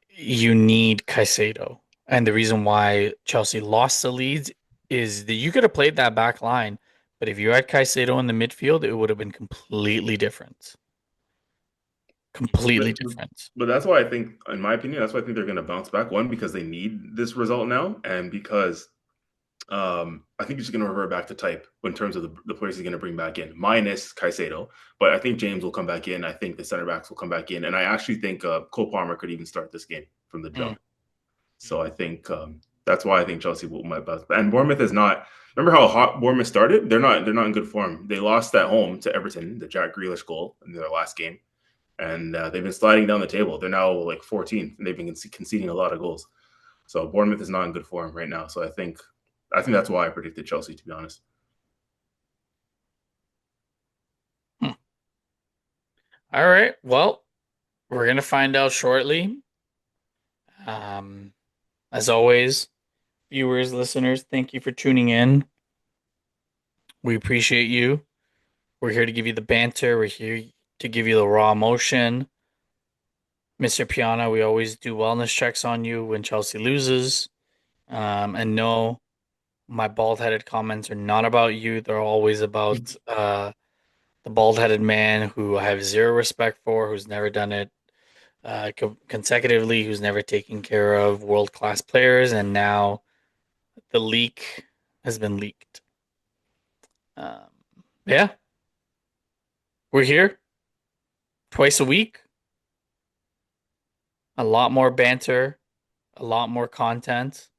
[SPEAKER 1] you need Caicedo. And the reason why Chelsea lost the leads is that you could have played that back line, but if you had Caicedo in the midfield, it would have been completely different. Completely
[SPEAKER 3] But
[SPEAKER 1] different.
[SPEAKER 3] but that's why I think, in my opinion, that's why I think they're going to bounce back. One, because they need this result now, and because I think he's just going to revert back to type in terms of the players he's going to bring back in, minus Caicedo. But I think James will come back in. I think the center backs will come back in, and I actually think Cole Palmer could even start this game from the
[SPEAKER 1] Mm.
[SPEAKER 3] jump. So
[SPEAKER 2] Mm.
[SPEAKER 3] I think that's why I think Chelsea might bounce. And Bournemouth is not. Remember how hot Bournemouth started? They're not in good form. They lost at home to Everton, the Jack Grealish goal in their last game, and they've been sliding down the table. They're now like 14th, and they've been conceding a lot of goals. So Bournemouth is not in good form right now. So I think that's why I predicted Chelsea, to be honest.
[SPEAKER 1] Hmm. All right. Well, we're gonna find out shortly. Um, as always, viewers, listeners, thank you for tuning in. We appreciate you. We're here to give you the banter. We're here to give you the raw emotion. Mr. Piana, we always do wellness checks on you when Chelsea loses. And no, my bald headed comments are not about you. They're always about the bald headed man who I have zero respect for, who's never done it consecutively, who's never taken care of world class players, and now the leak has been leaked. Um, yeah, we're here twice a week. A lot more banter, a lot more content,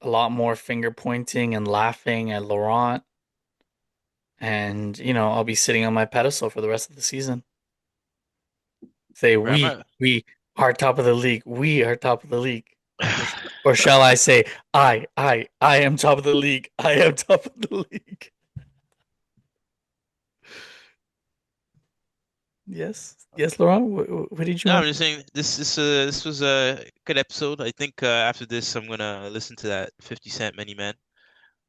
[SPEAKER 1] a lot more finger pointing and laughing at Laurent and I'll be sitting on my pedestal for the rest of the season. Say
[SPEAKER 2] Right,
[SPEAKER 1] we are top of the league. We are top of the league. Or shall I say, I am top of the league. I am top of the league. Yes, Laurent. What did you
[SPEAKER 2] No, I'm
[SPEAKER 1] want?
[SPEAKER 2] just saying this was a good episode. I think after this, I'm gonna listen to that 50 Cent Many Men.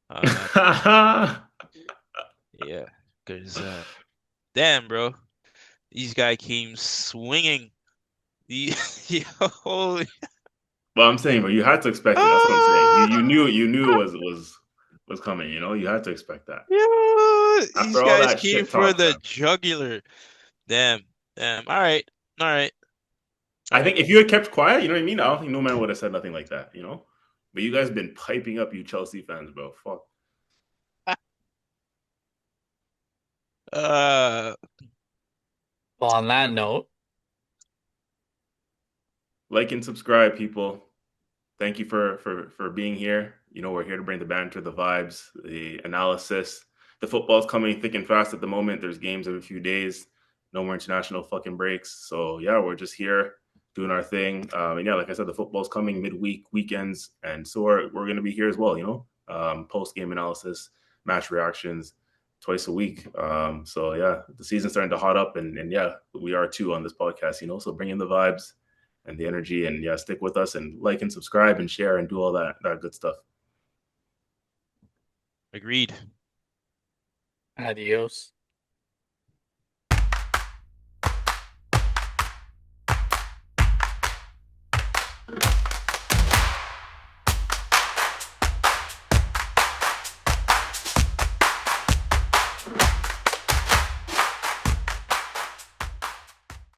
[SPEAKER 2] Uh, yeah, because damn, bro, these guy came swinging. The holy
[SPEAKER 3] Well, I'm saying, but you had to expect it. That's what I'm saying. You knew it was coming. You had to expect that.
[SPEAKER 2] yeah, these
[SPEAKER 3] After all
[SPEAKER 2] guys
[SPEAKER 3] that
[SPEAKER 2] came
[SPEAKER 3] shit
[SPEAKER 2] for
[SPEAKER 3] talk,
[SPEAKER 2] the
[SPEAKER 3] fam.
[SPEAKER 2] jugular. Damn, damn. All right, all right, all
[SPEAKER 3] I
[SPEAKER 2] right.
[SPEAKER 3] think if you had kept quiet, you know what I mean. I don't think no man would have said nothing like that. But you guys been piping up, you Chelsea fans, bro. Fuck.
[SPEAKER 2] Uh,
[SPEAKER 1] Well, on that note,
[SPEAKER 3] Like and subscribe, people. Thank you for being here. We're here to bring the banter, the vibes, the analysis. The football's coming thick and fast at the moment. There's games every few days. No more international fucking breaks. So yeah, we're just here doing our thing. And yeah, like I said, the football's coming midweek, weekends, and so we're gonna be here as well. Post game analysis, match reactions, twice a week. So yeah, the season's starting to hot up, and yeah, we are too on this podcast. So bring in the vibes and the energy. And yeah, stick with us and like and subscribe and share and do all that good stuff.
[SPEAKER 2] agreed.
[SPEAKER 1] adios.